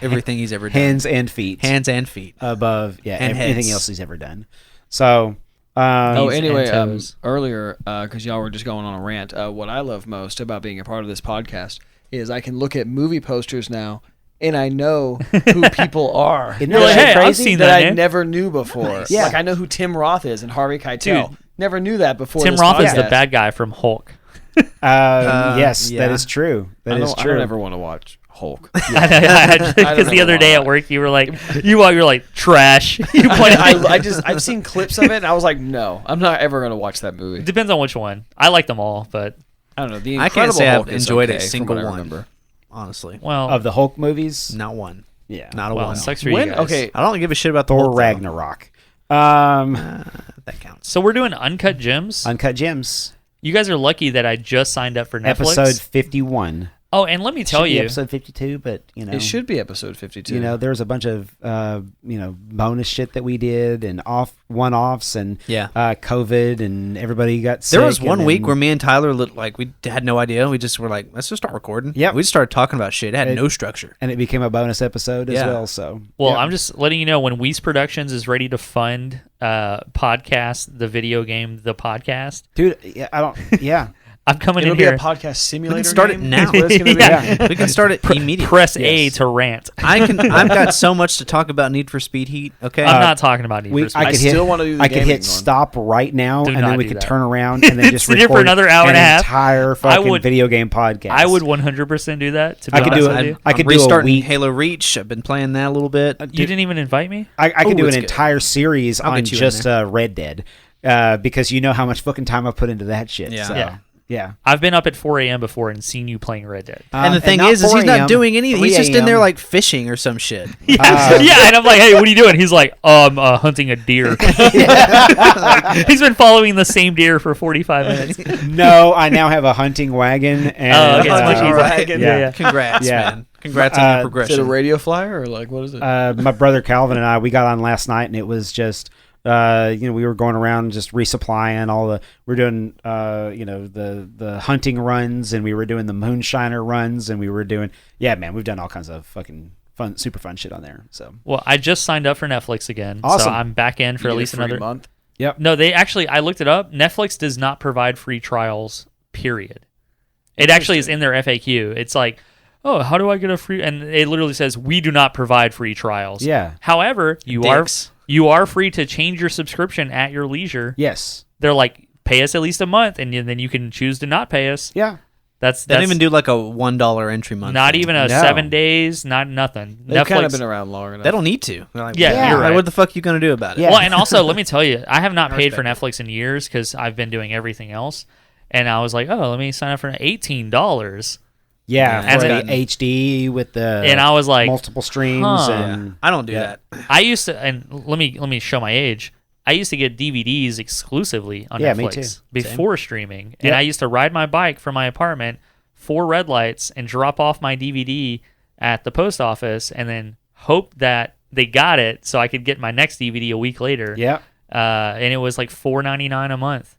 everything he's ever done.
Hands and feet.
Hands and feet.
above. Yeah.
And
Anything
heads.
else he's ever done. So.
Oh,
Knees
anyway,
and toes.
earlier, because y'all were just going on a rant, what I love most about being a part of this podcast is I can look at movie posters now and I know who people are.
Isn't
You're
that
like,
so
hey, I've
crazy?
seen
that
that
I
name.
never knew before.
Yeah.
Like I know who Tim Roth is and Harvey Keitel.
Dude.
Never knew that before.
Tim
this
Roth is the
podcast.
bad guy from Hulk.
Yes,
yeah.
that is true. That is
I
true.
don't ever want to watch Hulk.
Because the other day at work, you were like, you're like trash. You pointed.
I've seen clips of it, and I was like, no, I'm not ever gonna watch that movie.
Depends on which one. I like them all, but
I don't know. The
I can't
Incredible
say
Hulk
I've
is
enjoyed
okay,
a
from
single
what I
one.
remember.
Honestly,
well,
Of the Hulk movies,
not one.
yeah,
Not a
well,
one.
it sucks for
When?
you guys.
Okay,
I don't give a shit about the
Thor
Hulk, though.
Ragnarok.
That counts.
So we're doing Uncut Gems.
Uncut Gems,
You guys are lucky that I just signed up for Netflix.
episode 51.
Oh, and let me tell
Should be
you,
episode 52, but
it should be episode 52.
You know, there's a bunch of bonus shit that we did and one-offs and
Yeah.
COVID and everybody got sick.
There was one
and
week
then-
where me and Tyler looked like we had no idea. We just were like, let's just start recording.
Yep.
We just started talking about shit. It had
It-
no structure.
and it became a bonus episode as
Yeah.
well. So
well,
yeah.
I'm just letting you know when Weiss Productions is ready to fund podcast, the video game, the podcast.
dude, yeah,
I'm coming
it'll
in
be
here.
a podcast simulator.
We can start it
game?
now.
That's what it's gonna be.
Yeah.
We can start it immediately.
Press A
Yes.
to rant.
I've got so much to talk about Need for Speed Heat. Okay.
I'm not talking about Need
we,
for Speed.
I could
still
hit,
wanna do the
I could
gaming
hit
one.
stop right now,
Do
and
not
then we
do
could
that.
turn around and then just
Sit here for
record
another hour
an
and a half.
entire fucking
would-
video game podcast.
I would 100% do that. To be
I could
honest
do
with
it.
you.
I could
I'm
do a
restarting
week.
Halo Reach. I've been playing that a little bit.
You didn't even invite me.
I could do an
it's good.
entire series
I'll
on
get you in
just Red Dead, because you know how much fucking time I put into that shit.
Yeah.
So,
Yeah.
yeah.
I've been up at 4 a.m. before and seen you playing Red Dead.
And the thing
not
is he's
4
not
a.m.,
doing anything. He's
3
just in there
a.m.
like fishing or some shit.
Yeah, and I'm like, hey, what are you doing? He's like, I'm hunting a deer. He's been following the same deer for 45 minutes.
No, I now have a hunting wagon. And,
Oh, okay, it's much easier.
Wagon.
Yeah.
Congrats,
Yeah.
man. Congrats on your
Is it a
progression.
radio flyer or like what is it?
My brother Calvin and I, we got on last night, and it was just, we were going around just resupplying we're doing, the hunting runs, and we were doing the moonshiner runs, and we were doing, man, we've done all kinds of fucking fun, super fun shit on there. So
Well, I just signed up for Netflix again. So
Awesome.
I'm back in for
You
at
get a
least
free
another
month.
No, they actually, I looked it up. Netflix does not provide free trials, period. It actually is in their FAQ. It's like, oh, how do I get a free? And it literally says, we do not provide free trials.
Yeah.
However,
Dicks.
you are free to change your subscription at your leisure.
yes,
They're like, pay us at least a month, and then you can choose to not pay us.
yeah.
That's
They don't even do like a $1 entry month.
not
thing.
even a
No.
7 days, nothing.
They've kind of
Netflix-
been around long enough.
They don't need to. They're like,
Yeah,
you're
right.
What the fuck you gonna do about it?
Yeah.
Well, and also, let me tell you, I have not
I
paid for
respect
Netflix in years because I've been doing everything else. And I was like, oh, let me sign up for $18.
Yeah,
Yeah,
for
it's
the HD with the
And I was like,
multiple streams
huh.
and
I don't do
Yeah.
that.
I used to, and let me show my age. I used to get DVDs exclusively on
Yeah,
Netflix
me too.
before streaming, and
Yeah.
I used to ride my bike from my apartment 4 red lights and drop off my DVD at the post office, and then hope that they got it so I could get my next DVD a week later.
yeah.
And it was like $4.99 a month.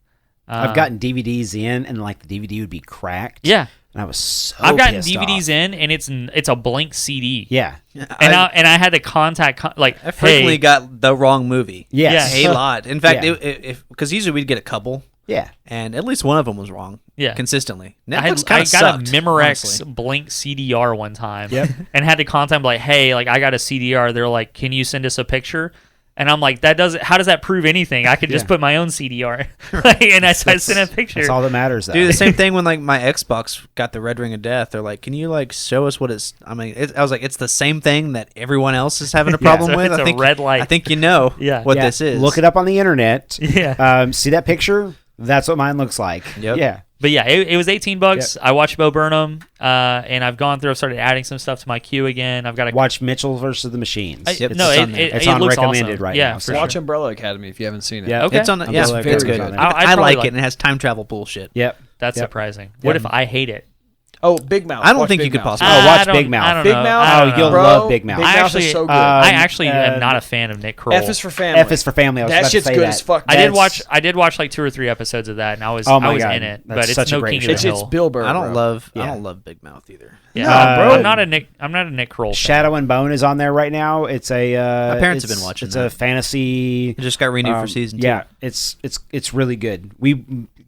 I've gotten DVDs in, and like the DVD would be cracked.
Yeah,
and I was so.
I've gotten
pissed
DVDs
off.
and it's a blank CD.
Yeah,
And I had to contact like,
I frequently
hey,
got the wrong movie.
yes,
Yeah.
A lot. In fact,
Yeah.
if because usually we'd get a couple,
yeah.
and at least one of them was wrong.
Yeah.
Consistently.
I
Netflix
got
sucked,
a Memorex
honestly.
blank CDR one time,
Yep.
and had to contact like, hey, like I got a CDR. They're like, can you send us a picture? And I'm like, how does that prove anything? I could just
Yeah.
put my own CDR, and I sent a picture.
That's all that matters. Though.
Dude, the same thing when like my Xbox got the Red Ring of Death. They're like, "Can you like show us what it's?" I mean, I was like, "It's the same thing that everyone else is having a problem
So
with."
it's
I
a
think
red light.
I think you know
Yeah.
what
Yeah,
this is.
Look it up on the internet.
Yeah.
See that picture? That's what mine looks like.
Yep.
Yeah.
But yeah, it was $18. I watched Bo Burnham, and I've gone through. I've started adding some stuff to my queue again. I've got to
Watch Mitchell versus the Machines.
Yep,
no,
it's
it,
on there.
it,
It's
it
on
looks
recommended
awesome.
right
yeah,
now,
for
so
Watch
sure.
Umbrella Academy if you haven't seen it.
Yeah.
Okay.
It's on. Yeah,
Umbrella
it's
Academy's
good.
on there.
I'd
I
probably
like
like-
it, and it has time travel bullshit.
Yep.
That's
Yep.
surprising. What
Yep.
if I hate it?
Oh, Big Mouth.
I don't
Watch
think
Big
you could
Mouth.
possibly-
Oh, watch
I don't-
Big Mouth.
I don't
Big
know.
Mouth?
I don't
Oh, you'll
know.
Bro,
love Big Mouth.
Big
I
Mouth
actually,
is so good.
I actually am
uh,
not a fan of Nick Kroll.
F is for family.
F is for family. I was
That
about to
shit's
say
good
that.
as fuck.
I did
That's-
watch like 2 or 3 episodes of that, and I was
Oh my
I was
God.
in it,
That's
but it's
such a
no
great
King
show.
of the
It's
Hill.
Bill Burr.
I don't
bro.
love.
Yeah.
I don't love Big Mouth either.
Yeah,
No, bro.
I'm not a Nick Kroll fan.
Shadow and Bone is on there right now. It's a.
My parents have
it's-
been watching
It's
that.
a fantasy.
It just got renewed for season 2.
Yeah, it's really good.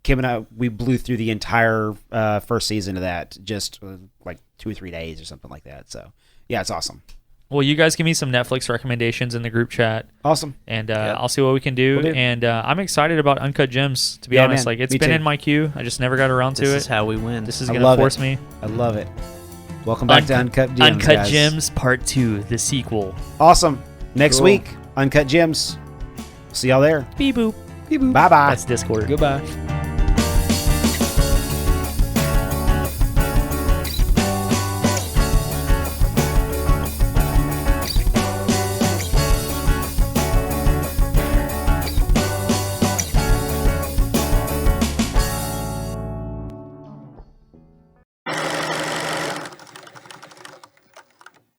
Kim and I, we blew through the entire first season of that just like 2 or 3 days or something like that. So yeah, it's awesome.
Well, you guys give me some Netflix recommendations in the group chat,
Awesome.
and I'll see what we can do.
Will do.
And I'm excited about Uncut Gems. To be
Yeah,
honest,
man.
like it's
Me
been
too.
in my queue. I just never got around
This
to
is
it.
how we win.
This is
I
gonna
love
force
it.
me.
I love it. Welcome back to Uncut Gems.
Uncut
guys.
Gems Part 2, the sequel.
Awesome. Next
Cool.
week, Uncut Gems. See y'all there.
Beep boop.
Bye bye.
That's Discord.
Goodbye.